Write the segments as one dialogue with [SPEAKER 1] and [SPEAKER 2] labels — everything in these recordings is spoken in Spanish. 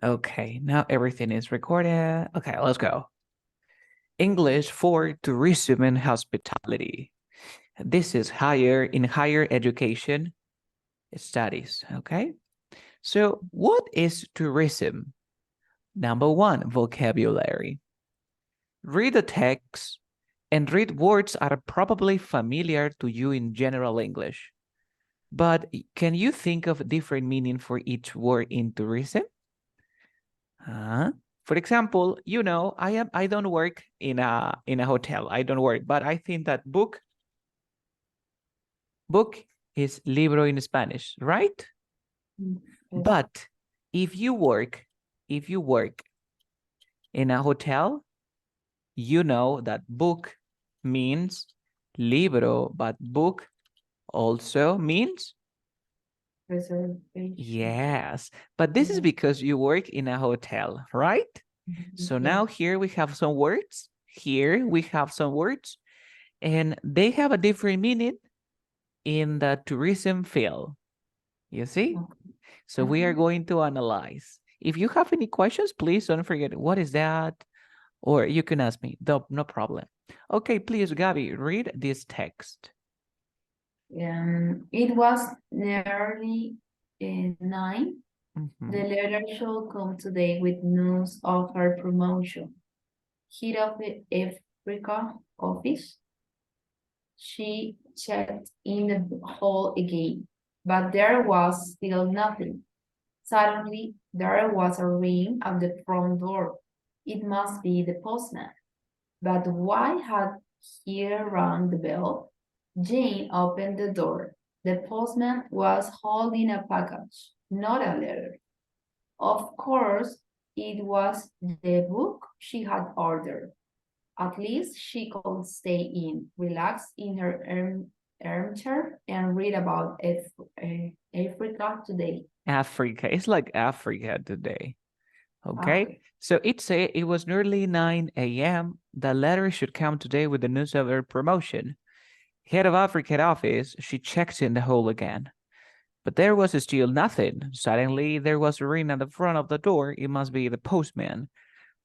[SPEAKER 1] Okay, now everything is recorded. Okay, let's go. English for tourism and hospitality. This is in higher education studies, okay? So what is tourism? Number one, vocabulary. Read the text and read words that are probably familiar to you in general English. But can you think of a different meaning for each word in tourism? For example, I don't work in a hotel. I don't work, but I think that book is libro in Spanish, right?
[SPEAKER 2] Yes.
[SPEAKER 1] But if you work in a hotel, you know that book means libro, but book also means
[SPEAKER 2] Reservation.
[SPEAKER 1] yes. But this is because you work in a hotel, right? So now here we have some words. Here we have some words, and they have a different meaning in the tourism field. You see? So we are going to analyze. If you have any questions, please don't forget what is that, or you can ask me. No problem. Okay, please, Gabby, read this text.
[SPEAKER 2] It was nearly 9. The letter should come today with news of her promotion. Head of the Africa office. She checked in the hall again, but there was still nothing. Suddenly, there was a ring at the front door. It must be the postman. But why had he rung the bell? Jane opened the door. The postman was holding a package, not a letter. Of course, it was the book she had ordered. At least she could stay in, relax in her armchair, and read about Africa today.
[SPEAKER 1] Africa. It's like Africa today. Okay. So it was nearly 9 a.m. The letter should come today with the news of her promotion. Head of Africa office, she checked in the hall again. But there was still nothing. Suddenly, there was a ring at the front of the door. It must be the postman.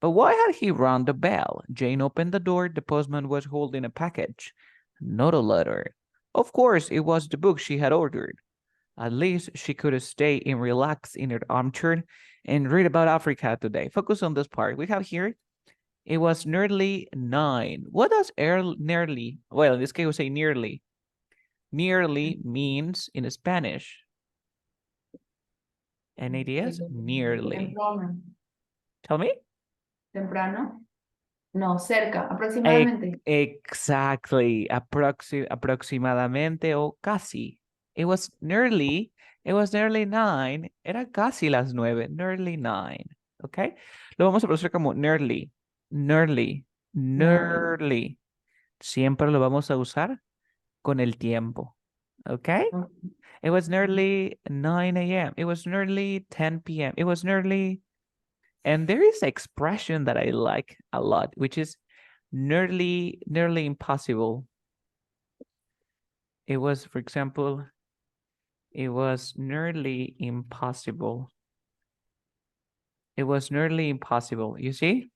[SPEAKER 1] But why had he rung the bell? Jane opened the door. The postman was holding a package, not a letter. Of course, it was the book she had ordered. At least she could stay and relax in her armchair and read about Africa today. Focus on this part. We have here, it was nearly 9. What does nearly? Well, in this case, we say nearly. Nearly means in Spanish. Any ideas? Nearly.
[SPEAKER 2] Temprano.
[SPEAKER 1] Tell me.
[SPEAKER 2] Temprano. No, cerca, aproximadamente.
[SPEAKER 1] Exactly. Aproximadamente o casi. It was nearly 9. Era casi las 9. Nearly 9. ¿Ok? Lo vamos a pronunciar como nearly. Nearly. Nearly. Siempre lo vamos a usar con el tiempo. ¿Ok? It was nearly 9 a.m. It was nearly 10 p.m. It was nearly... And there is an expression that I like a lot, which is nearly impossible. It was, for example, it was nearly impossible. It was nearly impossible, you see?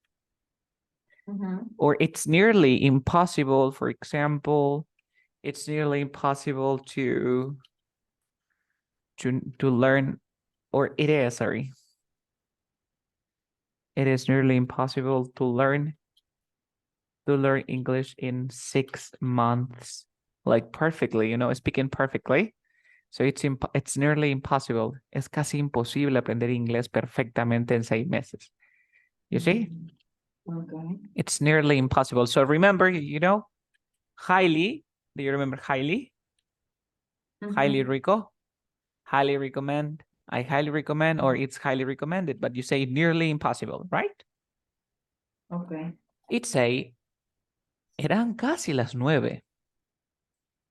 [SPEAKER 1] Or it's nearly impossible, for example, it's nearly impossible to learn, or it is, sorry. It is nearly impossible to learn English in 6 months, like perfectly, speaking perfectly. So it's nearly impossible. Es casi imposible aprender inglés perfectamente en 6 meses. You see?
[SPEAKER 2] Okay.
[SPEAKER 1] It's nearly impossible. So remember, highly. Do you remember highly? Highly Rico? Highly recommend. I highly recommend, or it's highly recommended, but you say nearly impossible, right?
[SPEAKER 2] Okay.
[SPEAKER 1] It say, eran casi las 9.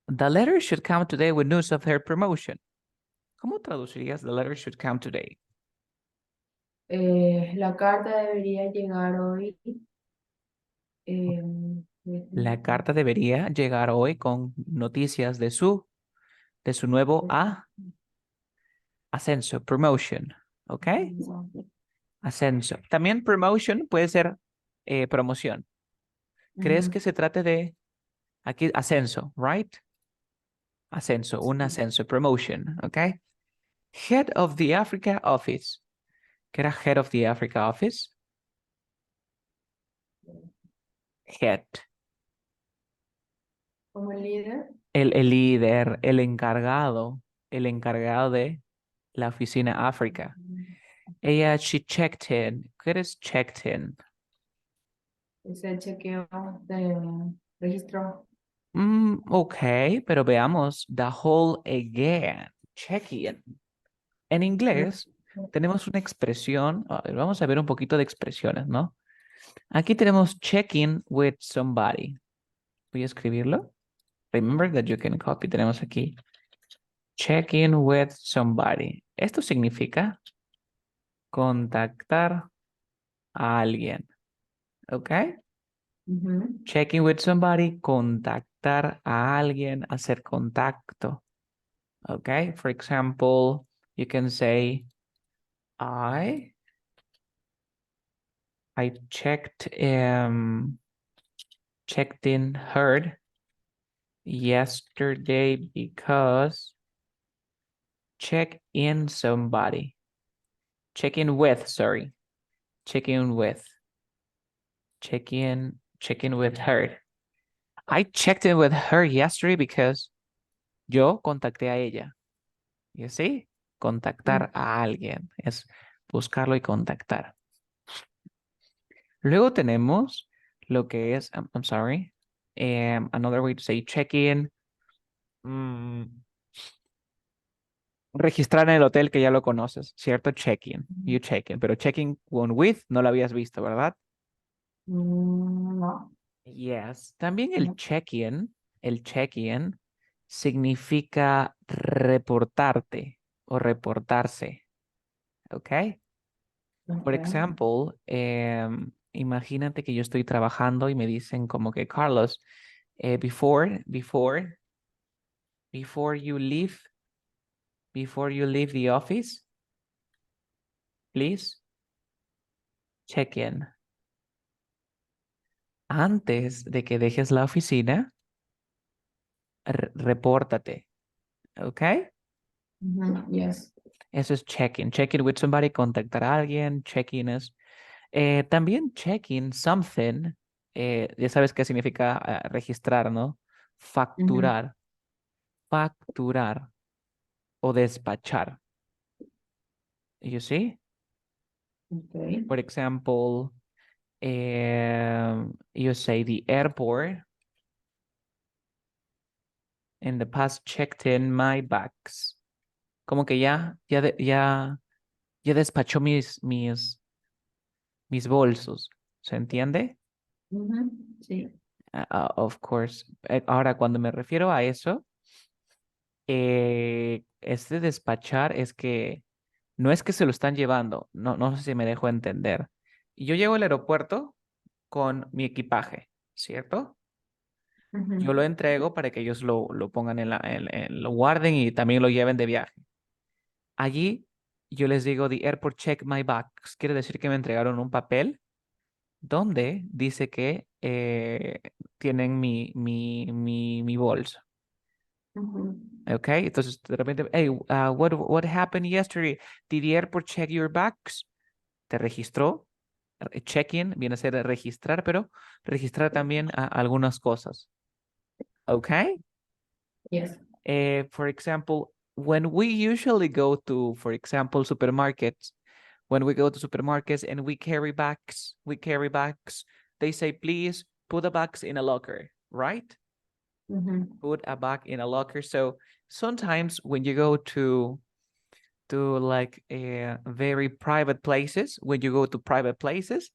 [SPEAKER 1] The letter should come today with news of her promotion. ¿Cómo traducirías the letter should come today?
[SPEAKER 2] La carta debería llegar hoy.
[SPEAKER 1] La carta debería llegar hoy con noticias de su nuevo ascenso, promotion. ¿Ok? Ascenso. También promotion puede ser promoción. ¿Crees que se trate de aquí ascenso, right? Ascenso, un ascenso, promotion, ¿ok? Head of the Africa Office. ¿Qué era Head of the Africa Office? Head.
[SPEAKER 2] Como líder.
[SPEAKER 1] El líder, el encargado de la oficina África. Ella, she checked in. ¿Qué es checked in?
[SPEAKER 2] Es el chequeo de registro.
[SPEAKER 1] Ok, pero veamos. The whole again. Check in. En inglés tenemos una expresión. A ver, vamos a ver un poquito de expresiones, ¿no? Aquí tenemos check in with somebody. Voy a escribirlo. Remember that you can copy. Tenemos aquí check in with somebody. Esto significa contactar a alguien. ¿Ok? Check in with somebody, contactar a alguien, hacer contacto. ¿Ok? For example, you can say, I checked in her yesterday because check in somebody. Check in with, sorry. Check in with. Check in with her. I checked in with her yesterday because yo contacté a ella. You see? Contactar a alguien. Es buscarlo y contactar. Luego tenemos lo que es, I'm sorry, another way to say check in. Registrar en el hotel que ya lo conoces, ¿cierto? Check-in, you check-in, pero check-in con with no lo habías visto, ¿verdad?
[SPEAKER 2] No.
[SPEAKER 1] Yes. También el
[SPEAKER 2] No.
[SPEAKER 1] check-in significa reportarte o reportarse, ¿ok? Por ejemplo, imagínate que yo estoy trabajando y me dicen como que, Carlos, before you leave the office, please check in. Antes de que dejes la oficina, repórtate, ¿ok?
[SPEAKER 2] Yes.
[SPEAKER 1] Eso es check-in. Check-in with somebody, contactar a alguien, check-in es... también check-in, something, ya sabes qué significa registrar, ¿no? Facturar, facturar o despachar. You see?
[SPEAKER 2] Okay.
[SPEAKER 1] For example, you say the airport in the past checked in my bags. Como que ya despachó mis bolsos. ¿Se entiende?
[SPEAKER 2] Sí.
[SPEAKER 1] Of course. Ahora, cuando me refiero a eso, este despachar es que no es que se lo están llevando. No sé si me dejo entender. Yo llego al aeropuerto con mi equipaje, ¿cierto? Yo lo entrego para que ellos lo pongan lo guarden y también lo lleven de viaje. Allí yo les digo, the airport check my bags. Quiere decir que me entregaron un papel donde dice que tienen mi bolso. Ok, entonces de repente, hey, what happened yesterday? Did the airport check your bags? Te registró. Check-in viene a ser registrar, pero registrar también algunas cosas. Ok.
[SPEAKER 2] Yes.
[SPEAKER 1] For example, when we usually go to, for example, supermarkets, when we go to supermarkets and we carry bags, they say, please put the bags in a locker, right? Put a bag in a locker. So sometimes when you go to like very private places, when you go to private places,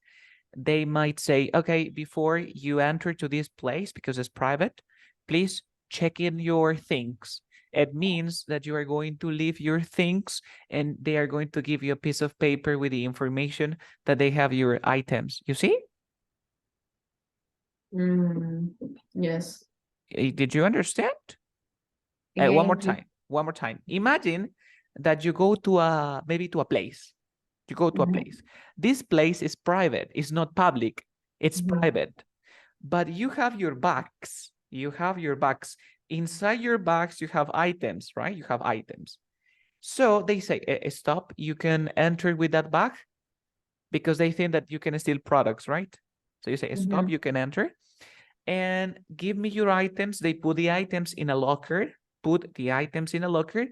[SPEAKER 1] they might say, okay, before you enter to this place, because it's private, please check in your things. It means that you are going to leave your things and they are going to give you a piece of paper with the information that they have your items. You see?
[SPEAKER 2] Yes.
[SPEAKER 1] Did you understand?
[SPEAKER 2] Again,
[SPEAKER 1] One more time. Imagine that you go to maybe to a place You go to a place. This place is private. It's not public. It's private. But you have your bags. You have your bags. Inside your bags, you have items, right? You have items. So they say, stop. You can enter with that bag because they think that you can steal products, right? So you say, stop. You can enter. And give me your items. They put the items in a locker. Put the items in a locker.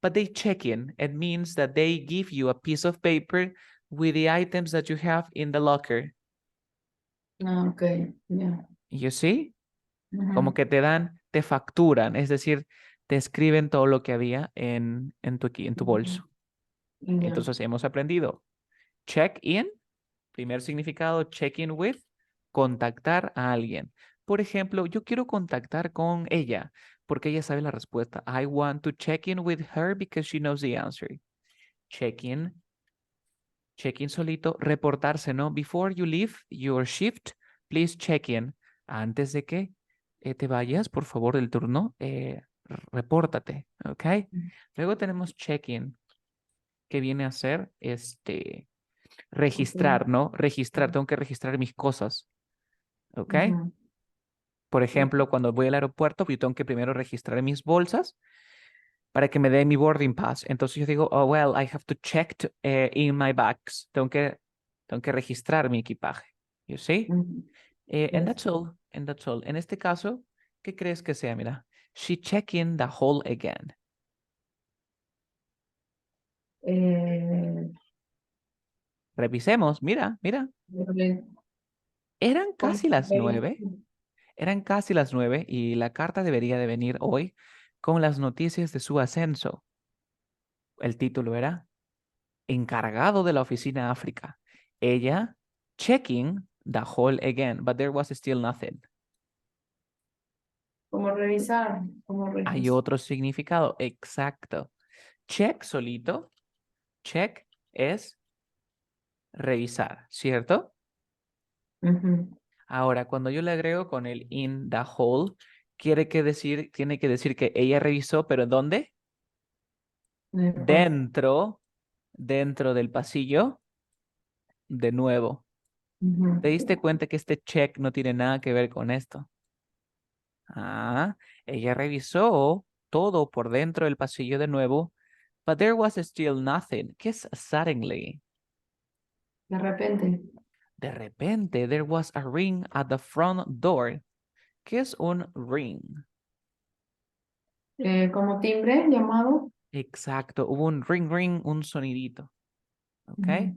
[SPEAKER 1] But they check in. It means that they give you a piece of paper with the items that you have in the locker.
[SPEAKER 2] Okay, yeah.
[SPEAKER 1] You see? Como que te facturan, es decir, te escriben todo lo que había en tu bolso.
[SPEAKER 2] Yeah.
[SPEAKER 1] Entonces hemos aprendido check in, primer significado, check in with, contactar a alguien. Por ejemplo, yo quiero contactar con ella porque ella sabe la respuesta. I want to check in with her because she knows the answer. Check in solito, reportarse, ¿no? Before you leave your shift, please check in. Antes de que te vayas, por favor, del turno, repórtate, ¿ok? Luego tenemos check-in, que viene a ser registrar, ¿no? Registrar, tengo que registrar mis cosas, ¿ok? Por ejemplo, cuando voy al aeropuerto, yo tengo que primero registrar mis bolsas para que me dé mi boarding pass. Entonces yo digo, oh, well, I have to check in my bags. Tengo que registrar mi equipaje, you see? And that's all, and that's all. En este caso, ¿qué crees que sea? Mira, she checked in the hall again. Revisemos, mira. Eran casi las 9. Eran casi las 9 y la carta debería de venir hoy con las noticias de su ascenso. El título era encargado de la oficina África. Ella checking the hall again, but there was still nothing.
[SPEAKER 2] Como revisar,
[SPEAKER 1] Hay otro significado, exacto. Check solito, check es revisar, ¿cierto? Ahora, cuando yo le agrego con el in the hall, tiene que decir que ella revisó, pero ¿dónde? Dentro del pasillo, de nuevo. ¿Te diste cuenta que este check no tiene nada que ver con esto? Ah, ella revisó todo por dentro del pasillo de nuevo, but there was still nothing. ¿Qué es suddenly?
[SPEAKER 2] De repente.
[SPEAKER 1] De repente, there was a ring at the front door. ¿Qué es un ring?
[SPEAKER 2] Como timbre llamado.
[SPEAKER 1] Exacto, hubo un ring, un sonidito. ¿Ok?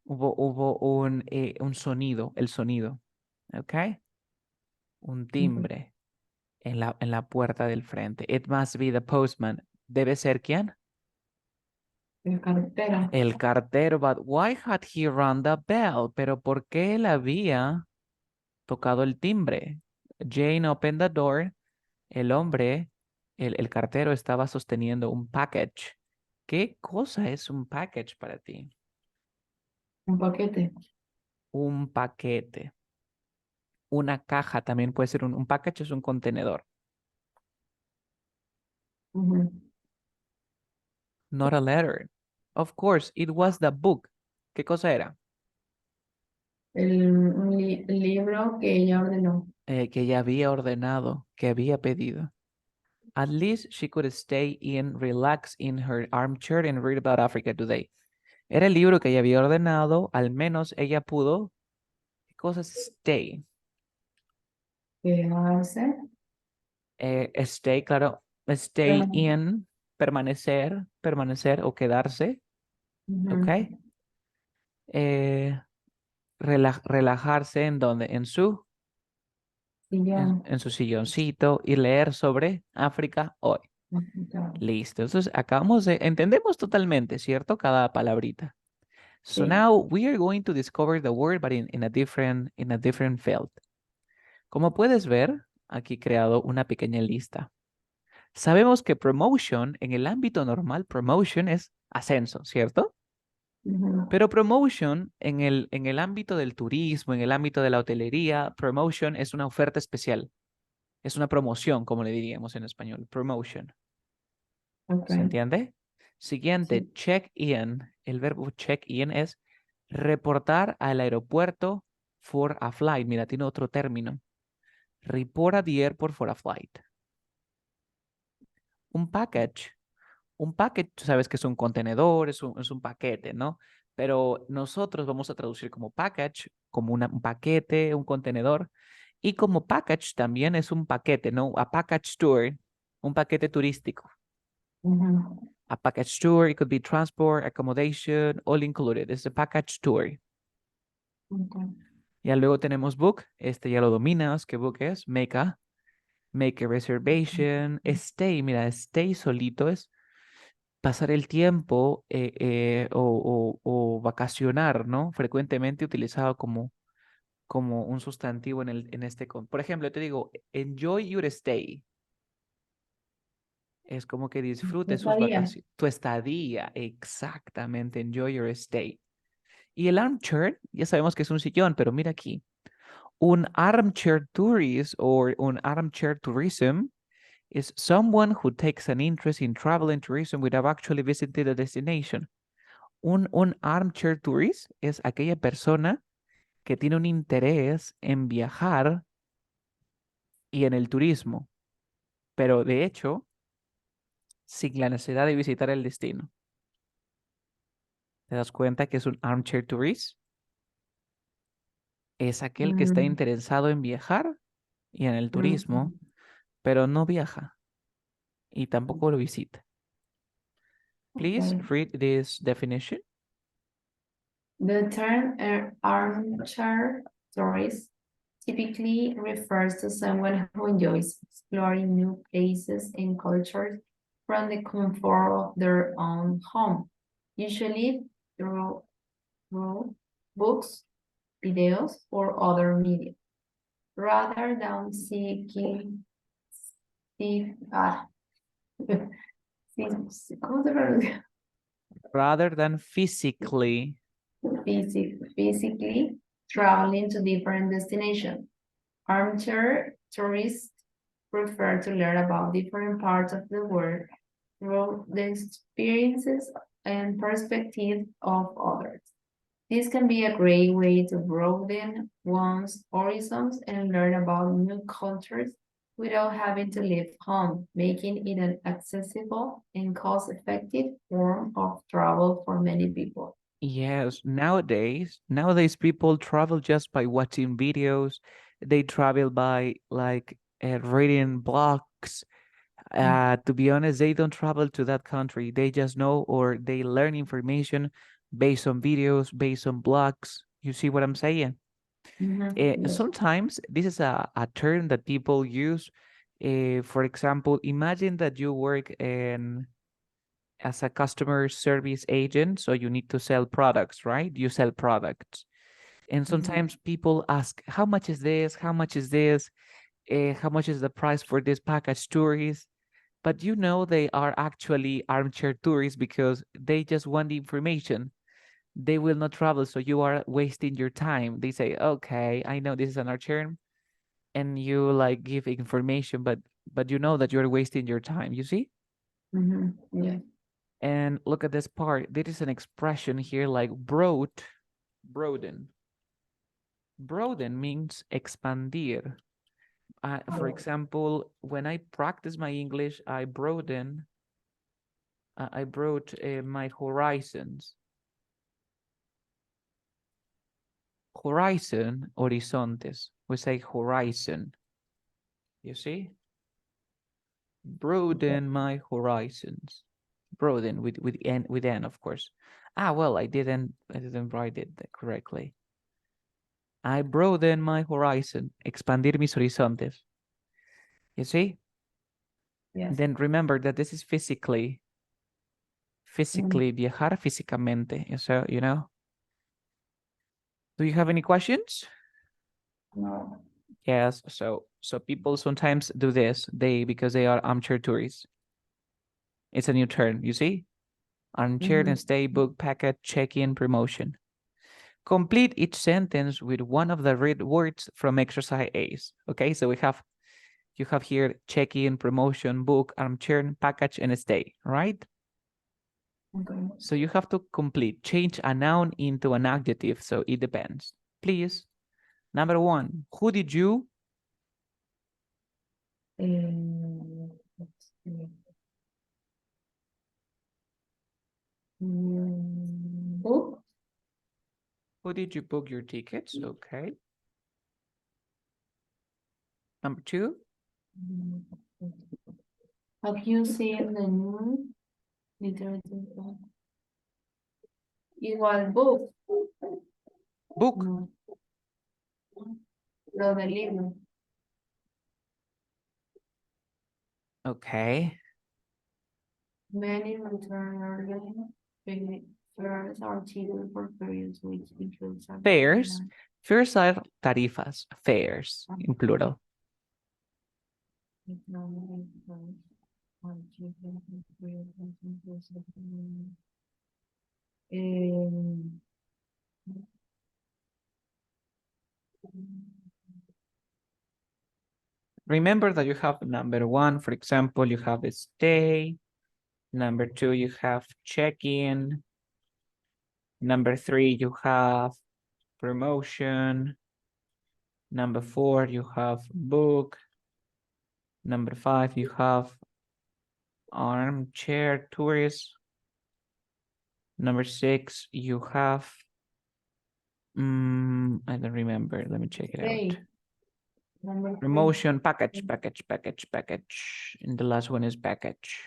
[SPEAKER 1] Hubo un sonido, el sonido. ¿Ok? Un timbre en la puerta del frente. It must be the postman. ¿Debe ser quién?
[SPEAKER 2] El cartero.
[SPEAKER 1] El cartero, but why had he rung the bell? Pero ¿por qué él había tocado el timbre? Jane opened the door. El hombre, el cartero estaba sosteniendo un package. ¿Qué cosa es un package para ti?
[SPEAKER 2] Un paquete.
[SPEAKER 1] Un paquete. Una caja también puede ser un package, es un contenedor. Not a letter. Of course, it was the book. ¿Qué cosa era?
[SPEAKER 2] Un libro que ella ordenó.
[SPEAKER 1] Que ella había ordenado, que había pedido. At least she could stay in, relax in her armchair and read about Africa Today. Era el libro que ella había ordenado, al menos ella pudo. ¿Qué cosa es stay?
[SPEAKER 2] Quedarse.
[SPEAKER 1] Stay, claro. Stay in, permanecer o quedarse. ¿Ok? Relajarse en donde, en su silloncito y leer sobre África hoy. Listo. Entonces entendemos totalmente, ¿cierto? Cada palabrita. So now we are going to discover the word, but in a different field. Como puedes ver, aquí he creado una pequeña lista. Sabemos que promotion, en el ámbito normal, promotion es ascenso, ¿cierto? Pero promotion en el ámbito del turismo, en el ámbito de la hotelería, promotion es una oferta especial. Es una promoción, como le diríamos en español, promotion. ¿Se entiende? Siguiente, check-in. El verbo check-in es reportar al aeropuerto for a flight. Mira, tiene otro término. Report at the airport for a flight. Un package. Un package, tú sabes que es un contenedor, es un paquete, ¿no? Pero nosotros vamos a traducir como package, como un paquete, un contenedor. Y como package también es un paquete, ¿no? A package tour, un paquete turístico. A package tour, it could be transport, accommodation, all included. Es a package tour. Ya luego tenemos book, este ya lo dominas, ¿qué book es? Make a reservation, stay, mira, stay solito es pasar el tiempo o vacacionar, ¿no? Frecuentemente utilizado como un sustantivo en este. Por ejemplo, te digo, enjoy your stay. Es como que disfrutes sus vacaciones. Tu estadía, exactamente, enjoy your stay. Y el armchair, ya sabemos que es un sillón, pero mira aquí. Un armchair tourist or un armchair tourism is someone who takes an interest in travel and tourism without actually visiting the destination. Un armchair tourist es aquella persona que tiene un interés en viajar y en el turismo, pero de hecho, sin la necesidad de visitar el destino. ¿Te das cuenta que es un armchair tourist? Es aquel que está interesado en viajar y en el turismo, pero no viaja y tampoco lo visita. Please read this definition.
[SPEAKER 2] The term armchair tourist typically refers to someone who enjoys exploring new places and cultures from the comfort of their own home, usually through books, videos, or other media, rather than seeking ¿cómo se pronuncia?
[SPEAKER 1] Rather than physically
[SPEAKER 2] traveling to different destinations. Armchair tourists prefer to learn about different parts of the world through the experiences and perspectives of others. This can be a great way to broaden one's horizons and learn about new cultures without having to leave home, making it an accessible and cost-effective form of travel for many people.
[SPEAKER 1] Yes, nowadays people travel just by watching videos. They travel by like reading blogs. To be honest, they don't travel to that country. They just know or they learn information based on videos, based on blogs. You see what I'm saying?
[SPEAKER 2] Yes.
[SPEAKER 1] Sometimes this is a term that people use. For example, imagine that you work as a customer service agent, so you need to sell products, right? You sell products. And sometimes people ask, how much is this? How much is this? How much is the price for this package tourist? But you know they are actually armchair tourists because they just want the information. They will not travel, so you are wasting your time. They say, okay, I know this is an armchair, and you like give information, but you know that you're wasting your time, you see?
[SPEAKER 2] Yeah.
[SPEAKER 1] And look at this part. There is an expression here like broaden. Broaden means expandir. For example, when I practice my English, I broaden. I broad my horizons. Horizon, horizontes. We say horizon. You see? Broaden my horizons. Broaden with n, of course. Well, I didn't write it correctly. I broaden my horizon. Expandir mis horizontes. You see?
[SPEAKER 2] Yes.
[SPEAKER 1] Then remember that this is physically, viajar físicamente. So, you know. Do you have any questions?
[SPEAKER 2] No.
[SPEAKER 1] Yes. So people sometimes do this. Because they are armchair tourists. It's a new term. You see? Armchair and stay, book, packet, check-in, promotion. Complete each sentence with one of the read words from exercise A's. Okay, so you have here check-in, promotion, book, armchair, package, and stay, right?
[SPEAKER 2] Okay.
[SPEAKER 1] So you have to change a noun into an adjective. So it depends. Please. Number 1, who did you?
[SPEAKER 2] Let's see. Book.
[SPEAKER 1] Who did you book your tickets? Okay. Number 2.
[SPEAKER 2] Have you seen the new literature? Igual book.
[SPEAKER 1] Book.
[SPEAKER 2] No. Lo del libro.
[SPEAKER 1] Okay.
[SPEAKER 2] Many return early. Fares are cheaper for periods which includes
[SPEAKER 1] Fares. Fares are tarifas. Fares in plural. Remember that you have number 1, for example, you have a stay. Number 2, you have check-in. Number 3, you have promotion. Number 4, you have book. Number 5, you have armchair tourist. Number 6, you have, I don't remember. Let me check it out. Promotion, package. And the last one is package.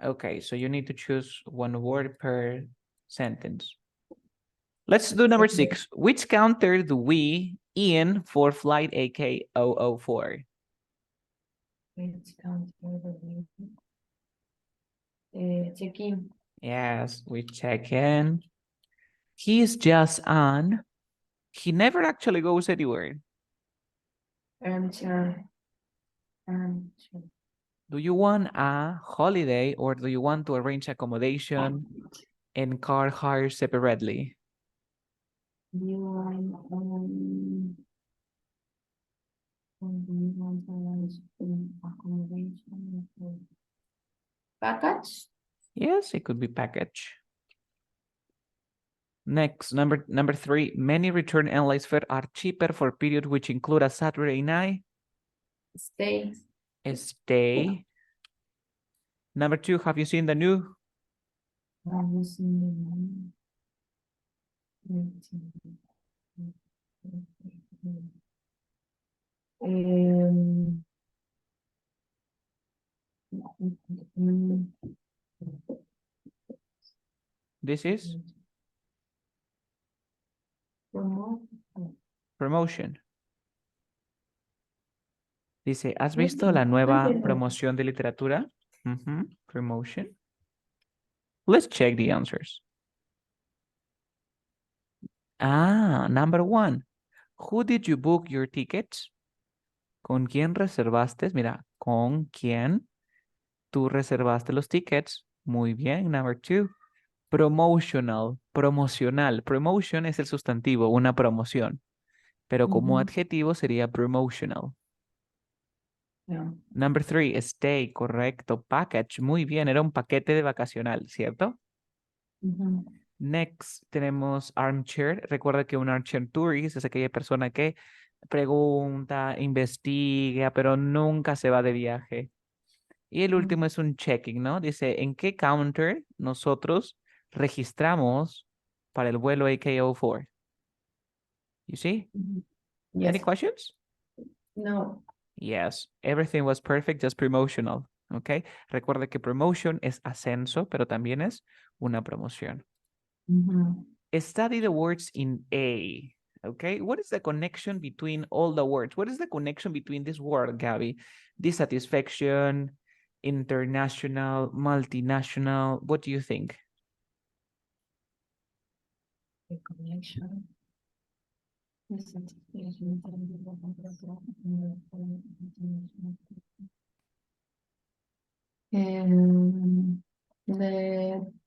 [SPEAKER 1] Okay, so you need to choose one word per sentence. Let's do number 6. Which counter do we in for flight AK 004?
[SPEAKER 2] Which counter check-in.
[SPEAKER 1] Yes, we check in. He's just on. He never actually goes anywhere.
[SPEAKER 2] Armchair.
[SPEAKER 1] Do you want a holiday or do you want to arrange accommodation and car hire separately?
[SPEAKER 2] You want accommodation. Package?
[SPEAKER 1] Yes, it could be package. Next, number 3, many return airlines fare are cheaper for period which include a Saturday night.
[SPEAKER 2] Stay.
[SPEAKER 1] Stay. Number 2, have you seen the new?
[SPEAKER 2] Have you seen
[SPEAKER 1] This is promotion. Dice, ¿has visto la nueva promoción de literatura? Promotion. Let's check the answers. Number 1. Who did you book your tickets? ¿Con quién reservaste? Mira, ¿con quién tú reservaste los tickets? Muy bien. Number 2. Promotional, promocional. Promotion es el sustantivo, una promoción. Pero como adjetivo sería promotional.
[SPEAKER 2] Yeah.
[SPEAKER 1] Number 3, stay, correcto. Package, muy bien, era un paquete de vacacional, ¿cierto? Next, tenemos armchair. Recuerda que un armchair tourist es aquella persona que pregunta, investiga, pero nunca se va de viaje. Y el último es un checking, ¿no? Dice, ¿en qué counter nosotros registramos para el vuelo AK04? You see?
[SPEAKER 2] Yes.
[SPEAKER 1] Any questions?
[SPEAKER 2] No.
[SPEAKER 1] Yes, everything was perfect, just promotional. Okay. Recuerda que promotion es ascenso, pero también es una promoción. Study the words in A. Okay. What is the connection between all the words? What is the connection between this word, Gabby? Dissatisfaction, international, multinational. What do you think?
[SPEAKER 2] The connection. The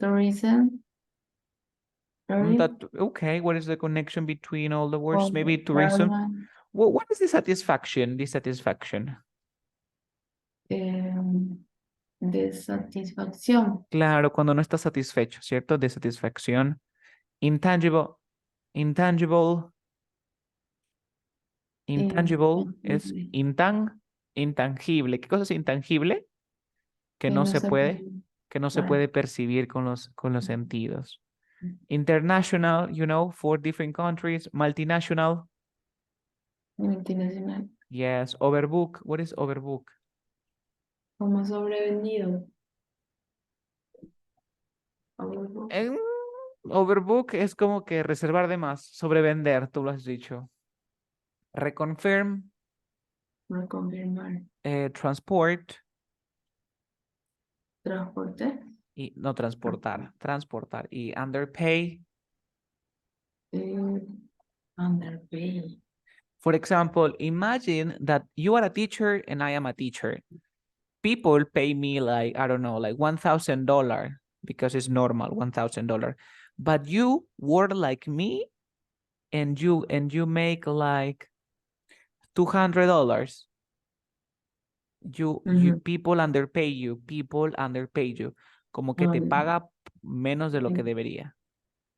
[SPEAKER 2] tourism.
[SPEAKER 1] Okay, what is the connection between all the words? Maybe tourism. What is dissatisfaction? Dissatisfaction.
[SPEAKER 2] De satisfacción.
[SPEAKER 1] Claro, cuando no estás satisfecho, ¿cierto? De satisfacción. Intangible, intangible, intangible es
[SPEAKER 2] Intangible.
[SPEAKER 1] intangible. ¿Qué cosa es intangible? Que
[SPEAKER 2] Que
[SPEAKER 1] no
[SPEAKER 2] no
[SPEAKER 1] se
[SPEAKER 2] se
[SPEAKER 1] puede,
[SPEAKER 2] puede.
[SPEAKER 1] que no se
[SPEAKER 2] Vale.
[SPEAKER 1] puede percibir con los sentidos. International, you know, for different countries. Multinational,
[SPEAKER 2] Multinacional.
[SPEAKER 1] yes. Overbook, what is overbook?
[SPEAKER 2] Como sobrevendido. Overbook.
[SPEAKER 1] En- Overbook es como que reservar de más, sobrevender, tú lo has dicho. Reconfirm,
[SPEAKER 2] Reconfirmar.
[SPEAKER 1] transport,
[SPEAKER 2] Transporte.
[SPEAKER 1] y no transportar, transportar. Y underpay,
[SPEAKER 2] Eh, underpay.
[SPEAKER 1] for example, imagine that you are a teacher and I am a teacher. People pay me like, I don't know, like $1,000 because it's normal, $1,000. But you work like me and you make like $200. People underpay you, people underpay you. Como que te paga menos de lo que debería.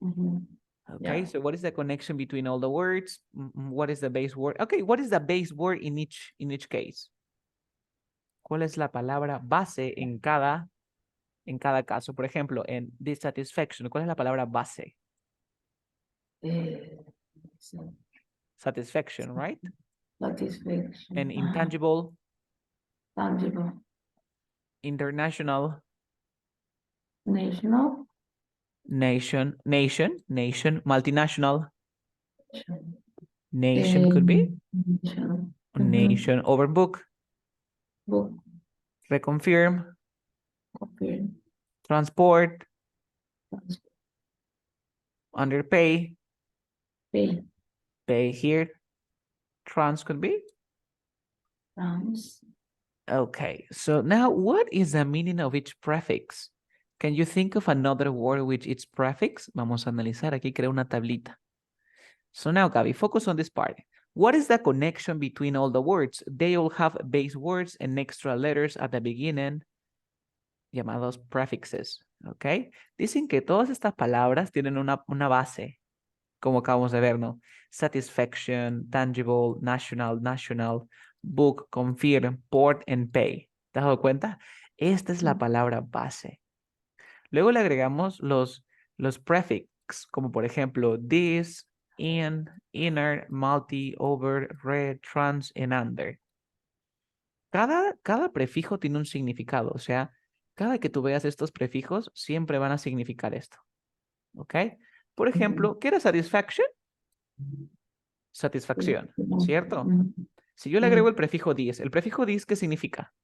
[SPEAKER 1] Okay,
[SPEAKER 2] Yeah.
[SPEAKER 1] so what is the connection between all the words? What is the base word? Okay, what is the base word in each case? ¿Cuál es la palabra base en cada caso? Por ejemplo, en dissatisfaction, ¿cuál es la palabra base?
[SPEAKER 2] Sí.
[SPEAKER 1] Satisfaction, right?
[SPEAKER 2] Satisfaction.
[SPEAKER 1] And
[SPEAKER 2] Ajá.
[SPEAKER 1] intangible,
[SPEAKER 2] Tangible.
[SPEAKER 1] international,
[SPEAKER 2] National.
[SPEAKER 1] nation, multinational, nation could be,
[SPEAKER 2] Nation.
[SPEAKER 1] nation, overbook,
[SPEAKER 2] Book.
[SPEAKER 1] reconfirm,
[SPEAKER 2] Confirm.
[SPEAKER 1] transport, underpay,
[SPEAKER 2] Pay.
[SPEAKER 1] pay here, trans could be.
[SPEAKER 2] Trans.
[SPEAKER 1] Okay, so now what is the meaning of each prefix? Can you think of another word with its prefix? Vamos a analizar, aquí creo una tablita. So now, Gabi, focus on this part. What is the connection between all the words? They all have base words and extra letters at the beginning, llamados prefixes, ¿ok? Dicen que todas estas palabras tienen una base, como acabamos de ver, ¿no? Satisfaction, tangible, national, book, confirm, port, and pay. ¿Te has dado cuenta? Esta es la palabra base. Luego le agregamos los prefix, como por ejemplo this, in, inner, multi, over, red, trans, and under. Cada prefijo tiene un significado, o sea, cada que tú veas estos prefijos, siempre van a significar esto. ¿Ok? Por ejemplo, ¿qué era satisfaction? Satisfacción, ¿cierto? Si yo le agrego el prefijo dis, ¿el prefijo dis qué significa?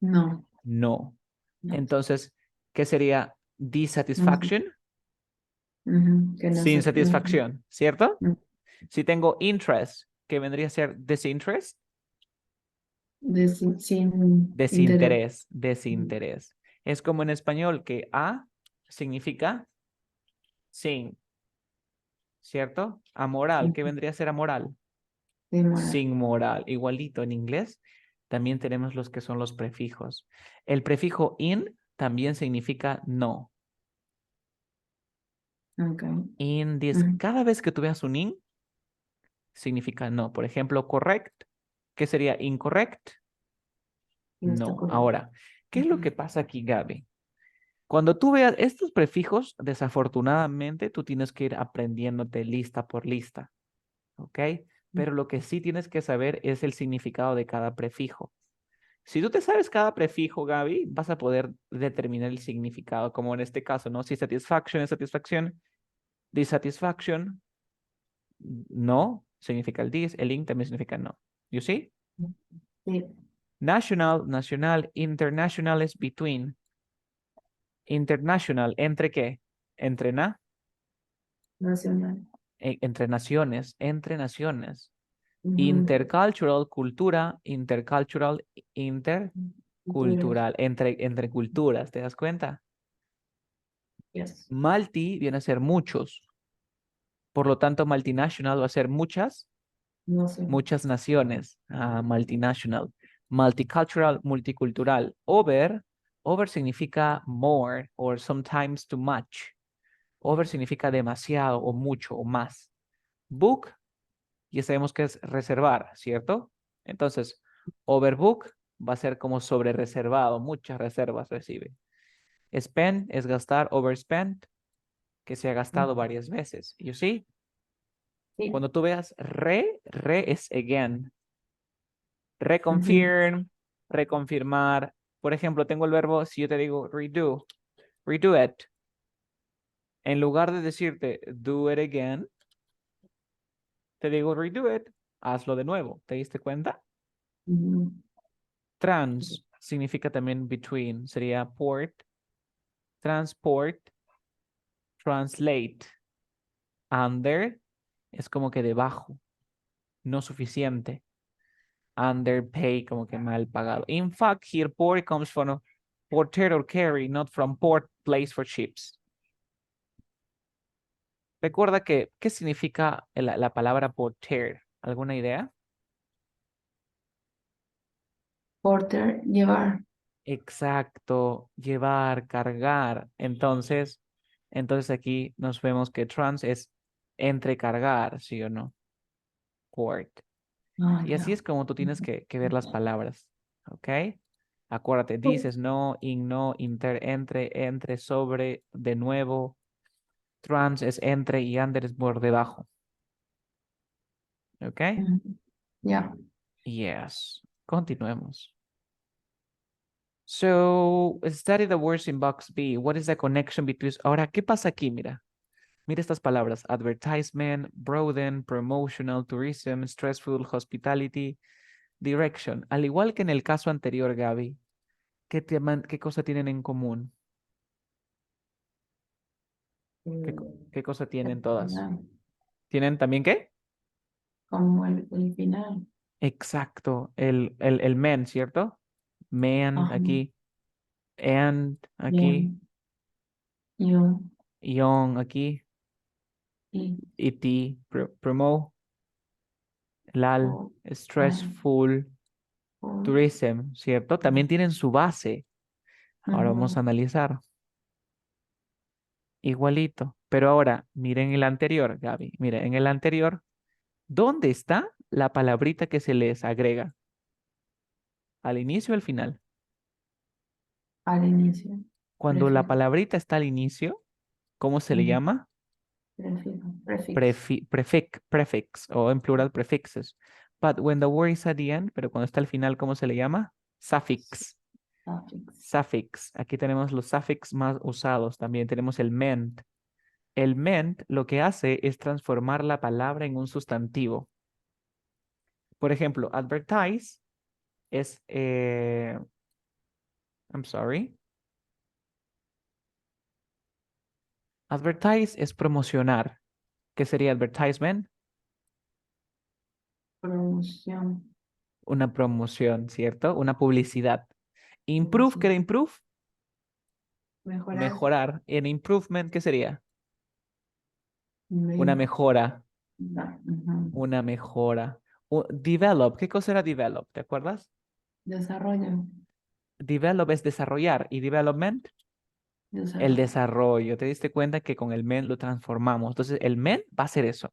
[SPEAKER 2] No.
[SPEAKER 1] No.
[SPEAKER 2] No.
[SPEAKER 1] Entonces, ¿qué sería dissatisfaction?
[SPEAKER 2] Que no
[SPEAKER 1] Sin
[SPEAKER 2] se-
[SPEAKER 1] satisfacción, ¿cierto?
[SPEAKER 2] Mm.
[SPEAKER 1] Si tengo interest, ¿qué vendría a ser disinterest?
[SPEAKER 2] Sin interés.
[SPEAKER 1] Desinterés. Es como en español que a significa sin, ¿cierto? Amoral, ¿qué vendría a ser amoral? Sin moral. Igualito en inglés, también tenemos los que son los prefijos. El prefijo in también significa no.
[SPEAKER 2] Okay.
[SPEAKER 1] In this, cada vez que tú veas un in, significa no. Por ejemplo, correct, ¿qué sería incorrect? No. Ahora, ¿qué es lo que pasa aquí, Gaby? Cuando tú veas estos prefijos, desafortunadamente, tú tienes que ir aprendiéndote lista por lista, ¿ok? Pero lo que sí tienes que saber es el significado de cada prefijo. Si tú te sabes cada prefijo, Gaby, vas a poder determinar el significado, como en este caso, ¿no? Si satisfaction es satisfacción, dissatisfaction, no, significa el dis, el in también significa no. You see?
[SPEAKER 2] Sí.
[SPEAKER 1] National, international es between. International, ¿entre qué? Entre
[SPEAKER 2] Nacional.
[SPEAKER 1] entre naciones, entre naciones. Intercultural, cultura, intercultural, intercultural, entre culturas, ¿te das cuenta?
[SPEAKER 2] Yes.
[SPEAKER 1] Multi viene a ser muchos. Por lo tanto, multinational va a ser muchas
[SPEAKER 2] No sé.
[SPEAKER 1] naciones. Multinational. Multicultural, multicultural. Over significa more or sometimes too much. Over significa demasiado o mucho o más. Book, ya sabemos que es reservar, ¿cierto? Entonces, overbook va a ser como sobre reservado, muchas reservas recibe. Spend es gastar, overspent, que se ha gastado varias veces. You see?
[SPEAKER 2] Sí.
[SPEAKER 1] Cuando tú veas re es again.
[SPEAKER 2] Ujú.
[SPEAKER 1] Reconfirm, reconfirmar. Por ejemplo, tengo el verbo, si yo te digo redo it. En lugar de decirte do it again, te digo redo it, hazlo de nuevo. ¿Te diste cuenta?
[SPEAKER 2] Ujú.
[SPEAKER 1] Trans significa también between, sería port, transport, translate. Under es como que debajo, no suficiente. Underpay, como que mal pagado. In fact, here port comes from porter or carry, not from port, place for ships. Recuerda que, ¿qué significa la palabra porter? ¿Alguna idea?
[SPEAKER 2] Porter, llevar.
[SPEAKER 1] Exacto, llevar, cargar. Entonces aquí nos vemos que trans es entrecargar, ¿sí o no? Port.
[SPEAKER 2] Ah,
[SPEAKER 1] Y así
[SPEAKER 2] ya.
[SPEAKER 1] es como tú tienes que ver las palabras, ¿ok? Acuérdate, dices no, in no, inter, entre, sobre, de nuevo. Trans es entre y under es por debajo, ¿ok?
[SPEAKER 2] Ujú. Ya.
[SPEAKER 1] Yes. Continuemos. So, study the words in box B. What is the connection between... Ahora, ¿qué pasa aquí? Mira. Mira estas palabras. Advertisement, broaden, promotional, tourism, stressful, hospitality, direction. Al igual que en el caso anterior, Gaby, ¿qué cosa tienen en común? ¿Qué cosa tienen
[SPEAKER 2] El
[SPEAKER 1] todas?
[SPEAKER 2] final.
[SPEAKER 1] ¿Tienen también qué?
[SPEAKER 2] Como el final.
[SPEAKER 1] Exacto. El men, ¿cierto? Man
[SPEAKER 2] Ajá.
[SPEAKER 1] aquí. And aquí.
[SPEAKER 2] Bien. Yo.
[SPEAKER 1] Young aquí.
[SPEAKER 2] Y.
[SPEAKER 1] It, promote. Lal,
[SPEAKER 2] O. Al.
[SPEAKER 1] stressful,
[SPEAKER 2] O.
[SPEAKER 1] tourism, ¿cierto? También tienen su base. Ahora vamos
[SPEAKER 2] Ujú.
[SPEAKER 1] a analizar. Igualito. Pero ahora, miren el anterior, Gaby. Miren, en el anterior, ¿dónde está la palabrita que se les agrega? ¿Al inicio o al final?
[SPEAKER 2] Al inicio.
[SPEAKER 1] Cuando la
[SPEAKER 2] Prefijo.
[SPEAKER 1] palabrita está al inicio, ¿cómo se le
[SPEAKER 2] Ujú.
[SPEAKER 1] llama?
[SPEAKER 2] Prefijo. Prefix.
[SPEAKER 1] Prefix, o en plural prefixes. But when the word is at the end, pero cuando está al final, ¿cómo se le llama? Suffix.
[SPEAKER 2] Suffix.
[SPEAKER 1] Suffix. Aquí tenemos los suffix más usados. También tenemos el ment. El ment lo que hace es transformar la palabra en un sustantivo. Por ejemplo, advertise es, I'm sorry. Advertise es promocionar. ¿Qué sería advertisement?
[SPEAKER 2] Promoción.
[SPEAKER 1] Una promoción, ¿cierto? Una publicidad. Improve, ¿qué era
[SPEAKER 2] Publicidad.
[SPEAKER 1] improve?
[SPEAKER 2] Mejorar.
[SPEAKER 1] Mejorar. En improvement, ¿qué sería? Una
[SPEAKER 2] Me-
[SPEAKER 1] mejora.
[SPEAKER 2] Ujú.
[SPEAKER 1] Una mejora. Develop, ¿qué cosa era develop? ¿Te acuerdas?
[SPEAKER 2] Desarrollo.
[SPEAKER 1] Develop es desarrollar y development, el
[SPEAKER 2] Desarrollo.
[SPEAKER 1] desarrollo. ¿Te diste cuenta que con el men lo transformamos? Entonces, el men va a ser eso.
[SPEAKER 2] Ok.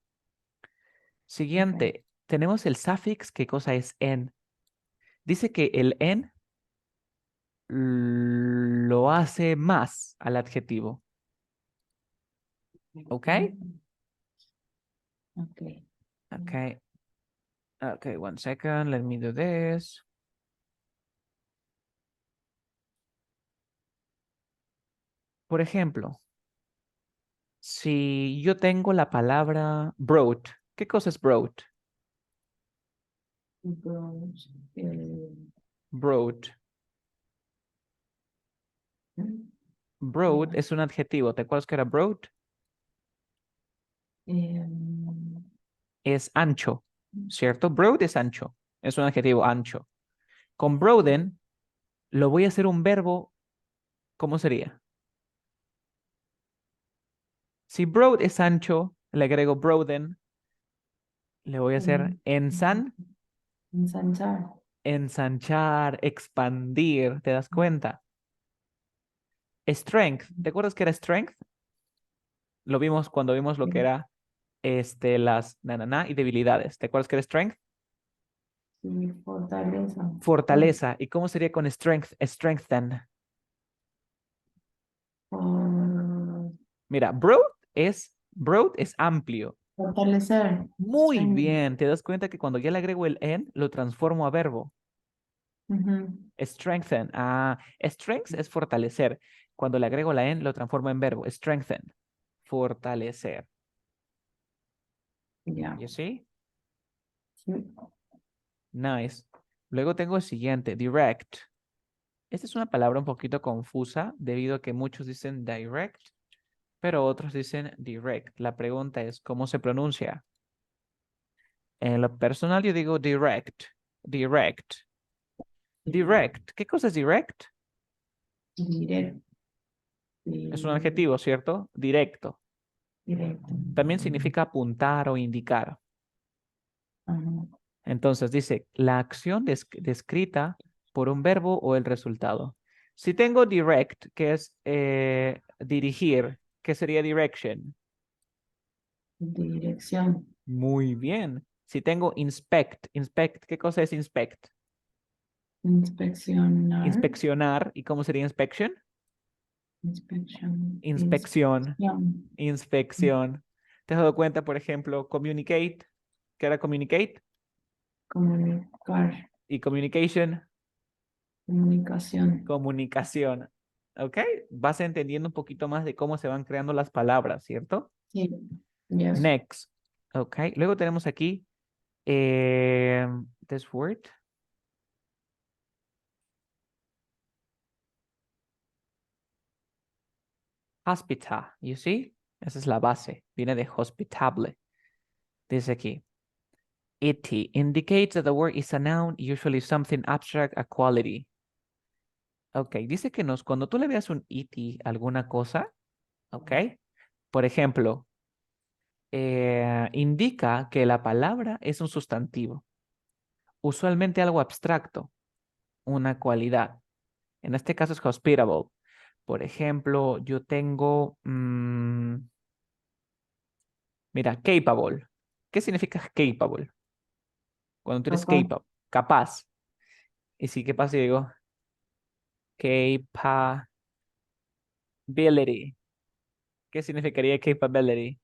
[SPEAKER 1] Siguiente, tenemos el suffix, ¿qué cosa es en? Dice que el en lo hace más al adjetivo. ¿Ok?
[SPEAKER 2] Ok.
[SPEAKER 1] Ok. Ok, 1 second. Let me do this. Por ejemplo, si yo tengo la palabra broad, ¿qué cosa es broad?
[SPEAKER 2] Bronze,
[SPEAKER 1] Broad. Broad es un adjetivo. ¿Te acuerdas que era broad?
[SPEAKER 2] em,
[SPEAKER 1] Es ancho, ¿cierto? Broad es ancho. Es un adjetivo ancho. Con broaden lo voy a hacer un verbo. ¿Cómo sería? Si broad es ancho, le agrego broaden, le voy a hacer
[SPEAKER 2] em,
[SPEAKER 1] ensan,
[SPEAKER 2] ensanchar.
[SPEAKER 1] ensanchar, expandir, ¿te das cuenta? Strength, ¿te acuerdas que era strength? Lo vimos cuando vimos lo que era las y debilidades. ¿Te acuerdas que era strength?
[SPEAKER 2] Sí, fortaleza.
[SPEAKER 1] Fortaleza. ¿Y cómo sería con strength? Strengthen. Mira, broad es amplio.
[SPEAKER 2] Fortalecer.
[SPEAKER 1] Muy
[SPEAKER 2] Strengthen.
[SPEAKER 1] bien. ¿Te das cuenta que cuando ya le agrego el en, lo transformo a verbo?
[SPEAKER 2] Ujú.
[SPEAKER 1] Strengthen. Ah, strength es fortalecer. Cuando le agrego la en, lo transformo en verbo. Strengthen. Fortalecer.
[SPEAKER 2] Ya.
[SPEAKER 1] ¿You see?
[SPEAKER 2] Sí.
[SPEAKER 1] Nice. Luego tengo el siguiente, direct. Esta es una palabra un poquito confusa debido a que muchos dicen direct, pero otros dicen direct. La pregunta es, ¿cómo se pronuncia? En lo personal yo digo direct, direct, direct. ¿Qué cosa es direct?
[SPEAKER 2] Direct.
[SPEAKER 1] Es un adjetivo, ¿cierto? Directo.
[SPEAKER 2] Directo.
[SPEAKER 1] También significa apuntar o indicar.
[SPEAKER 2] Ajá.
[SPEAKER 1] Entonces dice, la acción descrita por un verbo o el resultado. Si tengo direct, que es dirigir, ¿qué sería direction?
[SPEAKER 2] Dirección.
[SPEAKER 1] Muy bien. Si tengo inspect, ¿qué cosa es inspect?
[SPEAKER 2] Inspeccionar.
[SPEAKER 1] Inspeccionar. ¿Y cómo sería inspection?
[SPEAKER 2] Inspección.
[SPEAKER 1] Inspección,
[SPEAKER 2] Inspección.
[SPEAKER 1] inspección. ¿Te has dado cuenta, por ejemplo, communicate? ¿Qué era communicate?
[SPEAKER 2] Comunicar.
[SPEAKER 1] Y communication,
[SPEAKER 2] Comunicación.
[SPEAKER 1] comunicación. ¿Ok? Vas entendiendo un poquito más de cómo se van creando las palabras, ¿cierto?
[SPEAKER 2] Sí. Yes.
[SPEAKER 1] Next. ¿Ok? Luego tenemos aquí this word. Hospital, you see? Esa es la base. Viene de hospitable. Dice aquí. It indicates that the word is a noun, usually something abstract, a quality. Ok, dice que cuando tú le veas un it, alguna cosa, ok, por ejemplo, indica que la palabra es un sustantivo, usualmente algo abstracto, una cualidad. En este caso es hospitable. Por ejemplo, yo tengo, mira, capable. ¿Qué significa capable? Cuando tú eres
[SPEAKER 2] Capaz.
[SPEAKER 1] capable, capaz. Y sí, ¿qué pasa si digo capability? ¿Qué significaría capability?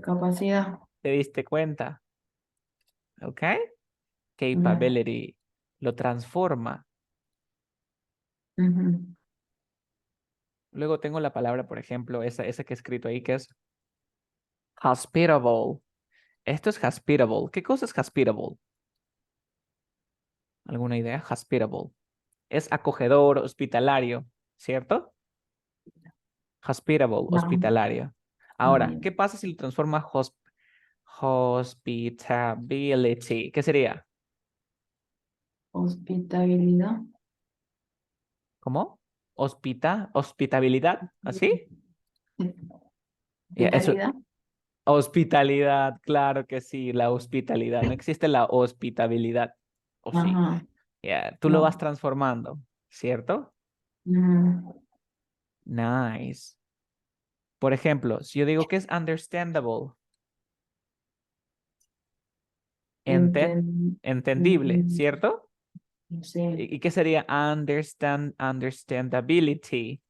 [SPEAKER 2] Capacidad.
[SPEAKER 1] ¿Te diste cuenta? ¿Ok?
[SPEAKER 2] Ya.
[SPEAKER 1] Capability. Lo transforma.
[SPEAKER 2] Ujú.
[SPEAKER 1] Luego tengo la palabra, por ejemplo, esa que he escrito ahí, que es hospitable. Esto es hospitable. ¿Qué cosa es hospitable? ¿Alguna idea? Hospitable. Es acogedor, hospitalario, ¿cierto? Hospitable,
[SPEAKER 2] No.
[SPEAKER 1] hospitalario. Ahora,
[SPEAKER 2] No.
[SPEAKER 1] ¿qué pasa si lo transforma hospitability? ¿Qué sería?
[SPEAKER 2] Hospitabilidad.
[SPEAKER 1] ¿Cómo? Hospitabilidad, ¿así? Ya, eso,
[SPEAKER 2] Hospitalidad.
[SPEAKER 1] hospitalidad, claro que sí, la hospitalidad. No existe la hospitabilidad, ¿o sí?
[SPEAKER 2] Ajá.
[SPEAKER 1] Ya, tú lo vas
[SPEAKER 2] No.
[SPEAKER 1] transformando, ¿cierto?
[SPEAKER 2] Ujú.
[SPEAKER 1] Nice. Por ejemplo, si yo digo que es understandable,
[SPEAKER 2] Enten-
[SPEAKER 1] entendible,
[SPEAKER 2] enten-
[SPEAKER 1] ¿cierto?
[SPEAKER 2] sí.
[SPEAKER 1] ¿Y qué sería understandability?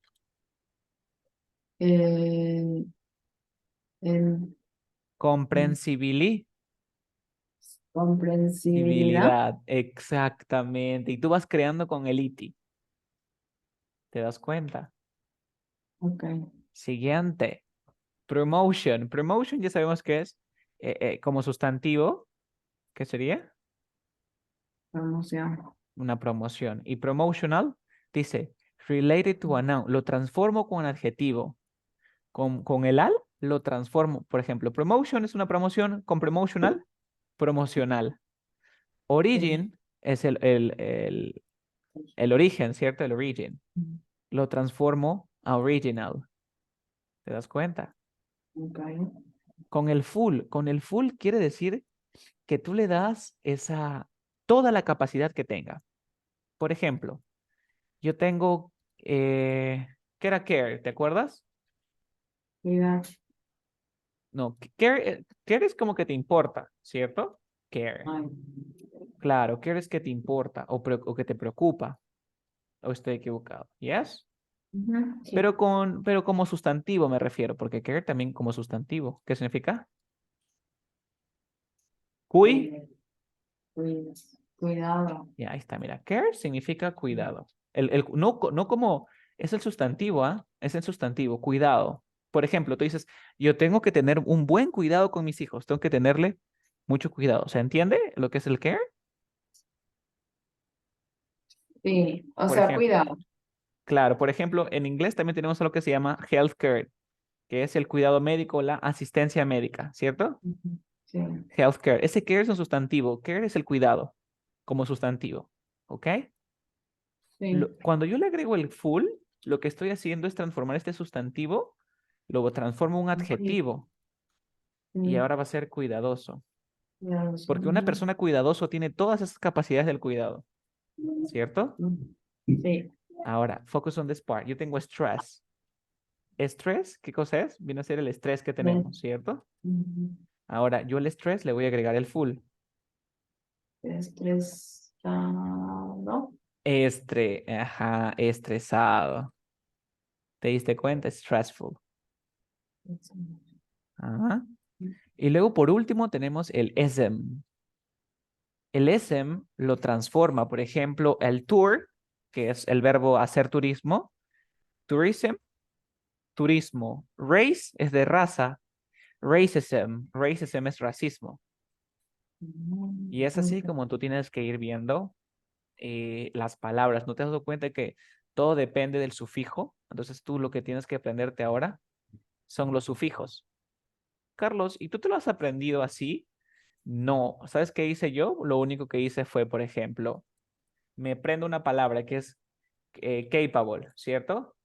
[SPEAKER 2] Eh, el-
[SPEAKER 1] Comprensibilidad,
[SPEAKER 2] comprensibilidad.
[SPEAKER 1] exactamente. Y tú vas creando con el iti, ¿te das cuenta?
[SPEAKER 2] Ok.
[SPEAKER 1] Siguiente, promotion. Promotion ya sabemos que es como sustantivo, ¿qué sería?
[SPEAKER 2] Promoción.
[SPEAKER 1] Una promoción. Y promotional dice, related to a noun, lo transformo con adjetivo. Con el al lo transformo. Por ejemplo, promotion es una promoción, con promotional, promocional.
[SPEAKER 2] Sí.
[SPEAKER 1] Origin es el origen, ¿cierto? El origin. Lo transformo a original. ¿Te das cuenta?
[SPEAKER 2] Ok.
[SPEAKER 1] Con el full quiere decir que tú le das esa toda la capacidad que tenga. Por ejemplo, yo tengo, ¿qué era care? ¿Te acuerdas?
[SPEAKER 2] Cuidado.
[SPEAKER 1] No, care es como que te importa, ¿cierto? Care.
[SPEAKER 2] Ay.
[SPEAKER 1] Claro, care es que te importa o que te preocupa. ¿O estoy equivocado? ¿Yes?
[SPEAKER 2] Ujú, sí.
[SPEAKER 1] Pero como sustantivo me refiero, porque care también como sustantivo. ¿Qué significa?
[SPEAKER 2] Eh, Cuidado.
[SPEAKER 1] Ya, ahí está, mira. Care significa cuidado. No como, es el sustantivo, ¿ah? Es el sustantivo, cuidado. Por ejemplo, tú dices, yo tengo que tener un buen cuidado con mis hijos, tengo que tenerle mucho cuidado. ¿Se entiende lo que es el care?
[SPEAKER 2] Sí, o
[SPEAKER 1] Por
[SPEAKER 2] sea,
[SPEAKER 1] ejemplo,
[SPEAKER 2] cuidado.
[SPEAKER 1] claro, por ejemplo, en inglés también tenemos algo que se llama health care, que es el cuidado médico, la asistencia médica, ¿cierto?
[SPEAKER 2] Ujú, sí,
[SPEAKER 1] Health care. Ese care es un sustantivo. Care es el cuidado como sustantivo. ¿Ok?
[SPEAKER 2] sí.
[SPEAKER 1] Cuando yo le agrego el full, lo que estoy haciendo es transformar este sustantivo, lo transformo en un
[SPEAKER 2] Sí,
[SPEAKER 1] adjetivo y
[SPEAKER 2] sí,
[SPEAKER 1] ahora va a ser cuidadoso.
[SPEAKER 2] cuidado.
[SPEAKER 1] Porque una persona cuidadoso tiene todas esas capacidades del cuidado, ¿cierto?
[SPEAKER 2] Sí.
[SPEAKER 1] Ahora, focus on this part. Yo tengo stress. Estrés, ¿qué cosa es? Viene a ser el estrés que
[SPEAKER 2] Tres.
[SPEAKER 1] tenemos, ¿cierto?
[SPEAKER 2] Ujú.
[SPEAKER 1] Ahora, yo el estrés le voy a agregar el full.
[SPEAKER 2] Estresado.
[SPEAKER 1] Ajá, estresado. ¿Te diste cuenta? Stressful. Ajá. Y luego, por último, tenemos el SM. El SM lo transforma, por ejemplo, el tour, que es el verbo hacer turismo, tourism, turismo. Race es de raza, racism es racismo. Y es así como tú tienes que ir viendo las palabras. ¿No te has dado cuenta que todo depende del sufijo? Entonces tú lo que tienes que aprenderte ahora son los sufijos. Carlos, ¿y tú te lo has aprendido así? No. ¿Sabes qué hice yo? Lo único que hice fue, por ejemplo, me prendo una palabra que es capable, ¿cierto?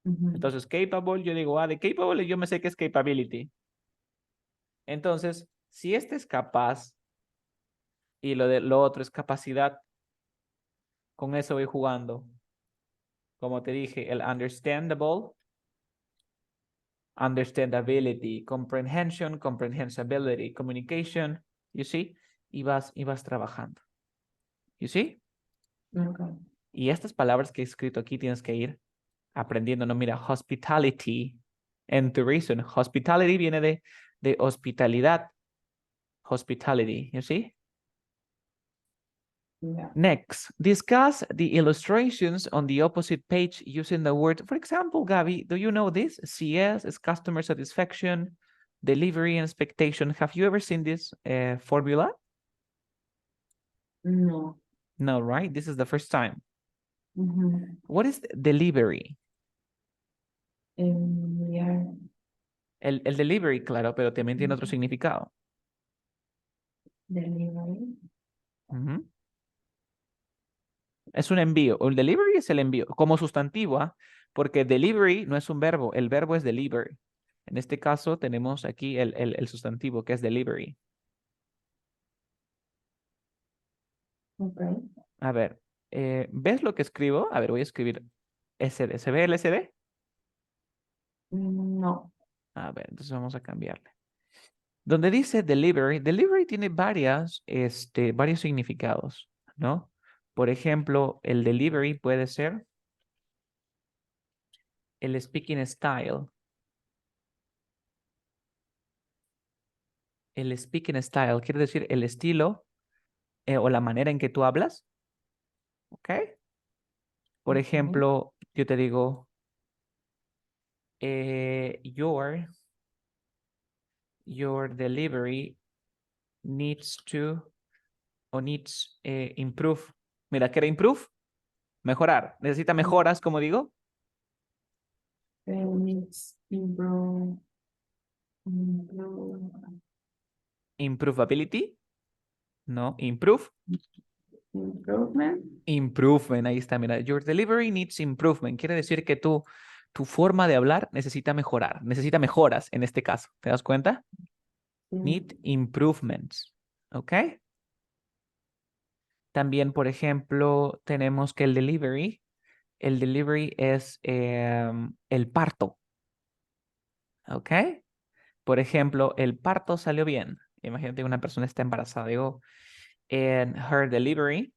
[SPEAKER 2] Ujú.
[SPEAKER 1] Entonces, capable, yo digo, de capable yo me sé que es capability. Entonces, si este es capaz y lo otro es capacidad, con eso voy jugando. Como te dije, el understandable, understandability, comprehension, comprehensibility, communication, you see, y vas trabajando. You see?
[SPEAKER 2] Okay.
[SPEAKER 1] Y estas palabras que he escrito aquí tienes que ir aprendiendo, ¿no? Mira, hospitality and tourism. Hospitality viene de hospitalidad. Hospitality, you see?
[SPEAKER 2] Yeah.
[SPEAKER 1] Next, discuss the illustrations on the opposite page using the word. For example, Gabi, do you know this? CS is customer satisfaction, delivery and expectation. Have you ever seen this formula?
[SPEAKER 2] No.
[SPEAKER 1] No, right? This is the first time.
[SPEAKER 2] Ujú.
[SPEAKER 1] What is delivery?
[SPEAKER 2] Enviar.
[SPEAKER 1] El delivery, claro, pero también tiene otro significado.
[SPEAKER 2] Delivery.
[SPEAKER 1] Ujú. Es un envío. El delivery es el envío, como sustantivo, ¿ah? Porque delivery no es un verbo, el verbo es deliver. En este caso tenemos aquí el sustantivo que es delivery.
[SPEAKER 2] Okay.
[SPEAKER 1] A ver, ¿ves lo que escribo? A ver, voy a escribir SD. ¿Se ve el SD?
[SPEAKER 2] No.
[SPEAKER 1] A ver, entonces vamos a cambiarle. Donde dice delivery, delivery tiene varios significados, ¿no? Por ejemplo, el delivery puede ser el speaking style. El speaking style quiere decir el estilo o la manera en que tú hablas, ¿ok? Por
[SPEAKER 2] Okay.
[SPEAKER 1] ejemplo, yo te digo, your delivery needs to o needs improve. Mira, ¿qué era improve? Mejorar. Necesita mejoras, como digo.
[SPEAKER 2] Needs improve. Improve.
[SPEAKER 1] Improvability. No, improve.
[SPEAKER 2] Improvement.
[SPEAKER 1] Improvement, ahí está, mira. Your delivery needs improvement. Quiere decir que tu forma de hablar necesita mejorar. Necesita mejoras en este caso. ¿Te das cuenta?
[SPEAKER 2] Sí.
[SPEAKER 1] Need improvements. ¿Ok? También, por ejemplo, tenemos que el delivery es el parto. ¿Ok? Por ejemplo, el parto salió bien. Imagínate que una persona está embarazada. Digo, and her delivery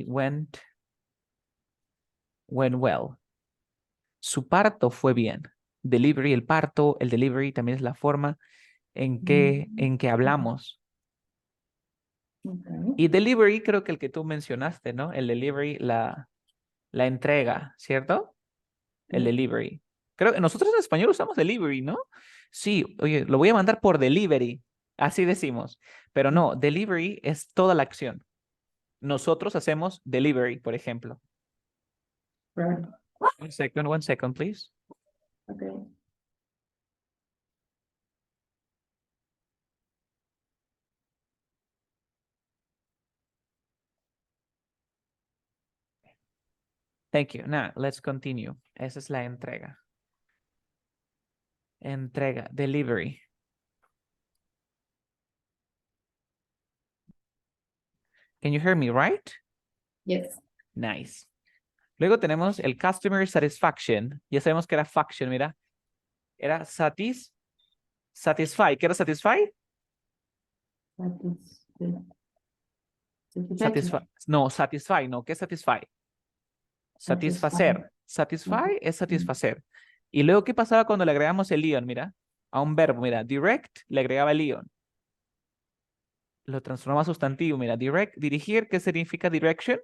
[SPEAKER 1] went well. Su parto fue bien. Delivery, el parto, el delivery también es la forma en que hablamos.
[SPEAKER 2] Okay.
[SPEAKER 1] Y delivery, creo que el que tú mencionaste, ¿no? El delivery, la entrega, ¿cierto? El delivery. Creo que nosotros en español usamos delivery, ¿no? Sí, oye, lo voy a mandar por delivery. Así decimos. Pero no, delivery es toda la acción. Nosotros hacemos delivery, por ejemplo.
[SPEAKER 2] Right.
[SPEAKER 1] One second, please.
[SPEAKER 2] Okay.
[SPEAKER 1] Thank you. Now, let's continue. Esa es la entrega. Entrega, delivery. Can you hear me, right?
[SPEAKER 2] Yes.
[SPEAKER 1] Nice. Luego tenemos el customer satisfaction. Ya sabemos que era faction, mira. Era satisfy. ¿Qué era satisfy? No, satisfy, no. ¿Qué es satisfy? Satisfacer. Satisfy es satisfacer. Y luego, ¿qué pasaba cuando le agregamos el ion? Mira, a un verbo, mira, direct, le agregaba el ion. Lo transformaba a sustantivo, mira, direct, dirigir, ¿qué significa direction?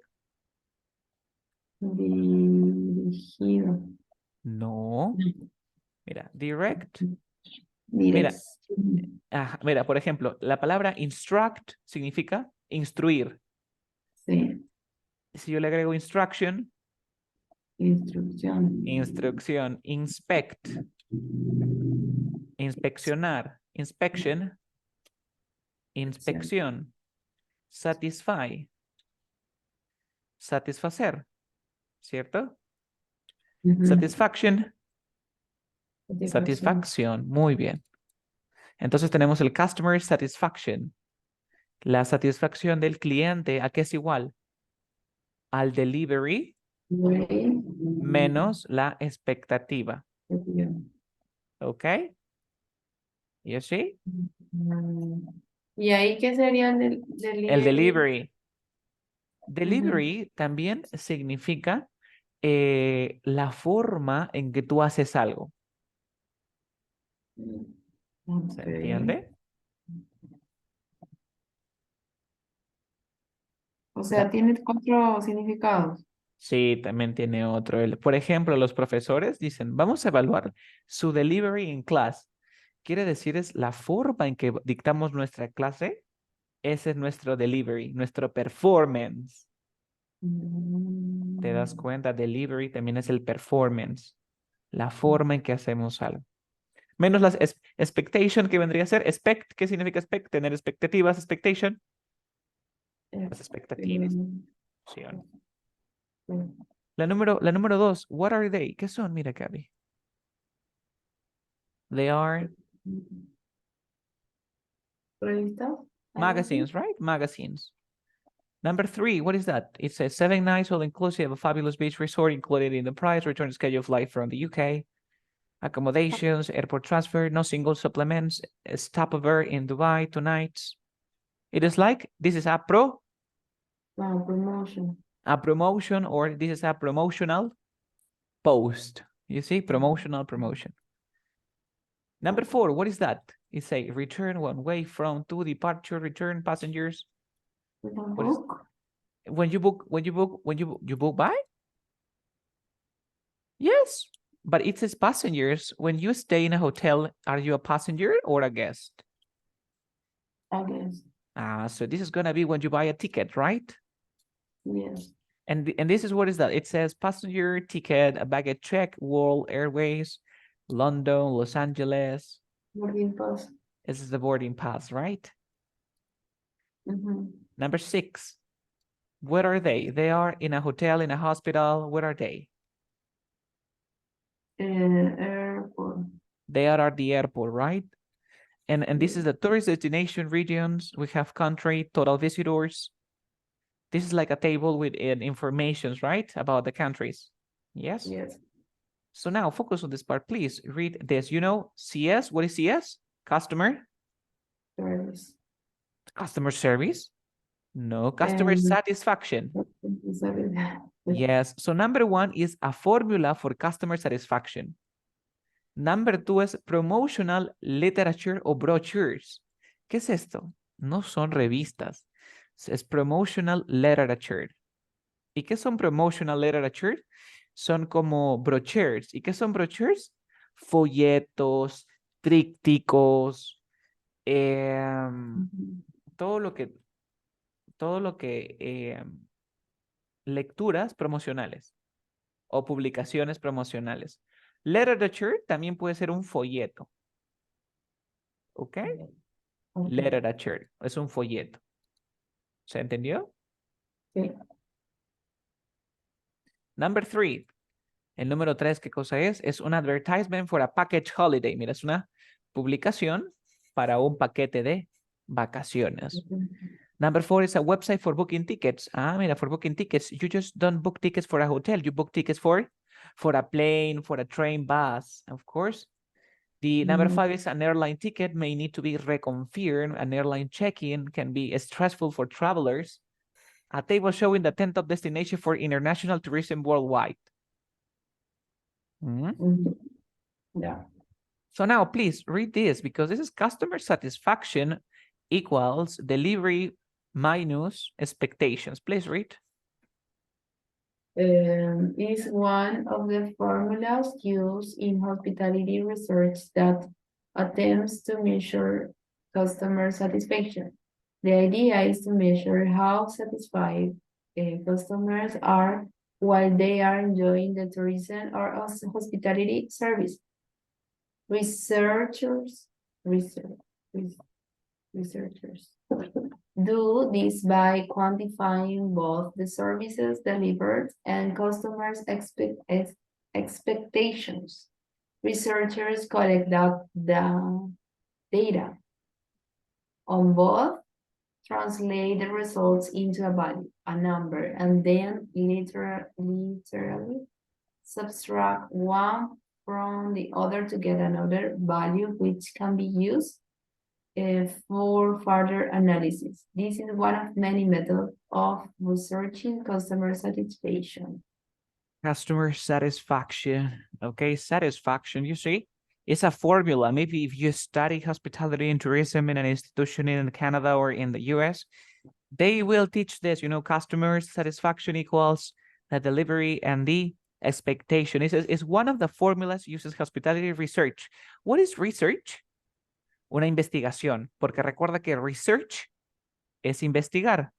[SPEAKER 2] Dirigido.
[SPEAKER 1] No. Mira, direct.
[SPEAKER 2] Dirección.
[SPEAKER 1] Mira, por ejemplo, la palabra instruct significa instruir.
[SPEAKER 2] Sí.
[SPEAKER 1] Si yo le agrego instruction,
[SPEAKER 2] Instrucción.
[SPEAKER 1] instrucción, inspect, inspeccionar, inspection, inspección, satisfy, satisfacer, ¿cierto?
[SPEAKER 2] Ujú.
[SPEAKER 1] Satisfaction,
[SPEAKER 2] Satisfacción.
[SPEAKER 1] satisfacción, muy bien. Entonces tenemos el customer satisfaction, la satisfacción del cliente, ¿a qué es igual? Al delivery menos la expectativa, ¿ok? ¿Y así?
[SPEAKER 2] ¿Y ahí qué sería el
[SPEAKER 1] El
[SPEAKER 2] delivery?
[SPEAKER 1] delivery. Delivery también significa la forma en que tú haces algo. ¿Se
[SPEAKER 2] Ok.
[SPEAKER 1] entiende?
[SPEAKER 2] O sea, tiene 4 significados.
[SPEAKER 1] Sí, también tiene otro. Por ejemplo, los profesores dicen, vamos a evaluar su delivery in class. Quiere decir es la forma en que dictamos nuestra clase. Ese es nuestro delivery, nuestro performance. ¿Te das cuenta? Delivery también es el performance, la forma en que hacemos algo. Menos las expectation, que vendría a ser expect. ¿Qué significa expect? Tener expectativas, expectation. Las expectativas. ¿Sí o no? La número 2, what are they? ¿Qué son? Mira, Gaby. They are
[SPEAKER 2] ¿Revistas?
[SPEAKER 1] magazines, right? Magazines. Number 3, what is that? It says 7 nights all inclusive, a fabulous beach resort included in the price, return schedule flight from the UK, accommodations, airport transfer, no single supplements, a stopover in Dubai 2 nights. It is like, this is a
[SPEAKER 2] Promotion.
[SPEAKER 1] or this is a promotional post. You see, promotional promotion. Number 4, what is that? It's a return one way from to departure, return passengers. When you book by? Yes, but it says passengers. When you stay in a hotel, are you a passenger or a guest?
[SPEAKER 2] A guest.
[SPEAKER 1] So this is gonna be when you buy a ticket, right?
[SPEAKER 2] Yes.
[SPEAKER 1] And this is what is that? It says passenger ticket, a baggage check, World Airways, London, Los Angeles.
[SPEAKER 2] Boarding pass.
[SPEAKER 1] This is the boarding pass, right?
[SPEAKER 2] Mm-hmm.
[SPEAKER 1] Number 6. Where are they? They are in a hotel, in a hospital. Where are they?
[SPEAKER 2] Airport.
[SPEAKER 1] They are at the airport, right? And this is the tourist destination regions. We have country, total visitors. This is like a table with informations, right? About the countries. Yes?
[SPEAKER 2] Yes.
[SPEAKER 1] So now focus on this part, please. Read this. You know, CS, what is CS? Customer?
[SPEAKER 2] Service.
[SPEAKER 1] Customer service? No, customer satisfaction. Yes, so number one is a formula for customer satisfaction. Number two es promotional literature o brochures. ¿Qué es esto? No son revistas, es promotional literature. ¿Y qué son promotional literature? Son como brochures. ¿Y qué son brochures? Folletos, trípticos, todo lo que lecturas promocionales o publicaciones promocionales. Literature también puede ser un folleto. ¿Ok? Literature es un folleto. ¿Se entendió?
[SPEAKER 2] Sí.
[SPEAKER 1] Number three. El número tres, ¿qué cosa es? Es un advertisement for a package holiday. Mira, es una publicación para un paquete de vacaciones. Number four is a website for booking tickets. Ah, mira, for booking tickets. You just don't book tickets for a hotel. You book tickets for a plane, for a train, bus, of course. The number five is an airline ticket may need to be reconfirmed. An airline check-in can be stressful for travelers. A table showing the 10th top destination for international tourism worldwide.
[SPEAKER 2] Yeah.
[SPEAKER 1] So now please read this because this is customer satisfaction equals delivery minus expectations. Please read.
[SPEAKER 2] Is one of the formulas used in hospitality research that attempts to measure customer satisfaction. The idea is to measure how satisfied customers are while they are enjoying the tourism or hospitality service. Researchers do this by quantifying both the services delivered and customers' expectations. Researchers collect the data on both, translate the results into a value, a number, and then literally subtract one from the other to get another value which can be used for further analysis. This is one of many methods of researching customer satisfaction.
[SPEAKER 1] Customer satisfaction. Okay, satisfaction, you see, it's a formula. Maybe if you study hospitality and tourism in an institution in Canada or in the US, they will teach this, you know, customer satisfaction equals the delivery and the expectation. It's one of the formulas uses hospitality research. What is research? Una investigación, porque recuerda que research es investigar.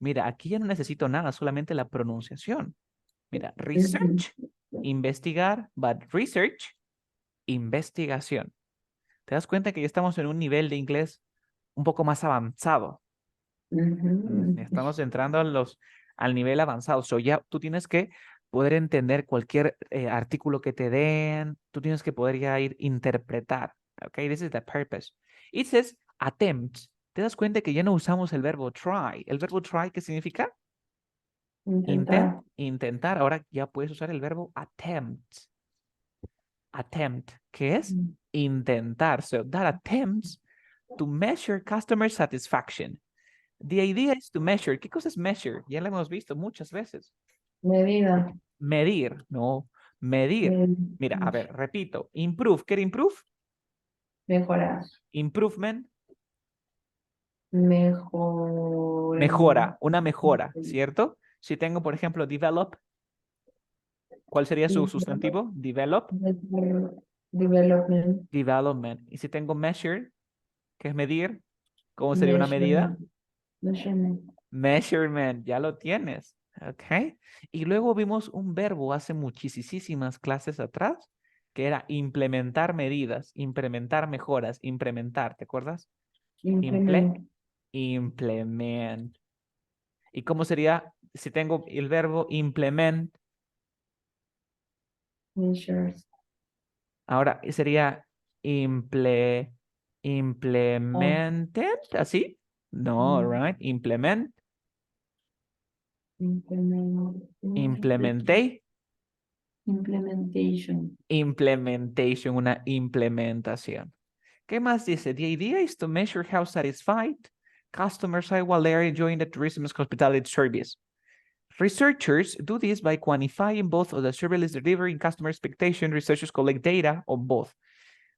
[SPEAKER 1] Mira, aquí ya no necesito nada, solamente la pronunciación. Mira, research, investigar, but research, investigación. ¿Te das cuenta que ya estamos en un nivel de inglés un poco más avanzado? Estamos entrando al nivel avanzado. So ya tú tienes que poder entender cualquier artículo que te den. Tú tienes que poder ya ir interpretar. Okay, this is the purpose. It says attempt. ¿Te das cuenta que ya no usamos el verbo try? ¿El verbo try qué significa? Intentar. Ahora ya puedes usar el verbo attempt. Attempt, ¿qué es? Intentar. So that attempts to measure customer satisfaction. The idea is to measure. ¿Qué cosa es measure? Ya lo hemos visto muchas veces.
[SPEAKER 2] Medida.
[SPEAKER 1] Medir, no. Medir. Mira, a ver, repito. Improve. ¿Qué era improve?
[SPEAKER 2] Mejorar.
[SPEAKER 1] Improvement.
[SPEAKER 2] Mejor.
[SPEAKER 1] Mejora, una mejora, ¿cierto? Si tengo, por ejemplo, develop, ¿cuál sería su sustantivo? Develop.
[SPEAKER 2] Development.
[SPEAKER 1] Development. Y si tengo measure, ¿qué es medir? ¿Cómo sería una medida?
[SPEAKER 2] Measurement.
[SPEAKER 1] Measurement, ya lo tienes. ¿Ok? Y luego vimos un verbo hace muchísimas clases atrás, que era implementar medidas, implementar mejoras, implementar, ¿te acuerdas?
[SPEAKER 2] Implement.
[SPEAKER 1] Implement. ¿Y cómo sería si tengo el verbo implement?
[SPEAKER 2] Measures.
[SPEAKER 1] Ahora sería implementar. Implemented, ¿así? No, right? Implement. Implementé.
[SPEAKER 2] Implementation.
[SPEAKER 1] Implementation, una implementación. ¿Qué más dice? The idea is to measure how satisfied customers are while they are enjoying the tourism hospitality service. Researchers do this by quantifying both of the service delivery and customer expectation. Researchers collect data on both.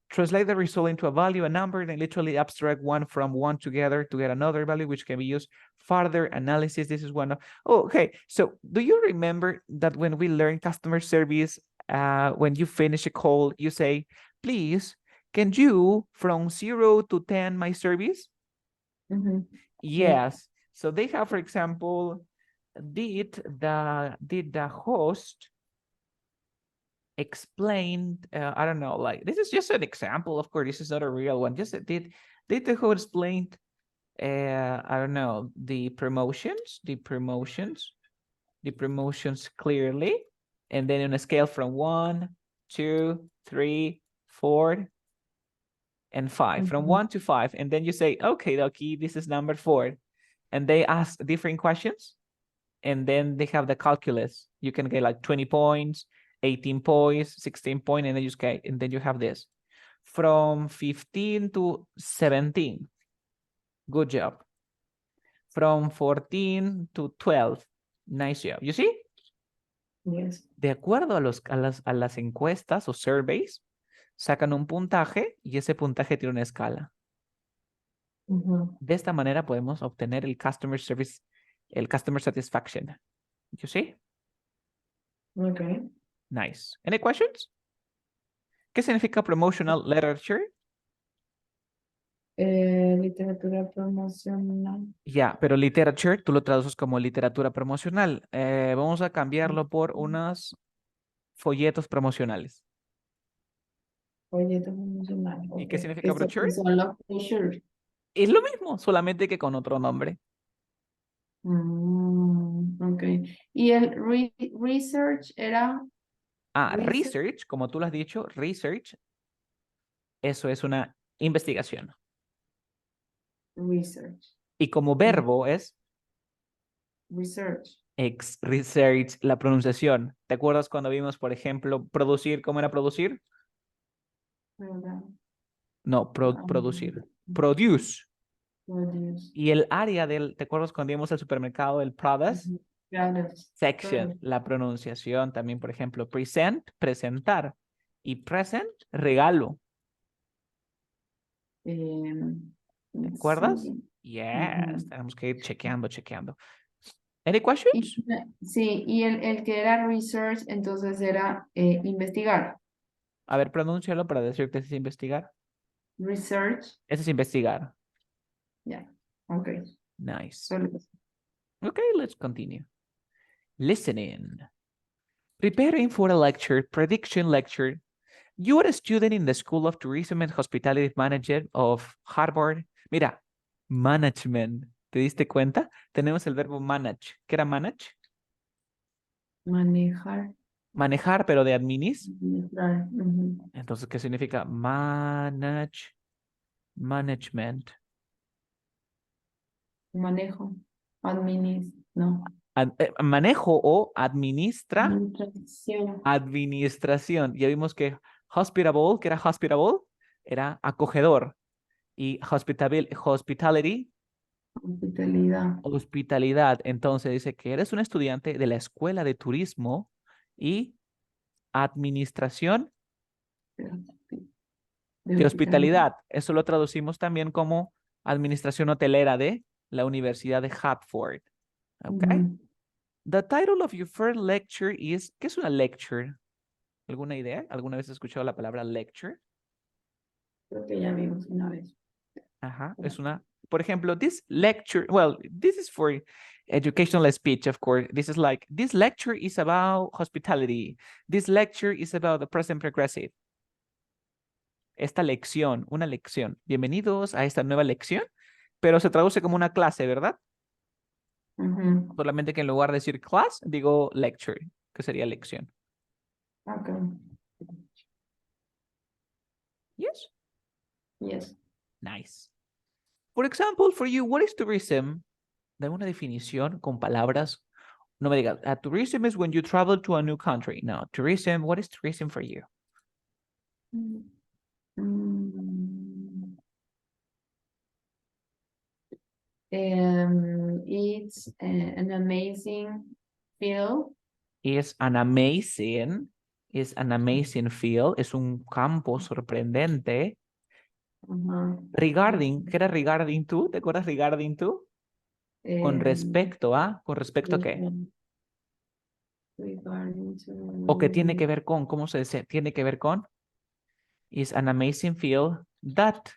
[SPEAKER 1] Translate the result into a value, a number, and literally abstract one from one together to get another value, which can be used further analysis. This is one of, oh, okay. So do you remember that when we learn customer service, when you finish a call, you say, please, can you from 0 to 10 my service? Yes. So they have, for example, did the host explained, I don't know, like this is just an example, of course, this is not a real one. Just did the host explained, I don't know, the promotions clearly, and then on a scale from 1, 2, 3, 4, and 5, from 1 to 5, and then you say, okay, Doki, this is number 4, and they ask different questions, and then they have the calculus. You can get like 20 points, 18 points, 16 points, and then you have this. From 15 to 17. Good job. From 14 to 12. Nice job. You see?
[SPEAKER 2] Yes.
[SPEAKER 1] De acuerdo a las encuestas o surveys, sacan un puntaje y ese puntaje tiene una escala. De esta manera podemos obtener el customer service, el customer satisfaction. You see?
[SPEAKER 2] Okay.
[SPEAKER 1] Nice. Any questions? ¿Qué significa promotional literature?
[SPEAKER 2] Literatura promocional.
[SPEAKER 1] Ya, pero literature tú lo traduces como literatura promocional. Vamos a cambiarlo por unos folletos promocionales.
[SPEAKER 2] Folleto promocional.
[SPEAKER 1] ¿Y qué
[SPEAKER 2] Okay.
[SPEAKER 1] significa
[SPEAKER 2] Estos
[SPEAKER 1] brochure?
[SPEAKER 2] son los brochures.
[SPEAKER 1] Es lo mismo, solamente que con otro nombre.
[SPEAKER 2] Okay. Y el research era
[SPEAKER 1] Research, como tú lo has dicho, research, eso es una investigación.
[SPEAKER 2] research.
[SPEAKER 1] Y como verbo es
[SPEAKER 2] Research.
[SPEAKER 1] research, la pronunciación. ¿Te acuerdas cuando vimos, por ejemplo, producir? ¿Cómo era producir?
[SPEAKER 2] ¿Verdad?
[SPEAKER 1] No, producir. Produce.
[SPEAKER 2] Produce.
[SPEAKER 1] Y el área ¿te acuerdas cuando íbamos al supermercado, el products?
[SPEAKER 2] Products.
[SPEAKER 1] Section, la pronunciación también, por ejemplo, present, presentar. Y present, regalo. ¿Te acuerdas?
[SPEAKER 2] Sí.
[SPEAKER 1] Yes, tenemos que ir chequeando. Any questions?
[SPEAKER 2] Sí, y el que era research, entonces era investigar.
[SPEAKER 1] A ver, pronúncialo para decirte si es investigar.
[SPEAKER 2] Research.
[SPEAKER 1] Ese es investigar.
[SPEAKER 2] Yeah, okay.
[SPEAKER 1] Nice.
[SPEAKER 2] Solo.
[SPEAKER 1] Okay, let's continue. Listening. Preparing for a lecture, prediction lecture. You are a student in the School of Tourism and Hospitality Management of Harvard. Mira, management. ¿Te diste cuenta? Tenemos el verbo manage. ¿Qué era manage?
[SPEAKER 2] Manejar.
[SPEAKER 1] Manejar, pero de
[SPEAKER 2] Administrar.
[SPEAKER 1] Entonces, ¿qué significa manage? Management.
[SPEAKER 2] Manejo. No.
[SPEAKER 1] Manejo o
[SPEAKER 2] Administración.
[SPEAKER 1] administración. Ya vimos que hospitable, que era hospitable, era acogedor. Y hospitality,
[SPEAKER 2] Hospitalidad.
[SPEAKER 1] hospitalidad. Entonces dice que eres un estudiante de la Escuela de Turismo y Administración de Hospitalidad. Eso lo traducimos también como Administración Hotelera de la Universidad de Hartford. Okay. The title of your first lecture is, ¿qué es una lecture? ¿Alguna idea? ¿Alguna vez has escuchado la palabra lecture?
[SPEAKER 2] Creo que ya vimos una vez.
[SPEAKER 1] Ajá, es una, por ejemplo, this lecture, well, this is for educational speech, of course. This is like, this lecture is about hospitality. This lecture is about the present progressive. Esta lección, una lección. Bienvenidos a esta nueva lección, pero se traduce como una clase, ¿verdad? Solamente que en lugar de decir class, digo lecture, que sería lección.
[SPEAKER 2] Okay.
[SPEAKER 1] Yes.
[SPEAKER 2] Yes.
[SPEAKER 1] Nice. For example, for you, what is tourism? Dame una definición con palabras. No me digas, tourism is when you travel to a new country. No, tourism, what is tourism for you?
[SPEAKER 2] It's an amazing field.
[SPEAKER 1] Is an amazing field. Es un campo sorprendente. Regarding, ¿qué era regarding to? ¿Te acuerdas regarding to? Con respecto a, ¿con respecto a qué?
[SPEAKER 2] Regarding to...
[SPEAKER 1] ¿O qué tiene que ver con? ¿Cómo se dice? ¿Tiene que ver con? Is an amazing field that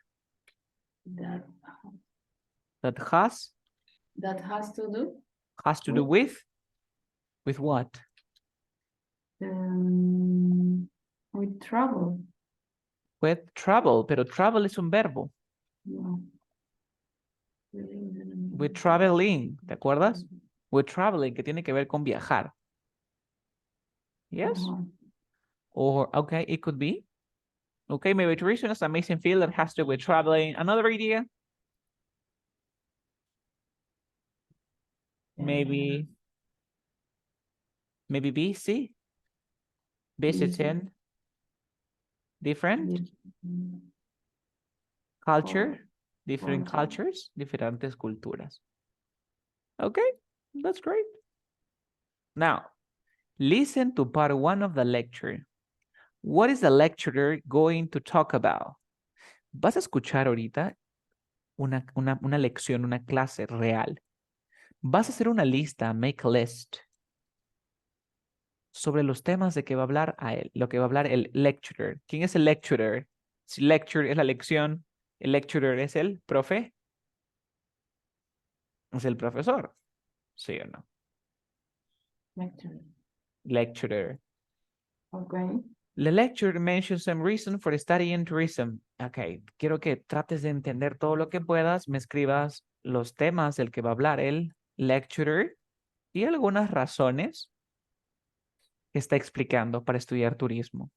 [SPEAKER 1] has
[SPEAKER 2] to do
[SPEAKER 1] with what?
[SPEAKER 2] With travel.
[SPEAKER 1] With travel, pero travel es un verbo.
[SPEAKER 2] No.
[SPEAKER 1] With traveling, ¿te acuerdas? With traveling, que tiene que ver con viajar. Yes? Or, okay, it could be. Okay, maybe tourism is an amazing field that has to do with traveling. Another idea? Maybe B, C? Visiting different culture, different cultures, diferentes culturas. Okay, that's great. Now, listen to part 1 of the lecture. What is the lecturer going to talk about? Vas a escuchar ahorita una lección, una clase real. Vas a hacer una lista, make a list, sobre los temas de que va a hablar a él, lo que va a hablar el lecturer. ¿Quién es el lecturer? Si lecture es la lección, el lecturer es el profe. Es el profesor. ¿Sí o no? Lecturer.
[SPEAKER 2] Okay.
[SPEAKER 1] The lecturer mentions some reason for studying tourism. Ok, quiero que trates de entender todo lo que puedas, me escribas los temas del que va a hablar el lecturer y algunas razones que está explicando para estudiar turismo.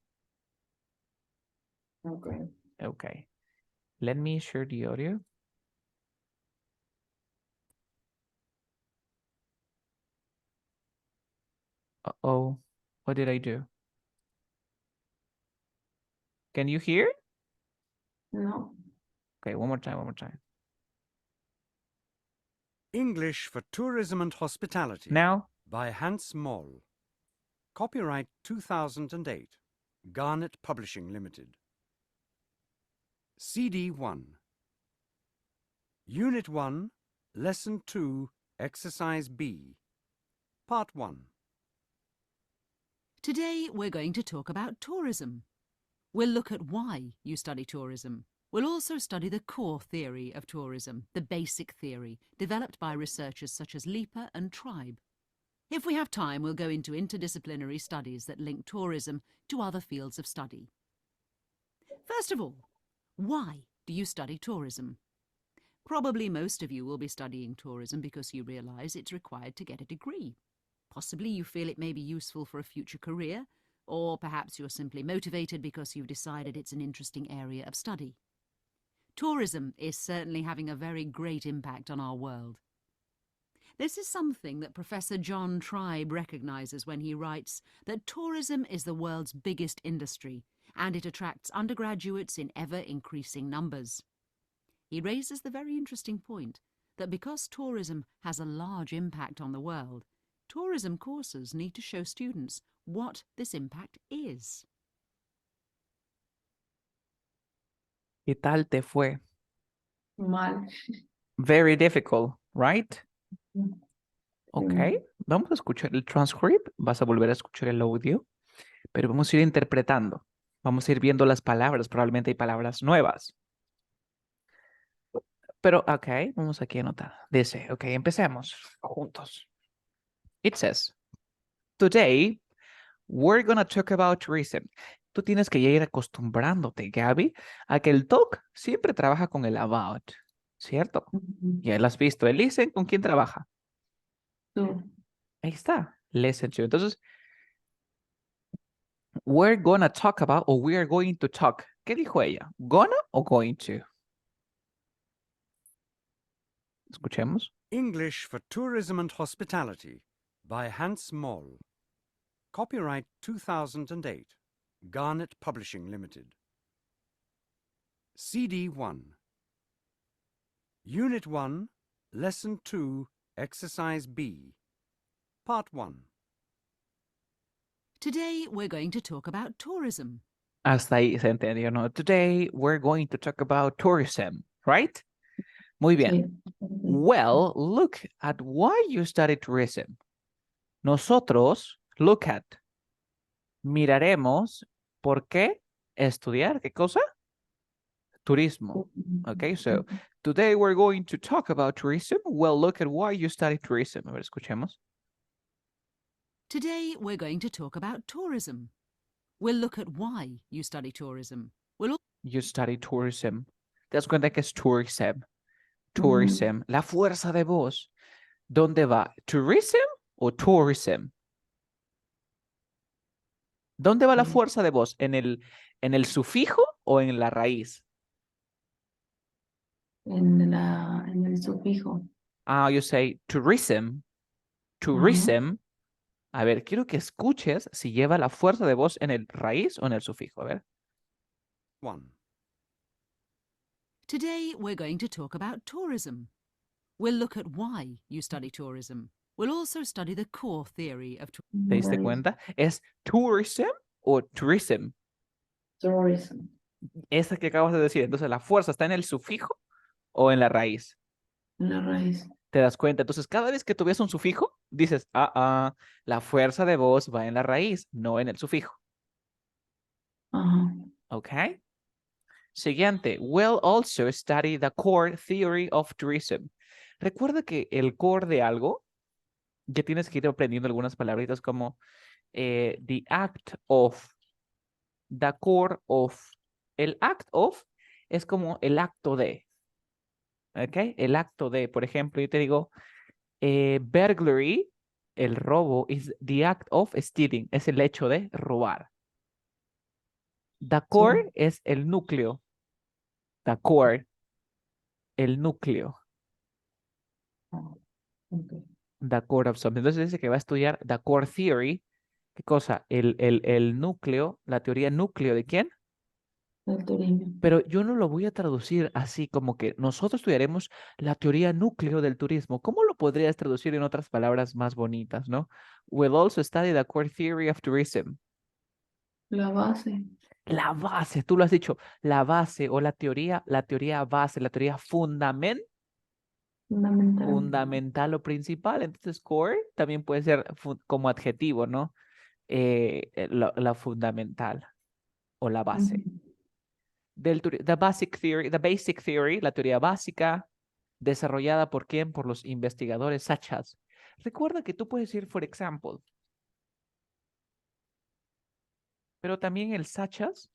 [SPEAKER 2] Okay.
[SPEAKER 1] Okay. Let me share the audio. Uh-oh. What did I do? Can you hear?
[SPEAKER 2] No.
[SPEAKER 1] Okay, one more time.
[SPEAKER 3] English for Tourism and Hospitality.
[SPEAKER 1] Now?
[SPEAKER 3] By Hans Moll. Copyright 2008. Garnet Publishing Limited. CD 1. Unit 1, Lesson 2, Exercise B. Part 1.
[SPEAKER 4] Today we're going to talk about tourism. We'll look at why you study tourism. We'll also study the core theory of tourism, the basic theory, developed by researchers such as Leaper and Tribe. If we have time, we'll go into interdisciplinary studies that link tourism to other fields of study. First of all, why do you study tourism? Probably most of you will be studying tourism because you realise it's required to get a degree. Possibly you feel it may be useful for a future career, or perhaps you're simply motivated because you've decided it's an interesting area of study. Tourism is certainly having a very great impact on our world. This is something that Professor John Tribe recognises when he writes that tourism is the world's biggest industry and it attracts undergraduates in ever-increasing numbers. He raises the very interesting point that because tourism has a large impact on the world, tourism courses need to show students what this impact is.
[SPEAKER 1] ¿Qué tal te fue?
[SPEAKER 2] Mal.
[SPEAKER 1] Very difficult, right? Ok, vamos a escuchar el transcript, vas a volver a escuchar el audio, pero vamos a ir interpretando. Vamos a ir viendo las palabras, probablemente hay palabras nuevas. Pero, ok, vamos aquí a anotar. Dice, ok, empecemos juntos. It says, today, we're gonna talk about tourism. Tú tienes que ya ir acostumbrándote, Gaby, a que el talk siempre trabaja con el about, ¿cierto? Ya lo has visto. El listen, ¿con quién trabaja?
[SPEAKER 2] Tú.
[SPEAKER 1] Ahí está. Listen to. Entonces, we're gonna talk about, o we are going to talk. ¿Qué dijo ella? ¿Gonna o going to? Escuchemos.
[SPEAKER 3] English for Tourism and Hospitality by Hans Moll. Copyright 2008. Garnet Publishing Limited. CD 1. Unit 1, Lesson 2, Exercise B. Part 1.
[SPEAKER 4] Today we're going to talk about tourism.
[SPEAKER 1] Hasta ahí se entendió, ¿no? Today we're going to talk about tourism, right? Muy bien.
[SPEAKER 2] Sí.
[SPEAKER 1] Well, look at why you study tourism. Nosotros, look at, miraremos por qué estudiar, ¿qué cosa? Turismo. Okay, so today we're going to talk about tourism. Well, look at why you study tourism. A ver, escuchemos.
[SPEAKER 4] Today we're going to talk about tourism. We'll look at why you study tourism.
[SPEAKER 1] You study tourism. ¿Te das cuenta que es tourism? Tourism. La fuerza de voz. ¿Dónde va? ¿Tourism o tourism? ¿Dónde va la fuerza de voz? ¿En el sufijo o en la raíz?
[SPEAKER 2] En el sufijo.
[SPEAKER 1] You say tourism. Tourism. A ver, quiero que escuches si lleva la fuerza de voz en el raíz o en el sufijo. A ver.
[SPEAKER 3] 1.
[SPEAKER 4] Today we're going to talk about tourism. We'll look at why you study tourism. We'll also study the core theory of tourism.
[SPEAKER 1] ¿Te diste cuenta? ¿Es tourism o tourism?
[SPEAKER 2] Tourism.
[SPEAKER 1] Esa que acabas de decir. Entonces, ¿la fuerza está en el sufijo o en la raíz?
[SPEAKER 2] En la raíz.
[SPEAKER 1] ¿Te das cuenta? Entonces, cada vez que tú ves un sufijo, dices, la fuerza de voz va en la raíz, no en el sufijo.
[SPEAKER 2] Ajá.
[SPEAKER 1] ¿Ok? Siguiente. We'll also study the core theory of tourism. Recuerda que el core de algo, ya tienes que ir aprendiendo algunas palabritas como the act of, the core of. El act of es como el acto de. ¿Ok? El acto de, por ejemplo, yo te digo, burglary, el robo, is the act of stealing, es el hecho de robar. The core es el núcleo. The core, el núcleo.
[SPEAKER 2] Okay.
[SPEAKER 1] The core of something. Entonces dice que va a estudiar the core theory. ¿Qué cosa? El núcleo, la teoría núcleo de quién?
[SPEAKER 2] El turismo.
[SPEAKER 1] Pero yo no lo voy a traducir así como que nosotros estudiaremos la teoría núcleo del turismo. ¿Cómo lo podrías traducir en otras palabras más bonitas, no? We'll also study the core theory of tourism.
[SPEAKER 2] La base.
[SPEAKER 1] La base, tú lo has dicho, la base o la teoría base, la teoría fundamental o principal. Entonces, core también puede ser como adjetivo, ¿no? La fundamental o la base. The basic theory, la teoría básica, desarrollada por quién? Por los investigadores such as. Recuerda que tú puedes decir, for example, pero también el such as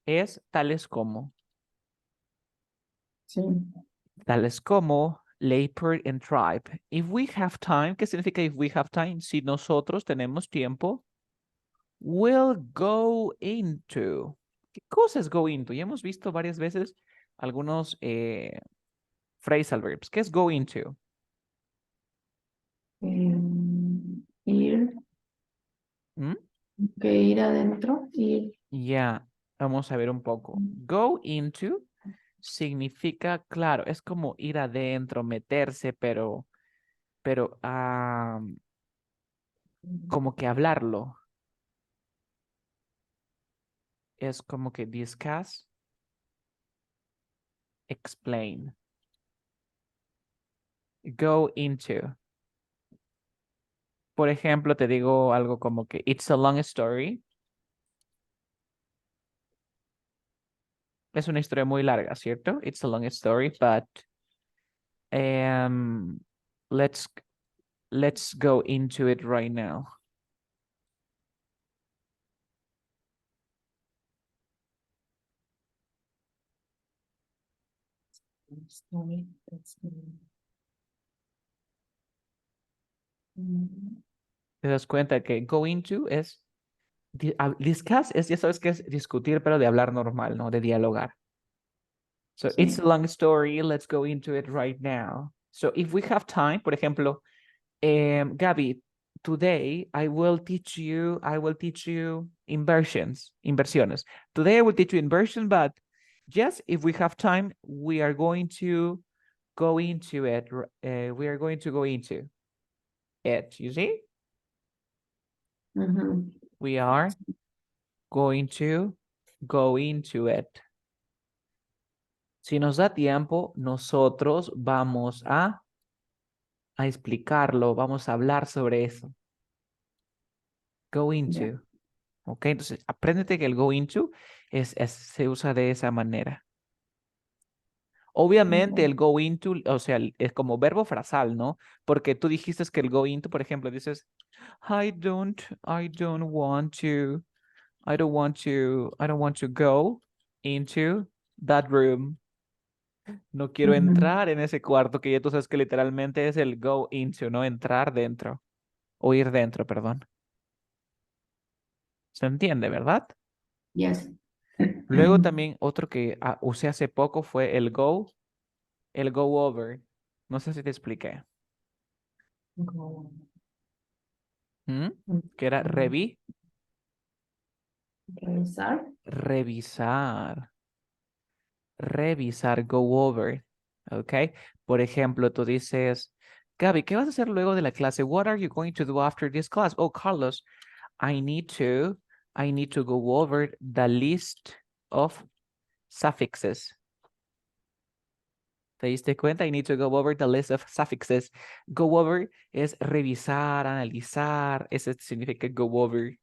[SPEAKER 1] es tales como.
[SPEAKER 2] Sí.
[SPEAKER 1] Tales como Leopard and Tribe. If we have time, ¿qué significa if we have time? Si nosotros tenemos tiempo, we'll go into. ¿Qué cosa es go into? Ya hemos visto varias veces algunos phrasal verbs. ¿Qué es go into?
[SPEAKER 2] Ir.
[SPEAKER 1] ¿Mm?
[SPEAKER 2] Que ir adentro. Ir.
[SPEAKER 1] Ya, vamos a ver un poco. Go into significa, claro, es como ir adentro, meterse, pero como que hablarlo. Es como que discuss, explain. Go into. Por ejemplo, te digo algo como que it's a long story. Es una historia muy larga, ¿cierto? It's a long story, but let's go into it right now. ¿Te das cuenta que go into es discuss es, ya sabes que es discutir, pero de hablar normal, ¿no? De dialogar. So
[SPEAKER 2] Sí.
[SPEAKER 1] it's a long story. Let's go into it right now. So if we have time, por ejemplo, Gaby, today I will teach you inversiones. Today I will teach you inversion, but just if we have time, we are going to go into it. We are going to go into it, you see? We are going to go into it. Si nos da tiempo, nosotros vamos a explicarlo, vamos a hablar sobre eso. Go into. ¿Ok? Entonces, apréndete que el go into se usa de esa manera. Obviamente el go into, o sea, es como verbo frasal, ¿no? Porque tú dijiste que el go into, por ejemplo, dices, I don't want to go into that room. No quiero entrar en ese cuarto, que ya tú sabes que literalmente es el go into, ¿no? Entrar dentro. O ir dentro, perdón. ¿Se entiende, verdad?
[SPEAKER 2] Yes.
[SPEAKER 1] Luego también otro que usé hace poco fue el go over. No sé si te expliqué. ¿Mm? Que era
[SPEAKER 2] Revisar.
[SPEAKER 1] revisar, go over. ¿Ok? Por ejemplo, tú dices, Gaby, ¿qué vas a hacer luego de la clase? What are you going to do after this class? Oh, Carlos, I need to go over the list of suffixes. ¿Te diste cuenta? I need to go over the list of suffixes. Go over es revisar, analizar. Eso significa go over.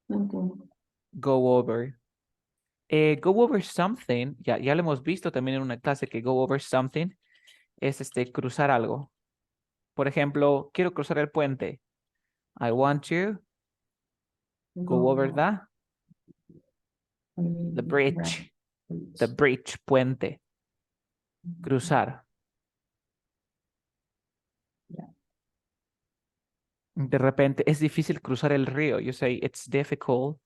[SPEAKER 1] Go over. Go over something. Ya lo hemos visto también en una clase que go over something es cruzar algo. Por ejemplo, quiero cruzar el puente. I want to go over the bridge. The bridge, puente. Cruzar. De repente es difícil cruzar el río. You say it's difficult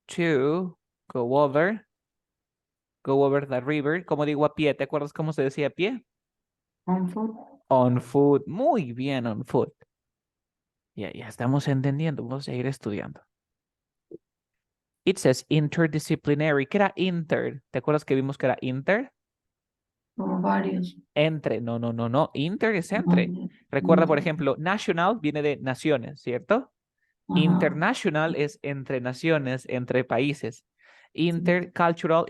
[SPEAKER 1] to go over the river. Como digo a pie, ¿te acuerdas cómo se decía a pie?
[SPEAKER 2] On foot.
[SPEAKER 1] On foot. Muy bien, on foot. Ya estamos entendiendo. Vamos a seguir estudiando. It says interdisciplinary. ¿Qué era inter? ¿Te acuerdas que vimos que era inter?
[SPEAKER 2] Como varios.
[SPEAKER 1] Entre. No. Inter es entre. Recuerda, por ejemplo, national viene de naciones, ¿cierto? International es entre naciones, entre países. Intercultural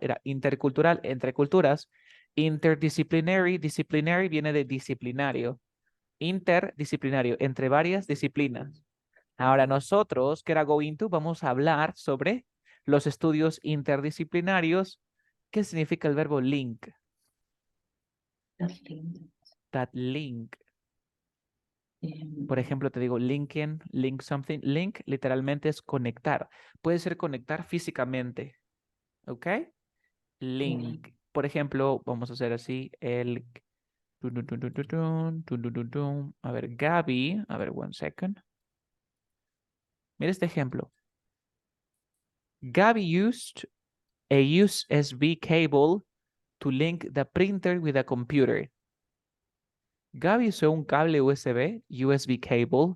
[SPEAKER 1] era intercultural, entre culturas. Interdisciplinary viene de disciplinario. Interdisciplinario, entre varias disciplinas. Ahora nosotros, que era go into, vamos a hablar sobre los estudios interdisciplinarios. ¿Qué significa el verbo link? That link. Por ejemplo, te digo linking, link something. Link literalmente es conectar. Puede ser conectar físicamente. ¿Ok? Link. Por ejemplo, vamos a hacer así el... A ver, Gaby. A ver, one second. Mira este ejemplo. Gaby used a USB cable to link the printer with a computer. Gaby usó un cable USB cable,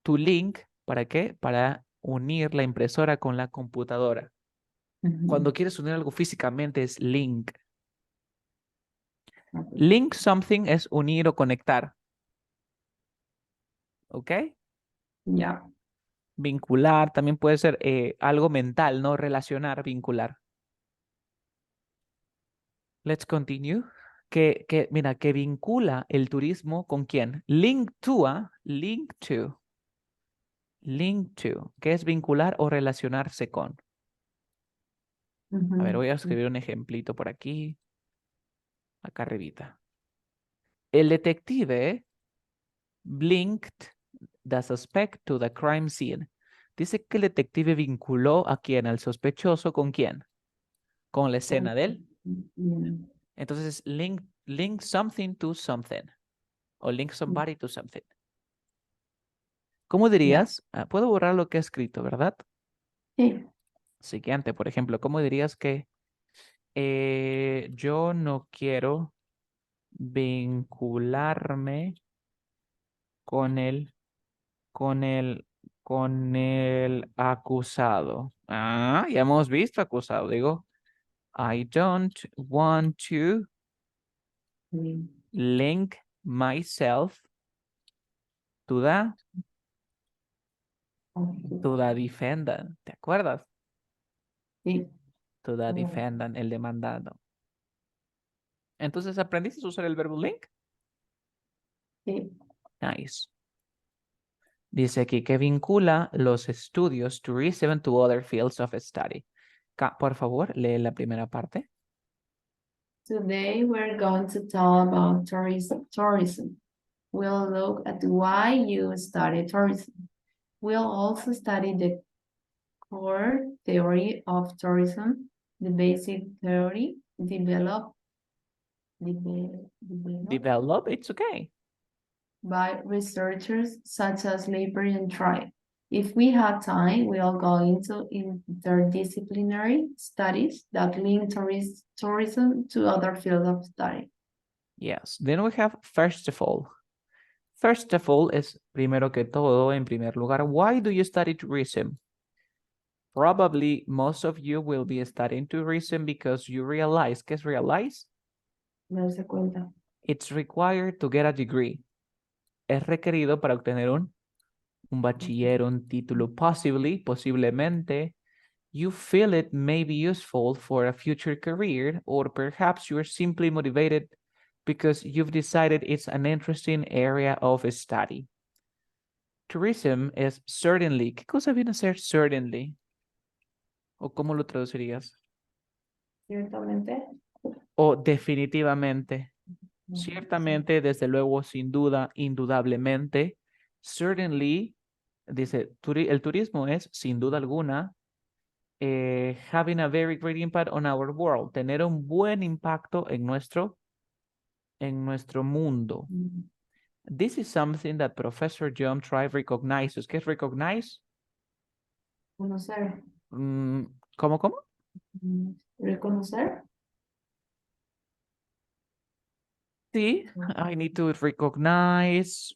[SPEAKER 1] to link, ¿para qué? Para unir la impresora con la computadora. Cuando quieres unir algo físicamente es link. Link something es unir o conectar. ¿Ok?
[SPEAKER 2] Ya.
[SPEAKER 1] Vincular también puede ser algo mental, ¿no? Relacionar, vincular. Let's continue. Mira, que vincula el turismo con quién. Link to, link to. Link to, que es vincular o relacionarse con. A ver, voy a escribir un ejemplito por aquí. Acá arribita. El detective linked the suspect to the crime scene. Dice que el detective vinculó a quién, al sospechoso, ¿con quién? Con la escena de él. Entonces, link something to something. O link somebody to something. ¿Cómo dirías? Puedo borrar lo que he escrito, ¿verdad?
[SPEAKER 2] Sí.
[SPEAKER 1] Siguiente, por ejemplo, ¿cómo dirías que Yo no quiero vincularme con el, con el, con el acusado. Ah, ya hemos visto acusado. Digo, I don't want to
[SPEAKER 2] Sí.
[SPEAKER 1] link myself to the, to the defendant. ¿Te acuerdas?
[SPEAKER 2] Sí.
[SPEAKER 1] To the
[SPEAKER 2] Oh.
[SPEAKER 1] defendant, el demandado. Entonces, ¿aprendiste a usar el verbo link?
[SPEAKER 2] Sí.
[SPEAKER 1] Nice. Dice aquí que vincula los estudios tourism to other fields of study. Por favor, lee la primera parte.
[SPEAKER 2] Today we're going to talk about tourism. We'll look at why you study tourism. We'll also study the core theory of tourism, the basic theory developed
[SPEAKER 1] Develop, it's okay.
[SPEAKER 2] by researchers such as Labor and Tribe. If we have time, we'll go into interdisciplinary studies that link tourism to other fields of study.
[SPEAKER 1] Yes. Then we have first of all. First of all es primero que todo, en primer lugar, why do you study tourism? Probably most of you will be studying tourism because you realize, ¿qué es realize?
[SPEAKER 2] Darse cuenta.
[SPEAKER 1] It's required to get a degree. Es requerido para obtener un bachiller, un título, posiblemente. You feel it may be useful for a future career, or perhaps you're simply motivated because you've decided it's an interesting area of study. Tourism is certainly. ¿Qué cosa viene a ser certainly? ¿O cómo lo traducirías?
[SPEAKER 2] Ciertamente.
[SPEAKER 1] O definitivamente. Ciertamente, desde luego, sin duda, indudablemente. Certainly, dice, el turismo es, sin duda alguna, having a very great impact on our world. Tener un buen impacto en nuestro mundo. This is something that Professor John Tribe recognizes. ¿Qué es recognize?
[SPEAKER 2] Conocer.
[SPEAKER 1] ¿Cómo?
[SPEAKER 2] Reconocer.
[SPEAKER 1] Sí, I need to recognize,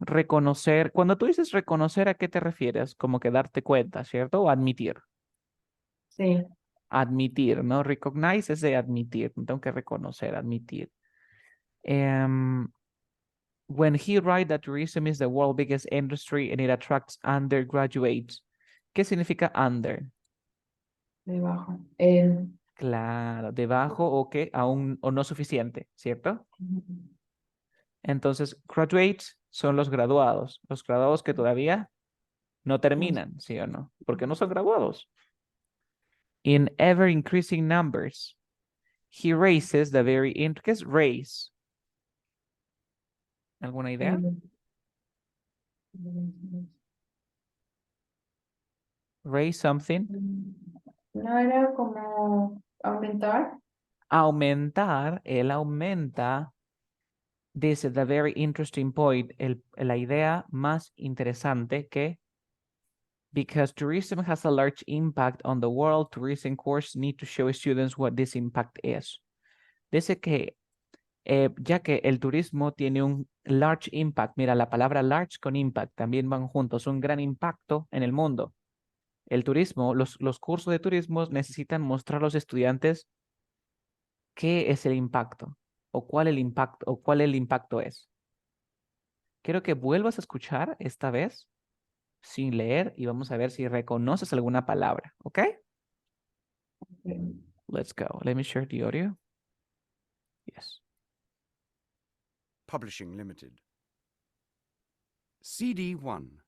[SPEAKER 1] reconocer. Cuando tú dices reconocer, ¿a qué te refieres? Como que darte cuenta, ¿cierto? O admitir.
[SPEAKER 2] Sí.
[SPEAKER 1] Admitir, ¿no? Recognize es de admitir. Tengo que reconocer, admitir. When he write that tourism is the world's biggest industry and it attracts undergraduates. ¿Qué significa under?
[SPEAKER 2] Debajo.
[SPEAKER 1] Claro, debajo o que aún o no suficiente, ¿cierto? Entonces, graduates son los graduados que todavía no terminan, ¿sí o no? Porque no son graduados. In ever increasing numbers, he raises the very ¿qué es raise? ¿Alguna idea? Raise something.
[SPEAKER 2] No era como aumentar.
[SPEAKER 1] Aumentar, él aumenta. Dice the very interesting point, la idea más interesante que because tourism has a large impact on the world, tourism courses need to show students what this impact is. Dice que ya que el turismo tiene un large impact, mira la palabra large con impact también van juntos, un gran impacto en el mundo. El turismo, los cursos de turismo necesitan mostrar a los estudiantes qué es el impacto o cuál el impacto es. Quiero que vuelvas a escuchar esta vez sin leer y vamos a ver si reconoces alguna palabra, ¿ok? Let's go. Let me share the audio. Yes.
[SPEAKER 3] Publishing Limited. CD 1.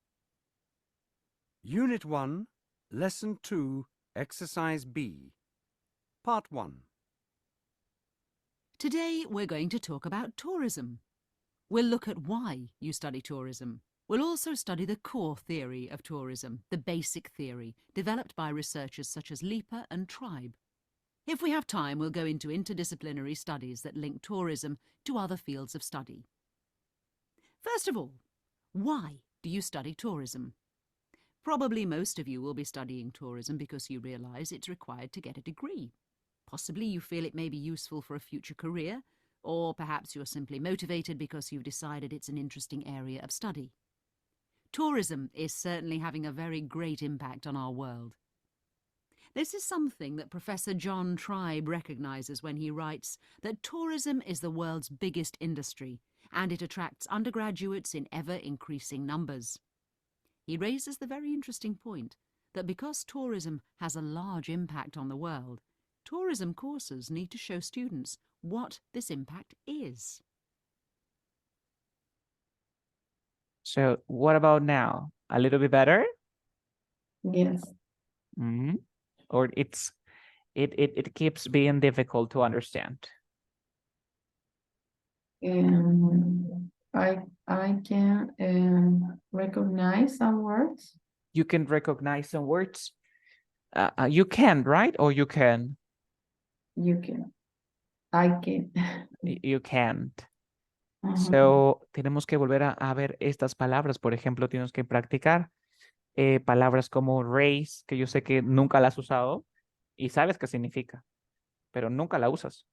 [SPEAKER 3] Unit 1, Lesson 2, Exercise B. Part 1.
[SPEAKER 4] Today we're going to talk about tourism. We'll look at why you study tourism. We'll also study the core theory of tourism, the basic theory, developed by researchers such as Leaper and Tribe. If we have time, we'll go into interdisciplinary studies that link tourism to other fields of study. First of all, why do you study tourism? Probably most of you will be studying tourism because you realise it's required to get a degree. Possibly you feel it may be useful for a future career, or perhaps you're simply motivated because you've decided it's an interesting area of study. Tourism is certainly having a very great impact on our world. This is something that Professor John Tribe recognises when he writes that tourism is the world's biggest industry, and it attracts undergraduates in ever-increasing numbers. He raises the very interesting point that because tourism has a large impact on the world, tourism courses need to show students what this impact is.
[SPEAKER 1] So what about now? A little bit better?
[SPEAKER 2] Yes.
[SPEAKER 1] Mm-hmm. Or it keeps being difficult to understand?
[SPEAKER 2] I can recognize some words.
[SPEAKER 1] You can recognize some words? You can, right? Or you can?
[SPEAKER 2] You can. I can.
[SPEAKER 1] You can't.
[SPEAKER 2] Ajá.
[SPEAKER 1] So, tenemos que volver a ver estas palabras. Por ejemplo, tenemos que practicar palabras como race, que yo sé que nunca la has usado y sabes qué significa, pero nunca la usas.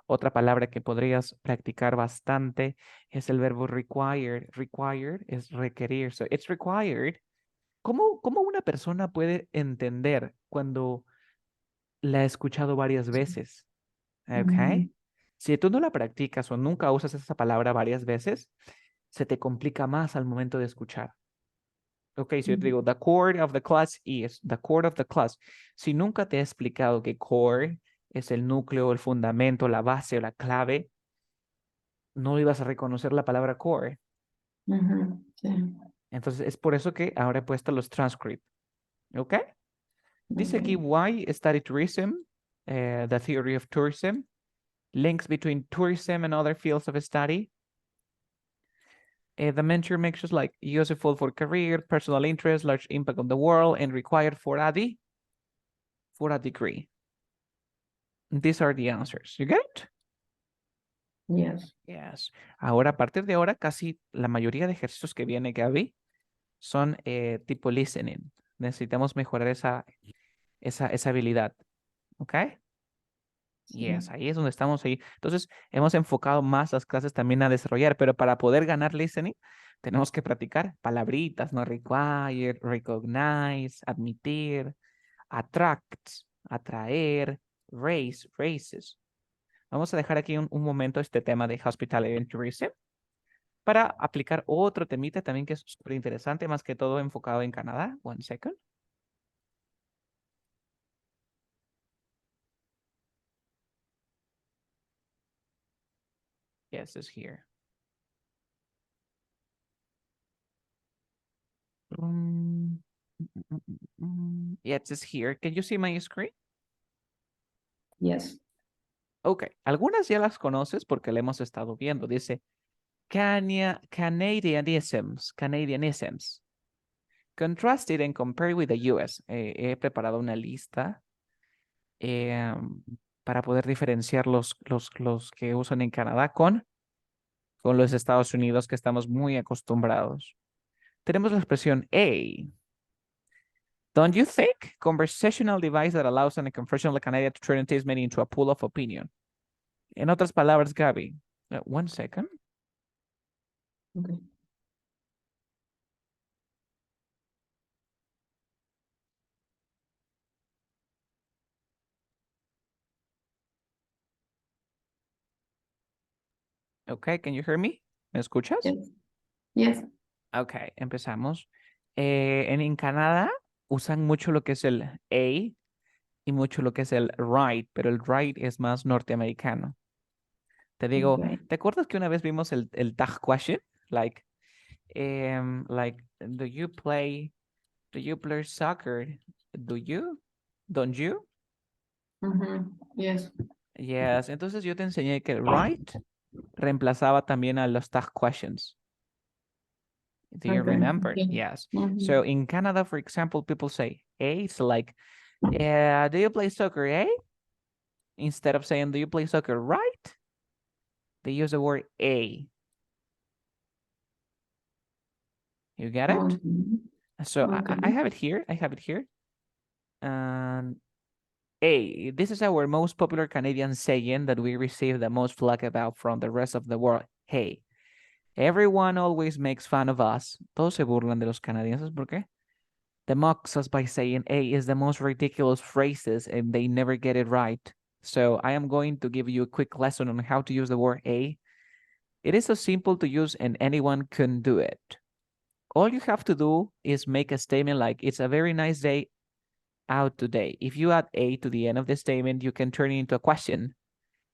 [SPEAKER 1] Otra palabra que podrías practicar bastante es el verbo require. Require es requerir. So, it's required. ¿Cómo una persona puede entender cuando la ha escuchado varias veces? ¿Ok? Si tú no la practicas o nunca usas esa palabra varias veces, se te complica más al momento de escuchar. Ok, si yo te digo, the core of the class is, the core of the class. Si nunca te he explicado que core es el núcleo, el fundamento, la base o la clave, no ibas a reconocer la palabra core.
[SPEAKER 2] Sí.
[SPEAKER 1] Entonces, es por eso que ahora he puesto los transcript. ¿Ok? Dice aquí, why study tourism, the theory of tourism, links between tourism and other fields of study. The mentor makes us like useful for career, personal interest, large impact on the world, and required for a degree. These are the answers. You get it?
[SPEAKER 2] Yes.
[SPEAKER 1] Yes. Ahora, a partir de ahora, casi la mayoría de ejercicios que viene Gaby son tipo listening. Necesitamos mejorar esa habilidad. ¿Ok? Yes, ahí es donde estamos ahí. Entonces, hemos enfocado más las clases también a desarrollar, pero para poder ganar listening, tenemos que practicar palabritas, ¿no? Require, recognize, admitir, attract, atraer, raise, races. Vamos a dejar aquí un momento este tema de hospitality and tourism para aplicar otro temita también que es súper interesante, más que todo enfocado en Canadá. One second. Yes, it's here. Yeah, it's here. Can you see my screen?
[SPEAKER 2] Yes.
[SPEAKER 1] Ok, algunas ya las conoces porque la hemos estado viendo. Dice Canadianisms. Contrasted and compared with the US. He preparado una lista para poder diferenciar los que usan en Canadá con los Estados Unidos que estamos muy acostumbrados. Tenemos la expresión A. Don't you think? Conversational device that allows an conversational Canadian to turn a statement into a pool of opinion. En otras palabras, Gaby, one second.
[SPEAKER 2] Okay.
[SPEAKER 1] Okay, can you hear me? ¿Me escuchas?
[SPEAKER 2] Yes. Yes.
[SPEAKER 1] Ok, empezamos. En Canadá usan mucho lo que es el A y mucho lo que es el right, pero el right es más norteamericano. Te digo,
[SPEAKER 2] Okay.
[SPEAKER 1] ¿te acuerdas que una vez vimos el tag question? Like, do you play soccer? Do you? Don't you?
[SPEAKER 2] Yes.
[SPEAKER 1] Yes. Entonces yo te enseñé que el right reemplazaba también a los tag questions. Do you
[SPEAKER 2] Okay.
[SPEAKER 1] remember?
[SPEAKER 2] Okay.
[SPEAKER 1] Yes. So in Canada, for example, people say A, it's like, do you play soccer, eh? Instead of saying, do you play soccer, right? They use the word A. You get it?
[SPEAKER 2] Okay.
[SPEAKER 1] So
[SPEAKER 2] Okay.
[SPEAKER 1] I have it here. I have it here. And A. This is our most popular Canadian saying that we receive the most flack about from the rest of the world. Hey. Everyone always makes fun of us. Todos se burlan de los canadienses. ¿Por qué? They mock us by saying A is the most ridiculous phrases and they never get it right. So I am going to give you a quick lesson on how to use the word A. It is so simple to use and anyone can do it. All you have to do is make a statement like, it's a very nice day out today. If you add A to the end of the statement, you can turn it into a question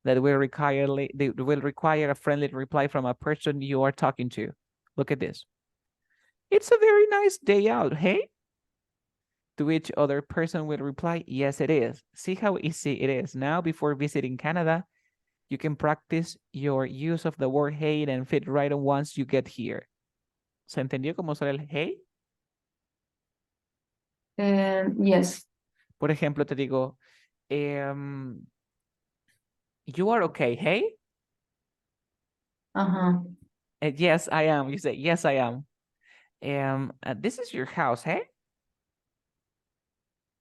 [SPEAKER 1] that will require a friendly reply from a person you are talking to. Look at this. It's a very nice day out, hey? To which other person will reply, yes, it is. See how easy it is. Now, before visiting Canada, you can practice your use of the word hey and fit right on once you get here. ¿Se entendió cómo usar el hey?
[SPEAKER 2] Yes.
[SPEAKER 1] Por ejemplo, te digo, you are okay, hey? Yes, I am. You say, yes, I am. This is your house, hey?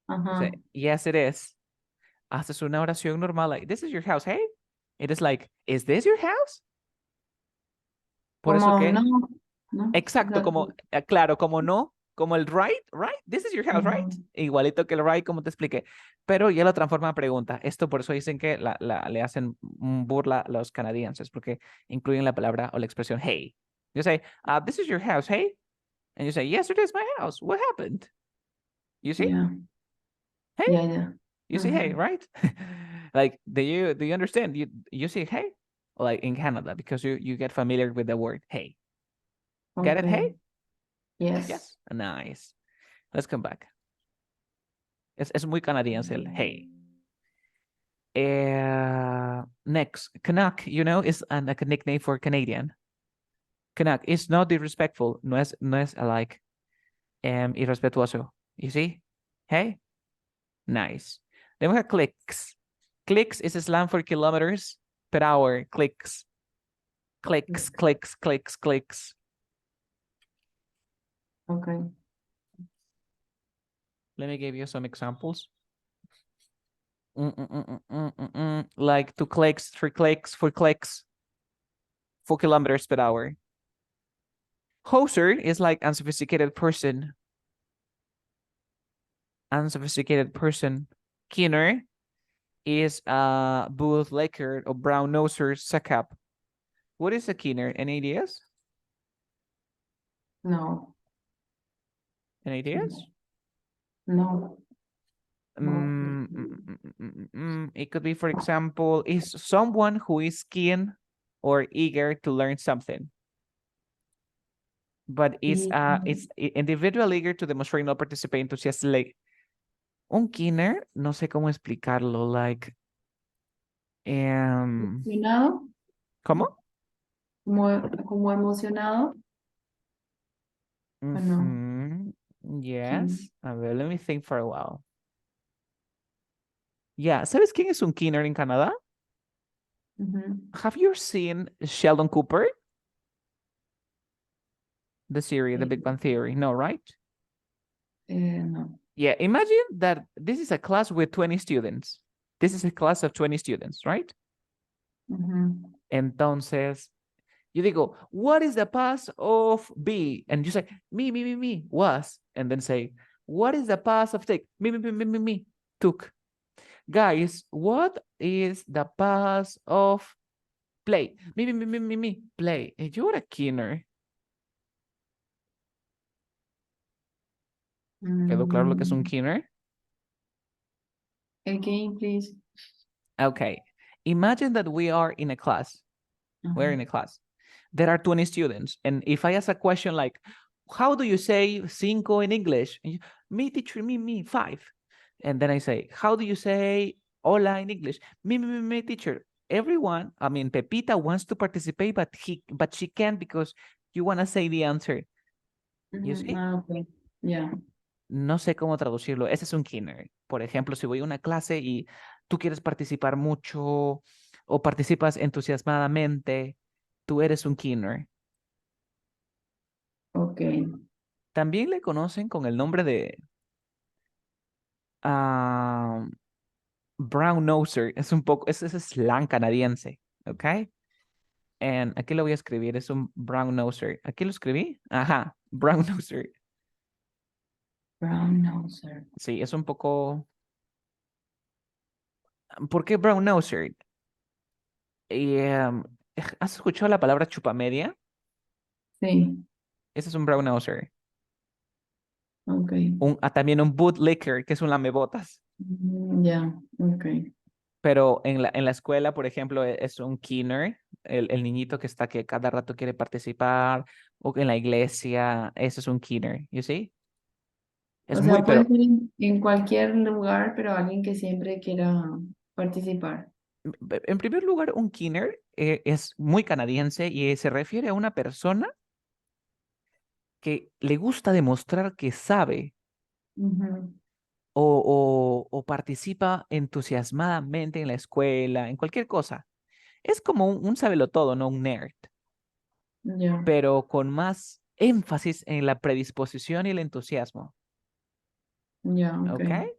[SPEAKER 1] Say, yes, it is. Haces una oración normal, like, this is your house, hey? It is like, is this your house? Por eso que...
[SPEAKER 2] No, no.
[SPEAKER 1] Exacto, como, claro, como no, como el right, this is your house, right? Igualito que el right, como te expliqué. Pero ya lo transforma en pregunta. Esto por eso dicen que le hacen burla a los canadienses, porque incluyen la palabra o la expresión hey. You say, this is your house, hey? And you say, yes, it is my house. What happened? You see?
[SPEAKER 2] Yeah.
[SPEAKER 1] Hey?
[SPEAKER 2] Yeah.
[SPEAKER 1] You see hey, right? Like, do you understand? You see hey? Like in Canada, because you get familiar with the word hey. Get it, hey?
[SPEAKER 2] Yes.
[SPEAKER 1] Yes. Nice. Let's come back. Es muy canadiense el hey. Next, Canuck, you know, is a nickname for Canadian. Canuck is not disrespectful. No es like irrespetuoso. You see? Hey? Nice. Then we have clicks. Clicks is a slang for kilometers per hour. Clicks. Clicks, clicks, clicks, clicks.
[SPEAKER 2] Okay.
[SPEAKER 1] Let me give you some examples. Like 2 clicks, 3 clicks, 4 clicks, 4 kilometers per hour. Hoser is like unsophisticated person. Unsophisticated person. Keener is bootlegger or brown noser suck up. What is a keener? Any ideas?
[SPEAKER 2] No.
[SPEAKER 1] Any ideas?
[SPEAKER 2] No.
[SPEAKER 1] It could be, for example, is someone who is keen or eager to learn something. But it's individual eager to demonstrate no participate enthusiastically. Un keener, no sé cómo explicarlo, like
[SPEAKER 2] ¿Emocionado?
[SPEAKER 1] ¿Cómo?
[SPEAKER 2] Como emocionado. No.
[SPEAKER 1] Yes. A ver, let me think for a while. Yeah, ¿sabes quién es un keener en Canadá? Have you seen Sheldon Cooper? The series, The Big Bang Theory. No, right?
[SPEAKER 2] No.
[SPEAKER 1] Yeah, imagine that this is a class with 20 students. This is a class of 20 students, right? Entonces, yo digo, what is the past of be? And you say, me, was. And then say, what is the past of take? Me, took. Guys, what is the past of play? Me, play. You're a keener. ¿Quedó claro lo que es un keener?
[SPEAKER 2] Again, please.
[SPEAKER 1] Okay. Imagine that we are in a class. We're in a class. There are 20 students. And if I ask a question like, how do you say cinco in English? And you, me, teacher, me, 5. And then I say, how do you say hola in English? Me, teacher. Everyone, I mean, Pepita wants to participate, but she can't because you want to say the answer. You see?
[SPEAKER 2] Okay. Yeah.
[SPEAKER 1] No sé cómo traducirlo. Ese es un keener. Por ejemplo, si voy a una clase y tú quieres participar mucho o participas entusiasmadamente, tú eres un keener.
[SPEAKER 2] Okay.
[SPEAKER 1] También le conocen con el nombre de Brown noser es un poco, ese es slang canadiense, ¿ok? Aquí lo voy a escribir, es un brown noser. ¿Aquí lo escribí? Ajá, brown noser.
[SPEAKER 2] Brown noser.
[SPEAKER 1] Sí, es un poco... ¿Por qué brown noser? ¿Has escuchado la palabra chupamedia?
[SPEAKER 2] Sí,
[SPEAKER 1] Ese es un brown noser.
[SPEAKER 2] ok.
[SPEAKER 1] También un bootlicker, que es un lamebotas.
[SPEAKER 2] Ya, ok.
[SPEAKER 1] Pero en la escuela, por ejemplo, es un keener, el niñito que cada rato quiere participar, o en la iglesia, ese es un keener, ¿you see? Es
[SPEAKER 2] O
[SPEAKER 1] muy,
[SPEAKER 2] sea, puede
[SPEAKER 1] pero
[SPEAKER 2] ser en cualquier lugar, pero alguien que siempre quiera participar.
[SPEAKER 1] en primer lugar, un keener es muy canadiense y se refiere a una persona que le gusta demostrar que sabe
[SPEAKER 2] Ujú,
[SPEAKER 1] o participa entusiasmadamente en la escuela, en cualquier cosa. Es como un sabelotodo, no un nerd,
[SPEAKER 2] ya,
[SPEAKER 1] pero con más énfasis en la predisposición y el entusiasmo,
[SPEAKER 2] ya, ok.
[SPEAKER 1] ¿ok?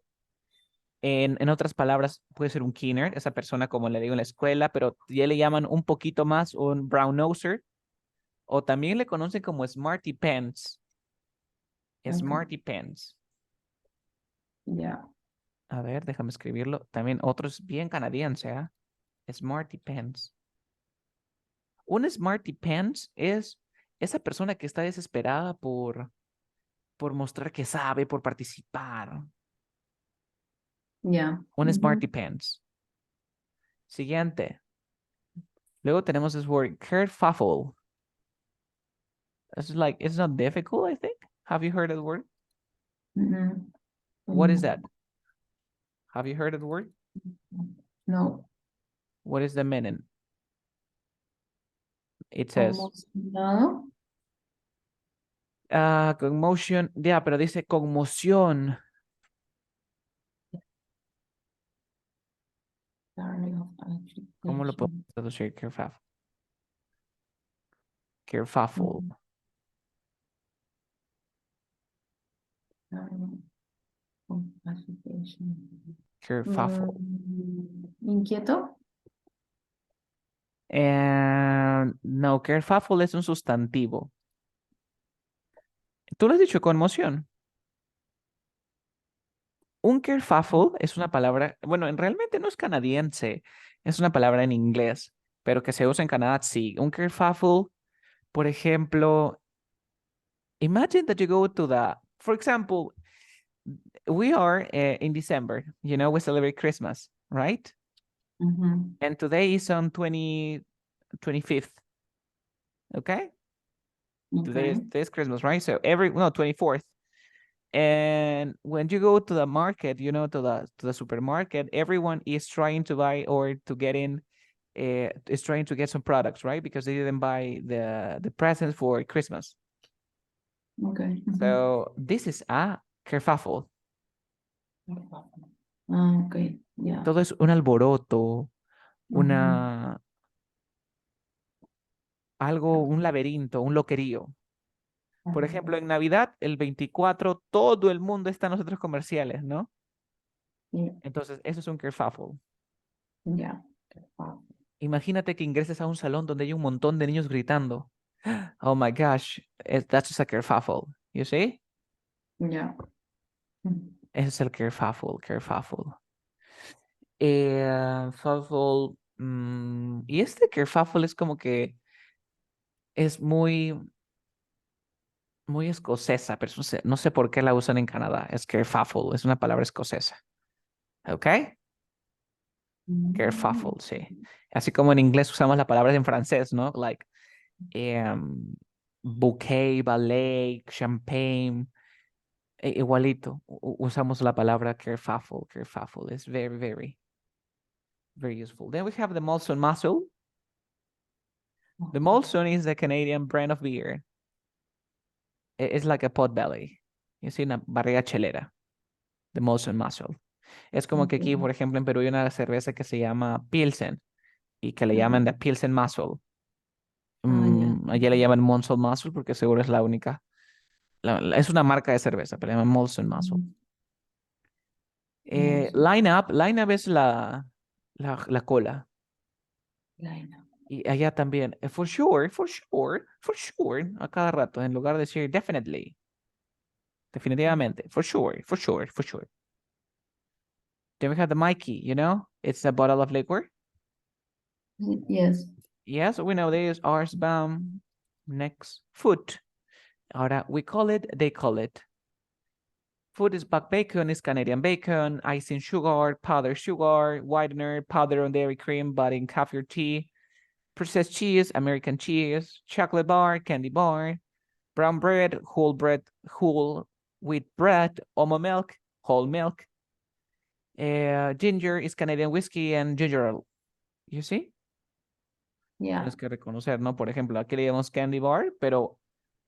[SPEAKER 1] En otras palabras, puede ser un keener, esa persona como le digo en la escuela, pero ya le llaman un poquito más un brown noser, o también le conocen como smarty pants.
[SPEAKER 2] Ok,
[SPEAKER 1] Smarty pants.
[SPEAKER 2] ya.
[SPEAKER 1] A ver, déjame escribirlo. También otro es bien canadiense, ¿ah? Smarty pants. Un smarty pants es esa persona que está desesperada por mostrar que sabe, por participar.
[SPEAKER 2] Ya.
[SPEAKER 1] Un
[SPEAKER 2] Ujú.
[SPEAKER 1] smarty pants. Siguiente. Luego tenemos this word, kerfuffle. It's not difficult, I think. Have you heard of the word?
[SPEAKER 2] Ujú.
[SPEAKER 1] What is
[SPEAKER 2] Como-
[SPEAKER 1] that? Have you heard of the word?
[SPEAKER 2] No,
[SPEAKER 1] What is the meaning? It says,
[SPEAKER 2] como si no.
[SPEAKER 1] conmotion. Ya, pero dice conmoción.
[SPEAKER 2] Starting of
[SPEAKER 1] ¿Cómo lo puedo
[SPEAKER 2] agitation.
[SPEAKER 1] traducir? Kerfuffle. Kerfuffle.
[SPEAKER 2] Ujú. Starting of agitation.
[SPEAKER 1] Kerfuffle.
[SPEAKER 2] ¿Inquieto?
[SPEAKER 1] No, kerfuffle es un sustantivo. Tú lo has dicho conmoción. Un kerfuffle es una palabra, bueno, realmente no es canadiense, es una palabra en inglés, pero que se usa en Canadá, sí. Un kerfuffle, por ejemplo, imagine that you go to for example, we are in December, we celebrate Christmas, right?
[SPEAKER 2] Ujú.
[SPEAKER 1] And today is on 25th, okay?
[SPEAKER 2] Ok.
[SPEAKER 1] Today's Christmas, right? So no, 24th. And when you go to the market, to the supermarket, everyone is trying to buy or to get in, is trying to get some products, right? Because they didn't buy the presents for Christmas.
[SPEAKER 2] Ok. Ujú.
[SPEAKER 1] So this is a kerfuffle.
[SPEAKER 2] Ah, ok. Ya.
[SPEAKER 1] Todo es un alboroto,
[SPEAKER 2] Ujú.
[SPEAKER 1] una, un laberinto, un loquerío. Por ejemplo, en Navidad, el 24, todo el mundo está en los centros comerciales, ¿no?
[SPEAKER 2] Ya.
[SPEAKER 1] Entonces, eso es un kerfuffle.
[SPEAKER 2] Ya.
[SPEAKER 1] Imagínate que ingreses a un salón donde hay un montón de niños gritando. Oh my gosh, that's just a kerfuffle. You see?
[SPEAKER 2] Ya. Ujú.
[SPEAKER 1] Ese es el kerfuffle, kerfuffle. Fuffle, y este kerfuffle es como que es muy escocesa, pero no sé por qué la usan en Canadá. Es kerfuffle, es una palabra escocesa. ¿Ok? Kerfuffle, sí. Así como en inglés usamos la palabra en francés, ¿no? Like bouquet, ballet, champagne. Igualito, usamos la palabra kerfuffle. Kerfuffle is very, very, very useful. Then we have the Molson Muscle. The Molson is the Canadian brand of beer. It's like a pot belly. You see, una barriga chelera. The Molson Muscle. Es como que aquí,
[SPEAKER 2] Ok.
[SPEAKER 1] por ejemplo, en Perú hay una cerveza que se llama Pilsen y que le
[SPEAKER 2] Ajá.
[SPEAKER 1] llaman the Pilsen Muscle.
[SPEAKER 2] Ah, ya.
[SPEAKER 1] Allá le llaman Molson Muscle porque seguro es la única. Es una marca de cerveza, pero le llaman Molson Muscle.
[SPEAKER 2] Ujú. Yes.
[SPEAKER 1] Line up es la cola.
[SPEAKER 2] Line up.
[SPEAKER 1] Y allá también, for sure, for sure, for sure, a cada rato, en lugar de decir definitely. Definitivamente, for sure, for sure, for sure. Then we have the Mikey, you know, it's a bottle of liquor.
[SPEAKER 2] Yes.
[SPEAKER 1] Yes, we know this, ours, bam, next, foot. Ahora, we call it, they call it. Food is black bacon, is Canadian bacon, icing sugar, powdered sugar, whitener, powder on dairy cream, but in coffee or tea. Processed cheese, American cheese, chocolate bar, candy bar, brown bread, whole wheat bread, almond milk, whole milk. Ginger is Canadian whiskey and ginger ale. You see?
[SPEAKER 2] Yeah.
[SPEAKER 1] Tienes que reconocer, ¿no? Por ejemplo, aquí le llamamos candy bar, pero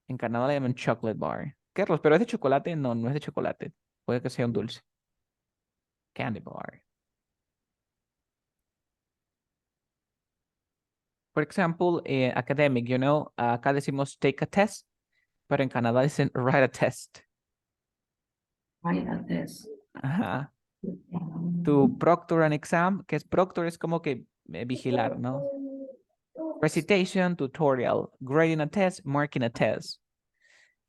[SPEAKER 1] en Canadá le llaman chocolate bar. Carlos, ¿pero es de chocolate? No, no es de chocolate. Puede que sea un dulce. Candy bar. For example, academic, you know, acá decimos take a test, pero en Canadá dicen write a test.
[SPEAKER 2] Right at this.
[SPEAKER 1] Ajá. To proctor an exam, que es proctor, es como que vigilar, ¿no? Recitation, tutorial, grading a test, marking a test.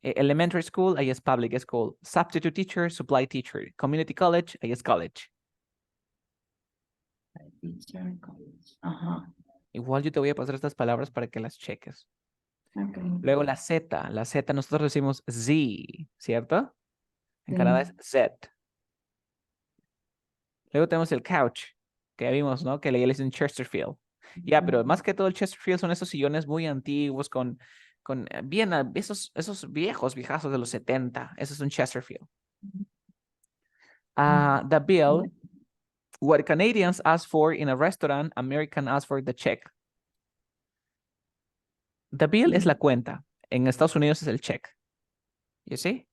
[SPEAKER 1] Elementary school, ahí es public school. Substitute teacher, supply teacher. Community college, ahí es college.
[SPEAKER 2] Teacher, college. Ajá.
[SPEAKER 1] Igual yo te voy a pasar estas palabras para que las cheques.
[SPEAKER 2] Okay.
[SPEAKER 1] Luego la Z nosotros decimos Z, ¿cierto? En Canadá es Z. Luego tenemos el couch, que ya vimos, ¿no? Que le dicen Chesterfield. Ya, pero más que todo el Chesterfield son esos sillones muy antiguos con bien, esos viejazos de los 70. Eso es un Chesterfield. The bill, what Canadians ask for in a restaurant, American ask for the check. The bill es la cuenta. En Estados Unidos es el check. You see?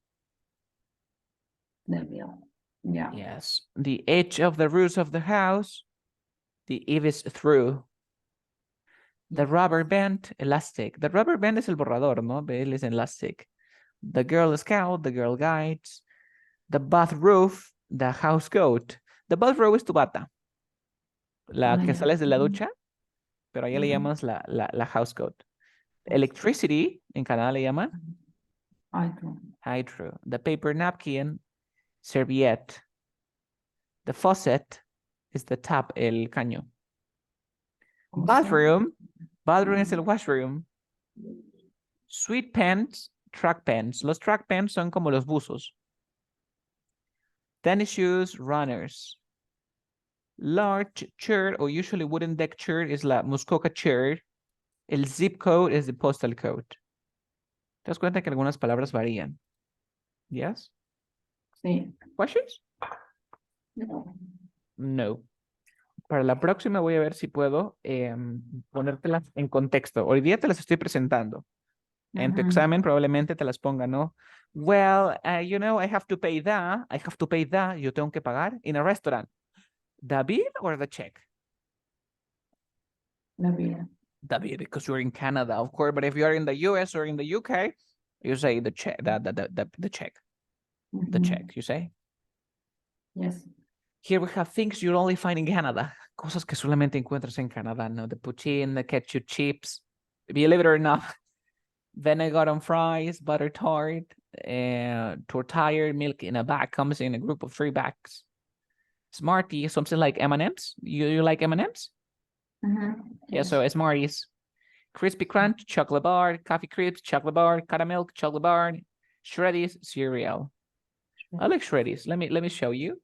[SPEAKER 2] The bill. Yeah.
[SPEAKER 1] Yes. The edge of the roof of the house, the eave is through. The rubber band, elastic. The rubber band es el borrador, ¿no? Él es elastic. The Girl Scout, the Girl Guides. The bath roof, the house coat. The bath robe es tu bata. La que
[SPEAKER 2] Yeah.
[SPEAKER 1] sales de la ducha, pero allá le llamas la house coat. Electricity, en Canadá le llaman
[SPEAKER 2] Hydro.
[SPEAKER 1] hydro. The paper napkin, serviette. The faucet is the tap, el caño. Bathroom es el washroom. Sweat pants, track pants. Los track pants son como los buzos. Tennis shoes, runners. Large chair, or usually wooden deck chair, is la Muskoka chair. El zip code is the postal code. ¿Te das cuenta que algunas palabras varían? Yes?
[SPEAKER 2] Sí.
[SPEAKER 1] Questions?
[SPEAKER 2] No.
[SPEAKER 1] No. Para la próxima voy a ver si puedo ponértelas en contexto. Hoy día te las estoy presentando. En tu examen probablemente te las ponga, ¿no? Well, you know, I have to pay that. I have to pay that. Yo tengo que pagar in a restaurant. The bill or the check?
[SPEAKER 2] La bill.
[SPEAKER 1] The bill, because you're in Canada, of course. But if you're in the US or in the UK, you say the check. The check. The check. You say.
[SPEAKER 2] Yes.
[SPEAKER 1] Here we have things you'll only find in Canada. Cosas que solamente encuentras en Canadá, ¿no? The poutine, the ketchup chips. Believe it or not. Vinegar on fries, butter tart, tortilla, milk in a bag, comes in a group of 3 bags. Smarties, something like M&M's. You like M&M's? Yeah, so Smarties. Crispy Crunch, chocolate bar, coffee crisp, chocolate bar, caramel, chocolate bar, Shreddies, cereal. I like Shreddies. Let me show you.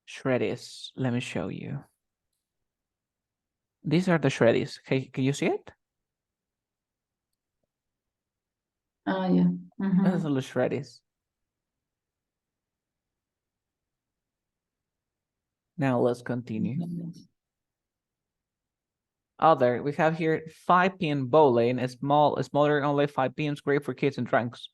[SPEAKER 1] Shreddies. Let me show you. These are the Shreddies. Hey, can you see it?
[SPEAKER 2] Oh, yeah.
[SPEAKER 1] Those are the Shreddies. Now let's continue. Other, we have here 5-pin bowling, smaller, only 5 pins, great for kids and drunks.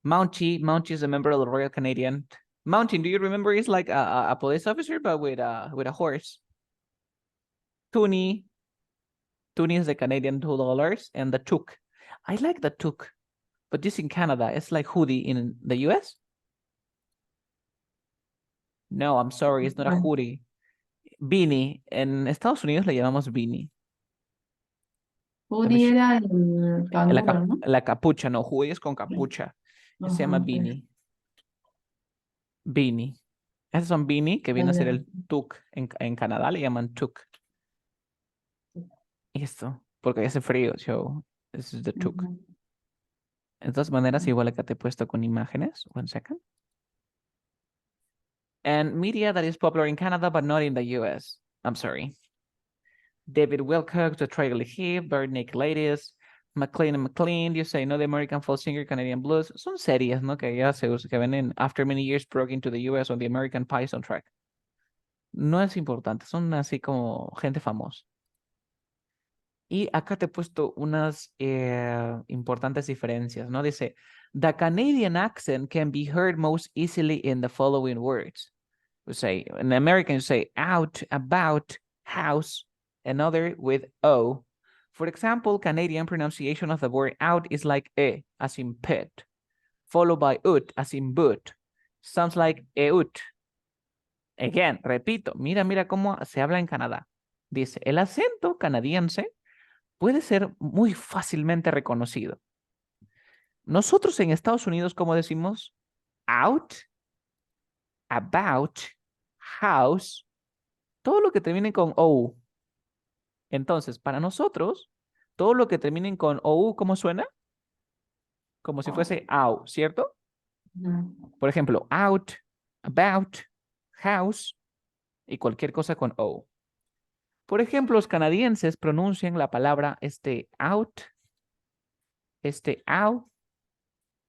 [SPEAKER 1] Mountie is a member of the Royal Canadian. Mountain, do you remember? It's like a police officer, but with a horse. Toonie, Toonie is the Canadian $2, and the toque. I like the toque, but this in Canada, it's like hoodie in the US. No, I'm sorry, it's not a
[SPEAKER 2] Right.
[SPEAKER 1] hoodie. Beanie. En Estados Unidos le llamamos beanie.
[SPEAKER 2] Hoodie era el
[SPEAKER 1] La,
[SPEAKER 2] canguro, ¿no?
[SPEAKER 1] la capucha, no, hoodie es con capucha. Se llama
[SPEAKER 2] Ajá, sí.
[SPEAKER 1] beanie. Beanie. Esos son beanie, que viene a ser el toque. En Canadá le llaman toque. Esto, porque hace frío, so this is the toque.
[SPEAKER 2] Ujú.
[SPEAKER 1] De todas maneras, igual acá te he puesto con imágenes. 1 second. And media that is popular in Canada, but not in the US. I'm sorry. David Wilcox, The Tragedy Heap, Bare Naked Ladies, McLean and McLean, You Say No, The American Folk Singer, Canadian Blues. Son series, ¿no? Que ya se usan, que ven en After Many Years broke into the US on the American Pie soundtrack. No es importante, son así como gente famosa. Y acá te he puesto unas importantes diferencias, ¿no? Dice, the Canadian accent can be heard most easily in the following words. We say, in American, you say out, about, house, another with O. For example, Canadian pronunciation of the word out is like e, as in pet, followed by ut, as in boot. Sounds like eut. Again, repito, mira cómo se habla en Canadá. Dice, el acento canadiense puede ser muy fácilmente reconocido. Nosotros en Estados Unidos, ¿cómo decimos? Out, about, house, todo lo que termine con O. Entonces, para nosotros, todo lo que termine con OU, ¿cómo suena? Como si fuese out, ¿cierto?
[SPEAKER 2] Ujú.
[SPEAKER 1] Por ejemplo, out, about, house y cualquier cosa con O. Por ejemplo, los canadienses pronuncian la palabra out, out,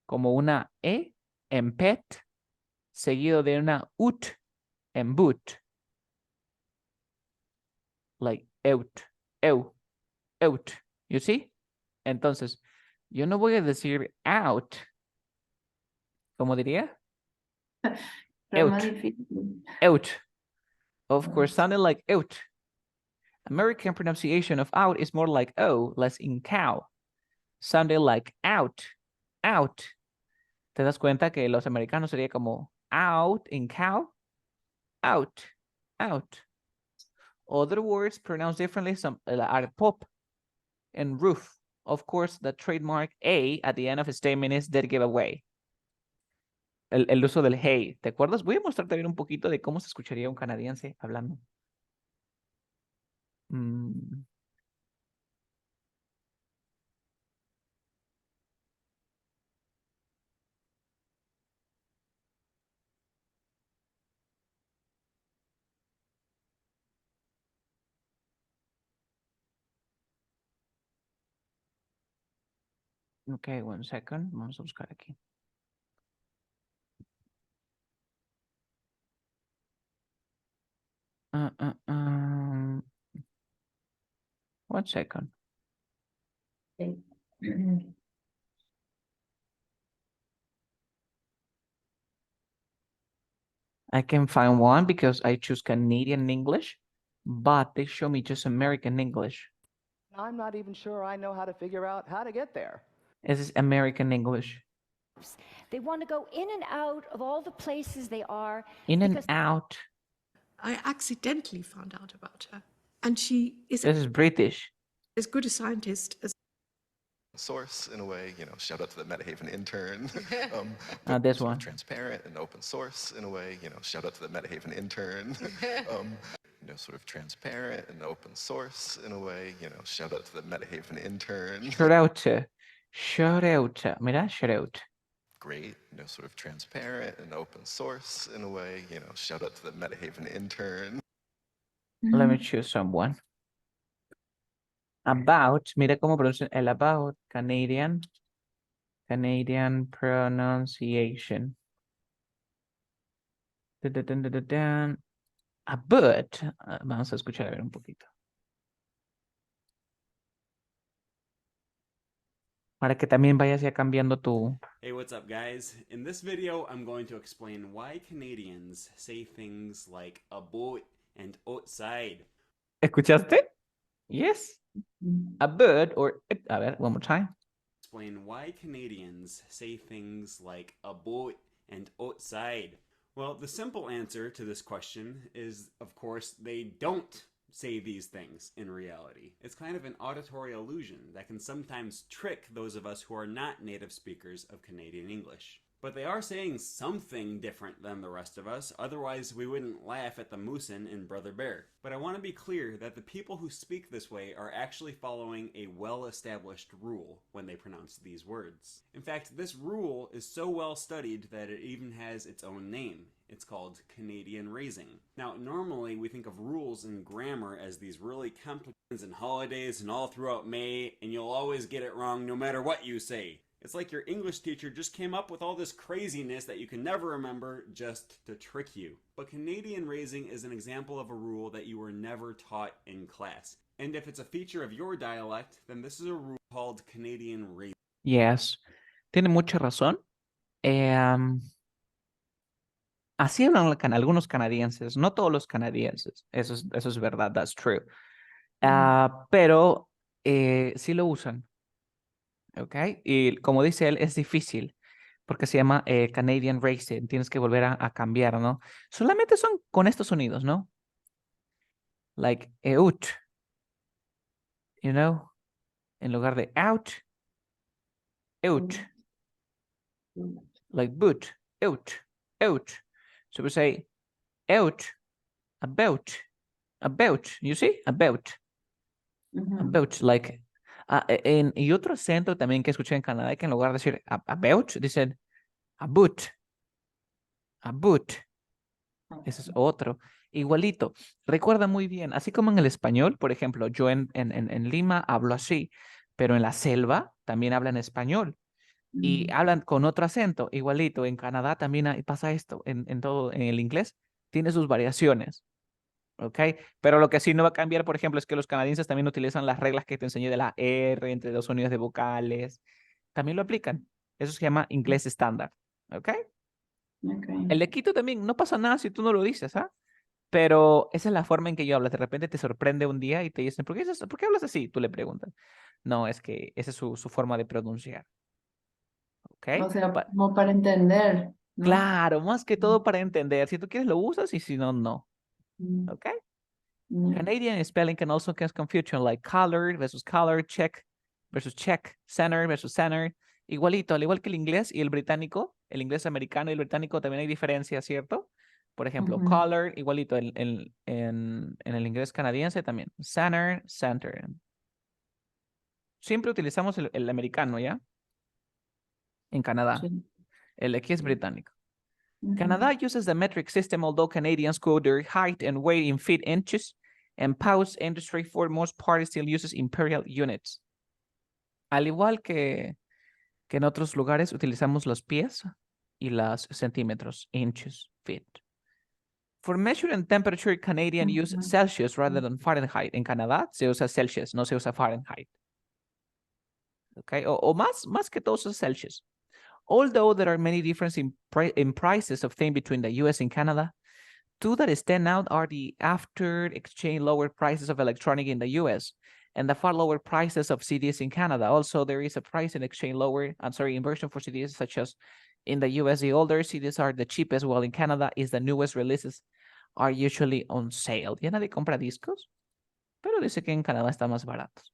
[SPEAKER 1] como una E en pet, seguido de una ut en boot. Like out, out. You see? Entonces, yo no voy a decir out. ¿Cómo diría?
[SPEAKER 2] Pero más
[SPEAKER 1] Out.
[SPEAKER 2] difícil.
[SPEAKER 1] Out. Of course, sounded like out. American pronunciation of out is more like O, less in cow. Sounded like out, out. ¿Te das cuenta que los americanos sería como out in cow? Out, out. Other words pronounced differently some are pop and roof. Of course, the trademark A at the end of a statement is dead giveaway. El uso del hey, ¿te acuerdas? Voy a mostrarte también un poquito de cómo se escucharía un canadiense hablando. Ok, 1 second. Vamos a buscar aquí. One second.
[SPEAKER 2] Sí.
[SPEAKER 1] I can find one because I choose Canadian English, but they show me just American English.
[SPEAKER 5] I'm not even sure I know how to figure out how to get there.
[SPEAKER 1] This is American English.
[SPEAKER 6] They want to go in and out of all the places they are.
[SPEAKER 1] In and
[SPEAKER 6] because-
[SPEAKER 1] out.
[SPEAKER 7] I accidentally found out about her. And she is
[SPEAKER 1] This is British.
[SPEAKER 7] as good a scientist as
[SPEAKER 8] source in a way, shout out to the MetaHaven intern.
[SPEAKER 1] This
[SPEAKER 8] sort
[SPEAKER 1] one.
[SPEAKER 8] of transparent and open source in a way, shout out to the MetaHaven intern. Sort of transparent and open source in a way, shout out to the MetaHaven intern.
[SPEAKER 1] Shout out. Mira, shout out.
[SPEAKER 8] Great, sort of transparent and open source in a way, shout out to the MetaHaven intern.
[SPEAKER 1] Let me choose someone. About, mira cómo pronuncian el about, Canadian pronunciation. But, vamos a escuchar a ver un poquito. Para que también vayas ya cambiando tu...
[SPEAKER 9] Hey, what's up, guys? In this video, I'm going to explain why Canadians say things like a boat and outside.
[SPEAKER 1] ¿Escuchaste? Yes. A bird or, a ver, one more time.
[SPEAKER 9] Explain why Canadians say things like a boat and outside. Well, the simple answer to this question is, of course, they don't say these things in reality. It's kind of an auditory illusion that can sometimes trick those of us who are not native speakers of Canadian English. But they are saying something different than the rest of us, otherwise we wouldn't laugh at the Moosin in Brother Bear. But I want to be clear that the people who speak this way are actually following a well-established rule when they pronounce these words. In fact, this rule is so well studied that it even has its own name. It's called Canadian raising. Now, normally we think of rules in grammar as these really complicated and holidays and all throughout May, and you'll always get it wrong no matter what you say. It's like your English teacher just came up with all this craziness that you can never remember just to trick you. But Canadian raising is an example of a rule that you were never taught in class. And if it's a feature of your dialect, then this is a rule called Canadian raising.
[SPEAKER 1] Yes, tiene mucha razón. Así hablan algunos canadienses, no todos los canadienses. Eso es verdad, that's true. Pero sí lo usan. ¿Ok? Y como dice él, es difícil porque se llama Canadian Raising. Tienes que volver a cambiar, ¿no? Solamente son con estos sonidos, ¿no? Like out. You know? En lugar de out. Out. Like boot. Out. Out. So we say out. About. About. You see? About. About. Like... y otro acento también que escuché en Canadá, que en lugar de decir about, dicen about. About. Ese es otro. Igualito. Recuerda muy bien, así como en el español, por ejemplo, yo en Lima hablo así, pero en la selva también hablan español. Y hablan con otro acento, igualito. En Canadá también pasa esto, en todo, en el inglés, tiene sus variaciones. ¿Ok? Pero lo que sí no va a cambiar, por ejemplo, es que los canadienses también utilizan las reglas que te enseñé de la R entre dos sonidos de vocales. También lo aplican. Eso se llama inglés estándar. ¿Ok? El de Quito también, no pasa nada si tú no lo dices, ¿ah? Pero esa es la forma en que yo hablo. De repente te sorprende un día y te dicen, ¿por qué hablas así? Tú le preguntas. No, es que esa es su forma de pronunciar. ¿Ok?
[SPEAKER 2] O sea, como para entender, ¿no?
[SPEAKER 1] Claro, más que todo para entender. Si tú quieres lo usas y si no, no. ¿Ok? Canadian spelling can also cause confusion, like color versus color, check versus check, center versus center. Igualito, al igual que el inglés y el británico, el inglés americano y el británico también hay diferencias, ¿cierto? Por ejemplo, color, igualito en el inglés canadiense también. Center, center. Siempre utilizamos el americano, ¿ya? En Canadá.
[SPEAKER 2] Sí.
[SPEAKER 1] El de aquí es británico. Canada uses the metric system, although Canadians quote their height and weight in feet inches, and Pow's industry for the most part still uses imperial units. Al igual que en otros lugares utilizamos los pies y los centímetros, inches, feet. For measuring temperature, Canadian use Celsius rather than Fahrenheit. En Canadá se usa Celsius, no se usa Fahrenheit. Okay, o más que todo es Celsius. Although there are many differences in prices of things between the US and Canada, two that stand out are the after exchange lower prices of electronic in the US and the far lower prices of CDs in Canada. Also, there is a price in exchange lower, inversion for CDs, such as in the US, the older CDs are the cheapest, while in Canada is the newest releases are usually on sale. Ya nadie compra discos, pero dice que en Canadá está más baratos.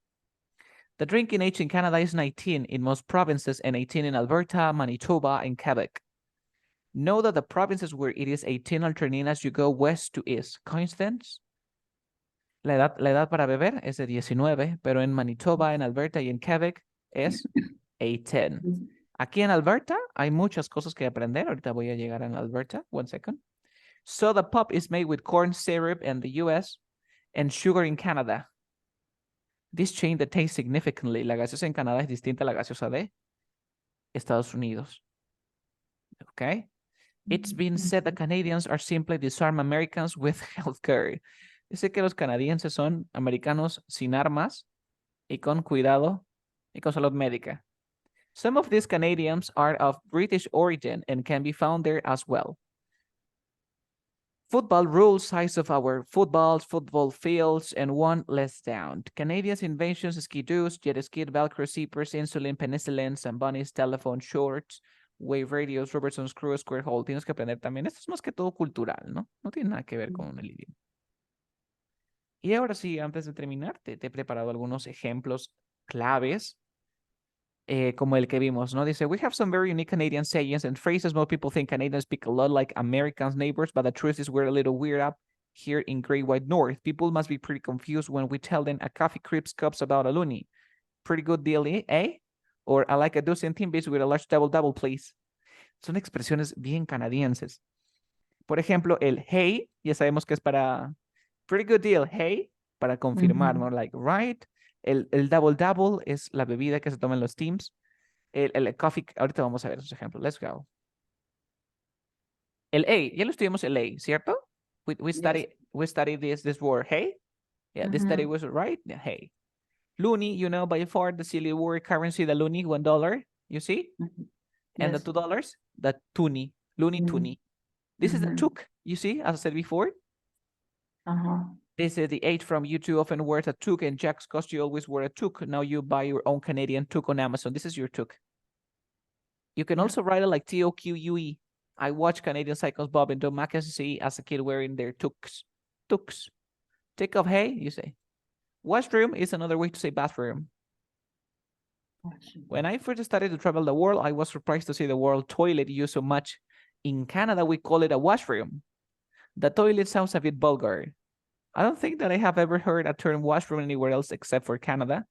[SPEAKER 1] The drinking age in Canada is 19 in most provinces and 18 in Alberta, Manitoba, and Quebec. Know that the provinces where it is 18 alternate as you go west to east. Coincidence? La edad para beber es de 19, pero en Manitoba, en Alberta y en Quebec es 18. Aquí en Alberta hay muchas cosas que aprender. Ahorita voy a llegar en Alberta. One second. Soda pop is made with corn syrup in the US and sugar in Canada. This change the taste significantly. La gaseosa en Canadá es distinta a la gaseosa de Estados Unidos. Okay? It's been said that Canadians are simply disarmed Americans with healthcare. Dice que los canadienses son americanos sin armas y con cuidado y con salud médica. Some of these Canadians are of British origin and can be found there as well. Football rules, size of our footballs, football fields, and one less down. Canadians' inventions, ski-doos, jet ski, Velcro zippers, insulin, penicillin, Zamboni's telephone shorts, wave radios, Robertson screw, square hole. Tienes que aprender también. Esto es más que todo cultural, ¿no? No tiene nada que ver con el idioma. Y ahora sí, antes de terminar, te he preparado algunos ejemplos claves, como el que vimos, ¿no? Dice, we have some very unique Canadian sayings and phrases. Most people think Canadians speak a lot like Americans' neighbors, but the truth is we're a little weird up here in Great White North. People must be pretty confused when we tell them a coffee creeps cups about a loonie. Pretty good deal, eh? Or I like a dozen Timbits with a large double, please. Son expresiones bien canadienses. Por ejemplo, el hey, ya sabemos que es para pretty good deal, hey, para confirmar, ¿no? Like, right. El double es la bebida que se toma en los teams. El coffee, ahorita vamos a ver esos ejemplos. Let's go. El A, ya lo estudiamos el A, ¿cierto? We study this word, hey? Yeah, this study was right, yeah, hey. Loonie, you know, by far the silly word currency, the loonie, $1, you see? And the $2, the toonie, loonie, toonie. This is the took, you see, as I said before. This is the H from you two often wears a toque, and Jack's cost you always wear a toque. Now you buy your own Canadian toque on Amazon. This is your toque. You can also write it like T-O-Q-U-E. I watch Canadian cycles Bob and Don McAfee as a kid wearing their toques. Toques. Take off, hey, you say. Washroom is another way to say bathroom. When I first started to travel the world, I was surprised to see the word toilet used so much. In Canada, we call it a washroom. The toilet sounds a bit vulgar. I don't think that I have ever heard a term washroom anywhere else except for Canada.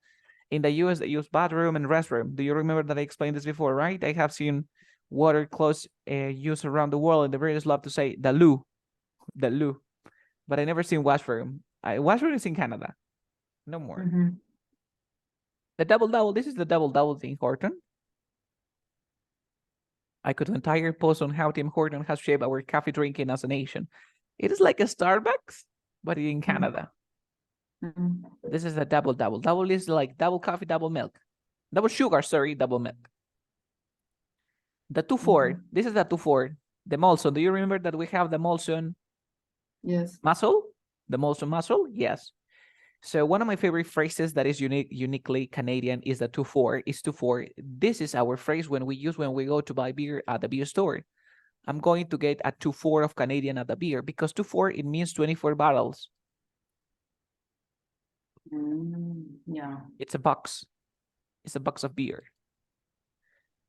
[SPEAKER 1] In the US, they use bathroom and restroom. Do you remember that I explained this before, right? I have seen water clothes used around the world, and the British love to say the loo. But I never seen washroom. Washroom is in Canada. No more. The double, this is the double thing, Horton. I could entire post on how Tim Horton has shaped our coffee drinking as a nation. It is like a Starbucks, but in Canada. This is a double. Double is like double coffee, double milk. Double sugar, sorry, double milk. The 2-4, this is the 2-4. The Molson, do you remember that we have the Molson muscle? The Molson muscle, yes. So one of my favorite phrases that is uniquely Canadian is the 2-4, is 2-4. This is our phrase when we go to buy beer at the beer store. I'm going to get a 2-4 of Canadian at the beer, because 2-4, it means 24 bottles.
[SPEAKER 2] Yeah.
[SPEAKER 1] It's a box. It's a box of beer.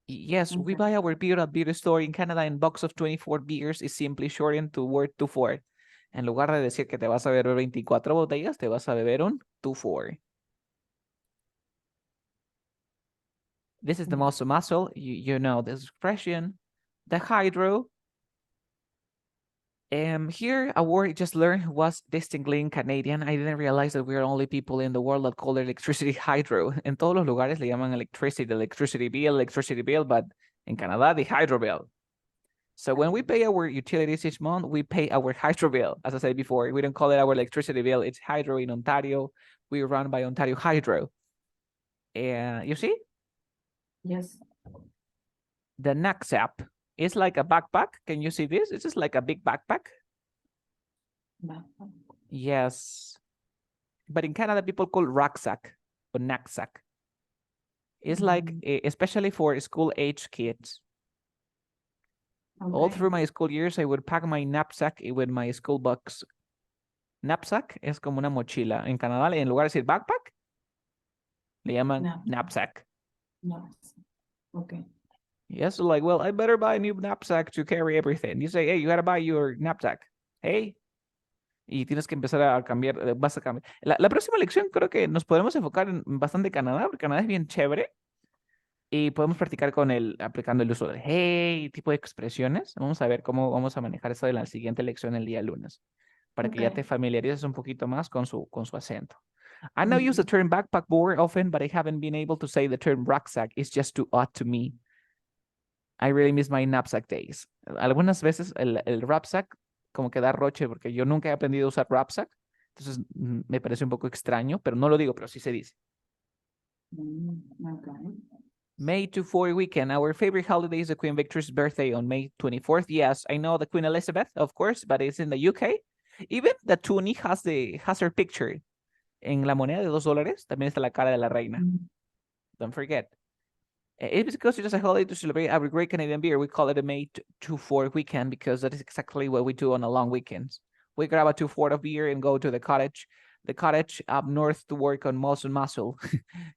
[SPEAKER 1] Yes, we buy our beer at beer store in Canada, and box of 24 beers is simply shortened to word 2-4. En lugar de decir que te vas a beber 24 botellas, te vas a beber un 2-4. This is the muscle. You know this expression. The hydro. Here, a word I just learned was distinctly in Canadian. I didn't realize that we're the only people in the world that call electricity hydro. En todos los lugares le llaman electricity bill, but in Canada, the hydro bill. So when we pay our utilities each month, we pay our hydro bill. As I said before, we don't call it our electricity bill. It's hydro in Ontario. We run by Ontario Hydro. You see?
[SPEAKER 2] Yes.
[SPEAKER 1] The knapsack. It's like a backpack. Can you see this? It's just like a big backpack. Yes. But in Canada, people call rucksack or knapsack. It's like, especially for school-age kids. All through my school years, I would pack my knapsack with my school books. Knapsack es como una mochila. En Canadá, en lugar de decir backpack, le llaman knapsack.
[SPEAKER 2] Okay.
[SPEAKER 1] Yes, so like, well, I better buy a new knapsack to carry everything. You say, hey, you gotta buy your knapsack. Hey. Y tienes que empezar a cambiar, vas a cambiar. La próxima lección creo que nos podemos enfocar en bastante Canadá, porque Canadá es bien chévere. Y podemos practicar con aplicando el uso del hey, tipo de expresiones. Vamos a ver cómo vamos a manejar eso en la siguiente lección el día lunes. Para que ya te familiarices un poquito más con su acento. I now use the term backpack more often, but I haven't been able to say the term rucksack. It's just too odd to me. I really miss my knapsack days. Algunas veces el rucksack como que da roche porque yo nunca he aprendido a usar rucksack. Entonces me parece un poco extraño, pero no lo digo, pero sí se dice. May 24 weekend. Our favorite holiday is the Queen Victoria's birthday on May 24th. Yes, I know the Queen Elizabeth, of course, but it's in the UK. Even the toonie has her picture. En la moneda de $2 también está la cara de la reina. Don't forget. It's because it's just a holiday to celebrate our great Canadian beer. We call it a May 24 weekend because that is exactly what we do on a long weekends. We grab a 2/4 of beer and go to the cottage up north to work on Molson Muscle.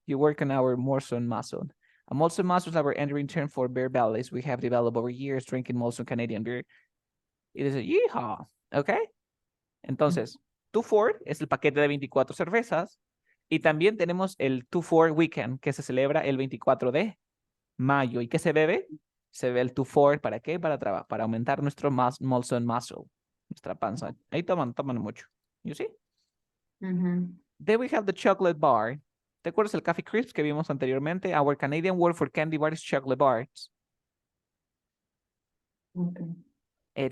[SPEAKER 1] You work on our Molson Muscle. A Molson Muscle is our entering term for beer bellies we have developed over years drinking Molson Canadian beer. It is a yeehaw, okay? Entonces, 2/4 es el paquete de 24 cervezas y también tenemos el 2/4 weekend que se celebra el 24 de mayo. ¿Y qué se bebe? Se bebe el 2/4, ¿para qué? Para aumentar nuestro Molson Muscle, nuestra panza. Ahí toman mucho. You see? Then we have the chocolate bar. ¿Te acuerdas el Coffee Crisp que vimos anteriormente? Our Canadian word for candy bar is chocolate bars.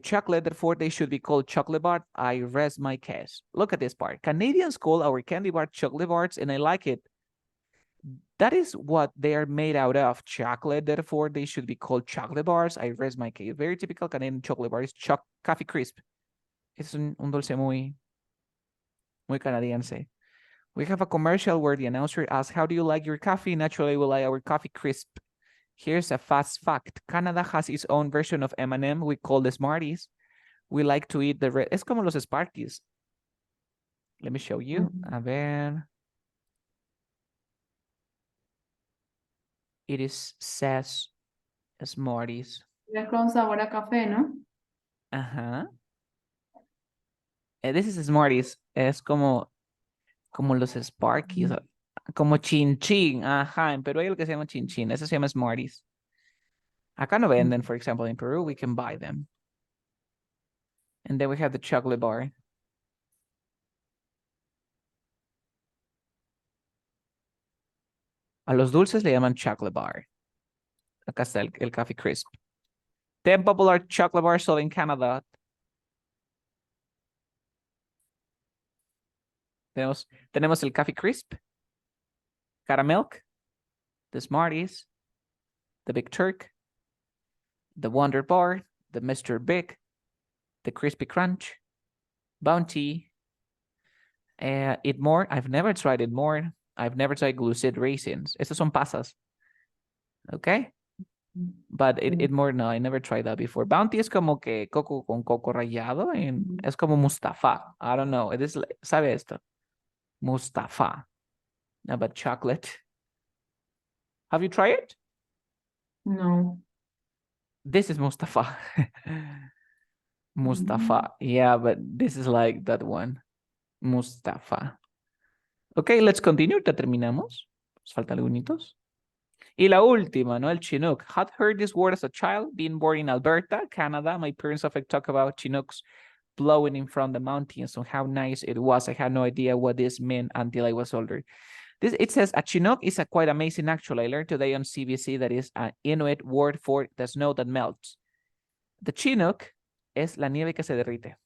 [SPEAKER 1] Chocolate, therefore, they should be called chocolate bar. I rest my case. Look at this part. Canadians call our candy bar chocolate bars, and I like it. That is what they are made out of, chocolate. Therefore, they should be called chocolate bars. I rest my case. Very typical Canadian chocolate bar is Coffee Crisp. Es un dulce muy canadiense. We have a commercial where the announcer asks, how do you like your coffee? Naturally, we like our Coffee Crisp. Here's a fast fact. Canada has its own version of M&M we call the Smarties. We like to eat the red. Es como los Sparkies. Let me show you. A ver. It says Smarties.
[SPEAKER 2] Es con sabor a café, ¿no?
[SPEAKER 1] Ajá. This is Smarties. Es como los Sparkies. Como Chin Chin. Ajá. En Perú hay lo que se llama Chin Chin. Eso se llama Smarties. Acá no venden, for example, in Peru, we can buy them. And then we have the chocolate bar. A los dulces le llaman chocolate bar. Acá está el Coffee Crisp. 10 popular chocolate bars sold in Canada. Tenemos el Coffee Crisp, Caramilk, the Smarties, the Big Turk, the Wonder Bar, the Mr. Big, the Crispy Crunch, Bounty, Eat More. I've never tried Eat More. I've never tried Glucid Raisins. Estos son pasas. Okay? But Eat More, no, I never tried that before. Bounty es como que coco con coco rallado. Es como Mustafa. I don't know. ¿Sabe esto? Mustafa. No, but chocolate. Have you tried it?
[SPEAKER 2] No.
[SPEAKER 1] This is Mustafa. Mustafa. Yeah, but this is like that one. Mustafa. Okay, let's continue. Ya terminamos. Nos faltan algunos. Y la última, ¿no? El Chinook. Had heard this word as a child, being born in Alberta, Canada. My parents often talk about Chinooks blowing in from the mountains and how nice it was. I had no idea what this meant until I was older. It says a Chinook is a quite amazing actually. I learned today on CBC that is an Inuit word for the snow that melts. The Chinook es la nieve que se derrite.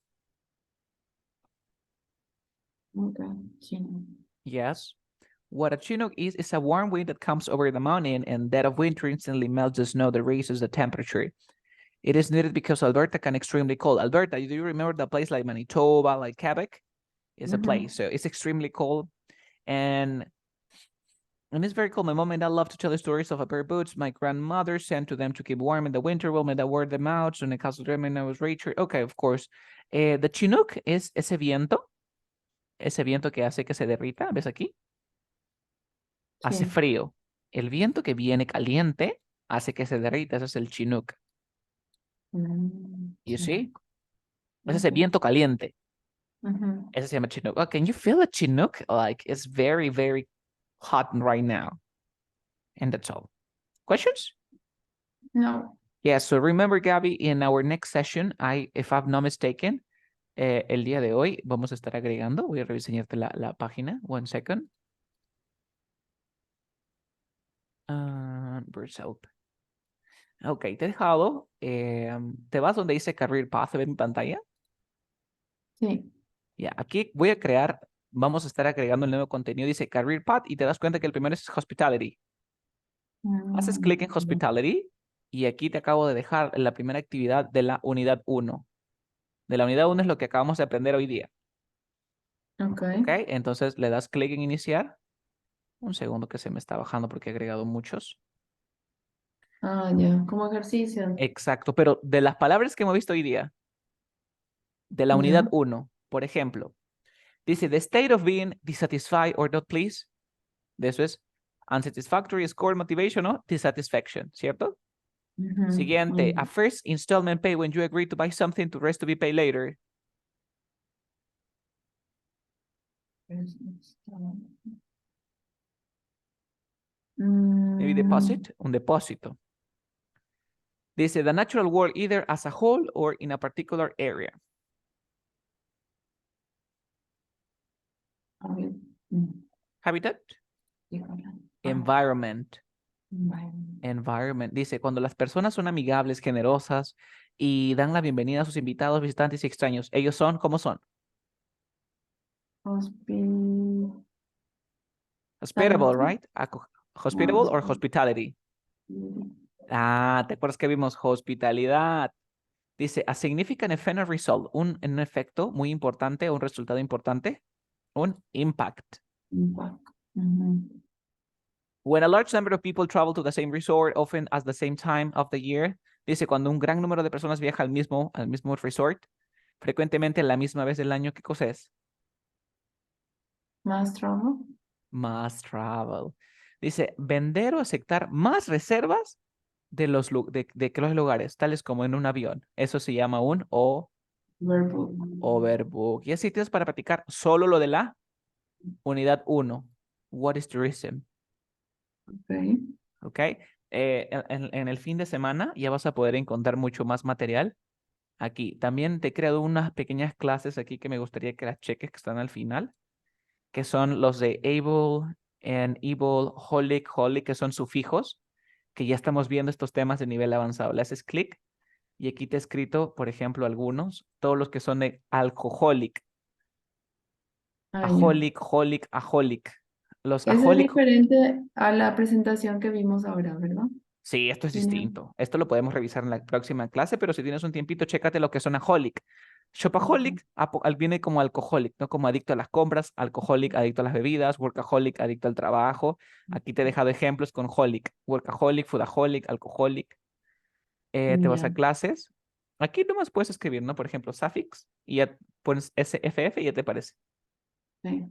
[SPEAKER 2] Okay. Chinook.
[SPEAKER 1] Yes. What a Chinook is a warm wind that comes over the mountain and that of winter instantly melts the snow that raises the temperature. It is needed because Alberta can extremely cold. Alberta, do you remember the place like Manitoba, like Quebec? It's a place, so it's extremely cold. And it's very cool. My mom and dad love to tell the stories of a pair of boots my grandmother sent to them to keep warm in the winter. Well, my dad wore them out, so in the castle dream and I was Rachel. Okay, of course. The Chinook es ese viento que hace que se derrita, ¿ves aquí? Hace frío. El viento que viene caliente hace que se derrita, ese es el Chinook. You see? Es ese viento caliente. Ese se llama Chinook. Oh, can you feel a Chinook? Like, it's very, very hot right now. And that's all. Questions?
[SPEAKER 2] No.
[SPEAKER 1] Yeah, so remember, Gabby, in our next session, if I'm not mistaken, el día de hoy vamos a estar agregando, voy a rediseñarte la página. 1 second. Where's help? Ok, te he dejado. ¿Te vas donde dice Career Path? ¿Se ve en mi pantalla?
[SPEAKER 2] Sí.
[SPEAKER 1] Ya, aquí voy a crear, vamos a estar agregando el nuevo contenido. Dice Career Path y te das cuenta que el primero es Hospitality. Haces clic en Hospitality y aquí te acabo de dejar la primera actividad de la unidad 1. De la unidad 1 es lo que acabamos de aprender hoy día.
[SPEAKER 2] Ok.
[SPEAKER 1] ¿Ok? Entonces le das clic en iniciar. Un segundo que se me está bajando porque he agregado muchos.
[SPEAKER 2] Ah, ya, como ejercicio.
[SPEAKER 1] Exacto, pero de las palabras que hemos visto hoy día, de la unidad 1, por ejemplo, dice the state of being dissatisfied or not pleased. De eso es unsatisfactory, score, motivation o dissatisfaction, ¿cierto?
[SPEAKER 2] Ujú,
[SPEAKER 1] Siguiente, a
[SPEAKER 2] mm.
[SPEAKER 1] first installment pay when you agree to buy something to rest to be paid later. Maybe
[SPEAKER 2] Mm,
[SPEAKER 1] deposit, un depósito. Dice the natural world either as a whole or in a particular area.
[SPEAKER 2] a ver, mm,
[SPEAKER 1] Habitat,
[SPEAKER 2] sí, ahora.
[SPEAKER 1] environment.
[SPEAKER 2] Environment.
[SPEAKER 1] Environment. Dice, cuando las personas son amigables, generosas y dan la bienvenida a sus invitados, visitantes y extraños, ellos son, ¿cómo son? Hospitable, right? Hospitable or hospitality. Ah, ¿te acuerdas que vimos hospitalidad? Dice, a significant effect or result, un efecto muy importante, un resultado importante, un impact.
[SPEAKER 2] Impact. Ujú.
[SPEAKER 1] When a large number of people travel to the same resort, often at the same time of the year, dice, cuando un gran número de personas viaja al mismo resort, frecuentemente la misma vez del año, ¿qué cosa es?
[SPEAKER 2] Más trabajo.
[SPEAKER 1] Más travel. Dice, vender o aceptar más reservas de los lugares, tales como en un avión. Eso se llama un
[SPEAKER 2] Verbo.
[SPEAKER 1] overbook. Y así tienes para practicar solo lo de la unidad 1. What is tourism?
[SPEAKER 2] Ok.
[SPEAKER 1] ¿Ok? En el fin de semana ya vas a poder encontrar mucho más material aquí. También te he creado unas pequeñas clases aquí que me gustaría que las cheques, que están al final, que son los de able and evil, holic, que son sufijos, que ya estamos viendo estos temas de nivel avanzado. Le haces clic y aquí te he escrito, por ejemplo, algunos, todos los que son de alcoholic,
[SPEAKER 2] Ah, ya.
[SPEAKER 1] aholic, holic, aholic. Los
[SPEAKER 2] Ese es
[SPEAKER 1] aholic,
[SPEAKER 2] diferente a la presentación que vimos ahora, ¿verdad?
[SPEAKER 1] sí, esto es
[SPEAKER 2] Tiene-
[SPEAKER 1] distinto. Esto lo podemos revisar en la próxima clase, pero si tienes un tiempito, chécate lo que son aholic. Shopaholic viene como alcoholic, ¿no? Como adicto a las compras, alcoholic, adicto a las bebidas, workaholic, adicto al trabajo. Aquí te he dejado ejemplos con holic, workaholic, foodaholic, alcoholic. Te vas
[SPEAKER 2] Ya.
[SPEAKER 1] a clases. Aquí nomás puedes escribir, ¿no? Por ejemplo, suffix y ya pones SFF y ya te aparece.
[SPEAKER 2] Sí.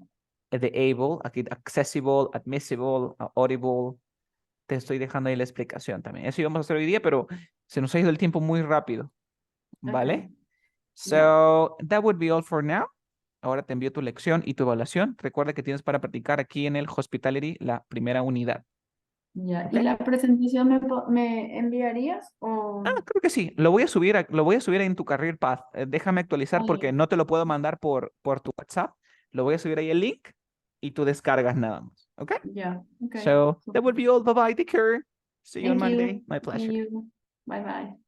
[SPEAKER 1] De able, aquí accessible, admissible, audible. Te estoy dejando ahí la explicación también. Eso íbamos a hacer hoy día, pero se nos ha ido el tiempo muy rápido. ¿Vale?
[SPEAKER 2] Ok.
[SPEAKER 1] So, that would be all for now. Ahora te envío tu lección y tu evaluación. Recuerda que tienes para practicar aquí en el Hospitality la primera unidad.
[SPEAKER 2] Ya.
[SPEAKER 1] ¿Ok?
[SPEAKER 2] ¿Y la presentación me enviarías o?
[SPEAKER 1] Creo que sí. Lo voy a subir, lo voy a subir en tu Career Path. Déjame actualizar
[SPEAKER 2] Ah,
[SPEAKER 1] porque
[SPEAKER 2] ya.
[SPEAKER 1] no te lo puedo mandar por tu WhatsApp. Lo voy a subir ahí el link y tú descargas nada más. ¿Ok?
[SPEAKER 2] Ya. Ok.
[SPEAKER 1] So, that
[SPEAKER 2] Super.
[SPEAKER 1] would be all. Bye bye. Take care. See you on
[SPEAKER 2] Thank
[SPEAKER 1] Monday.
[SPEAKER 2] you.
[SPEAKER 1] My
[SPEAKER 2] See
[SPEAKER 1] pleasure.
[SPEAKER 2] you. Bye bye.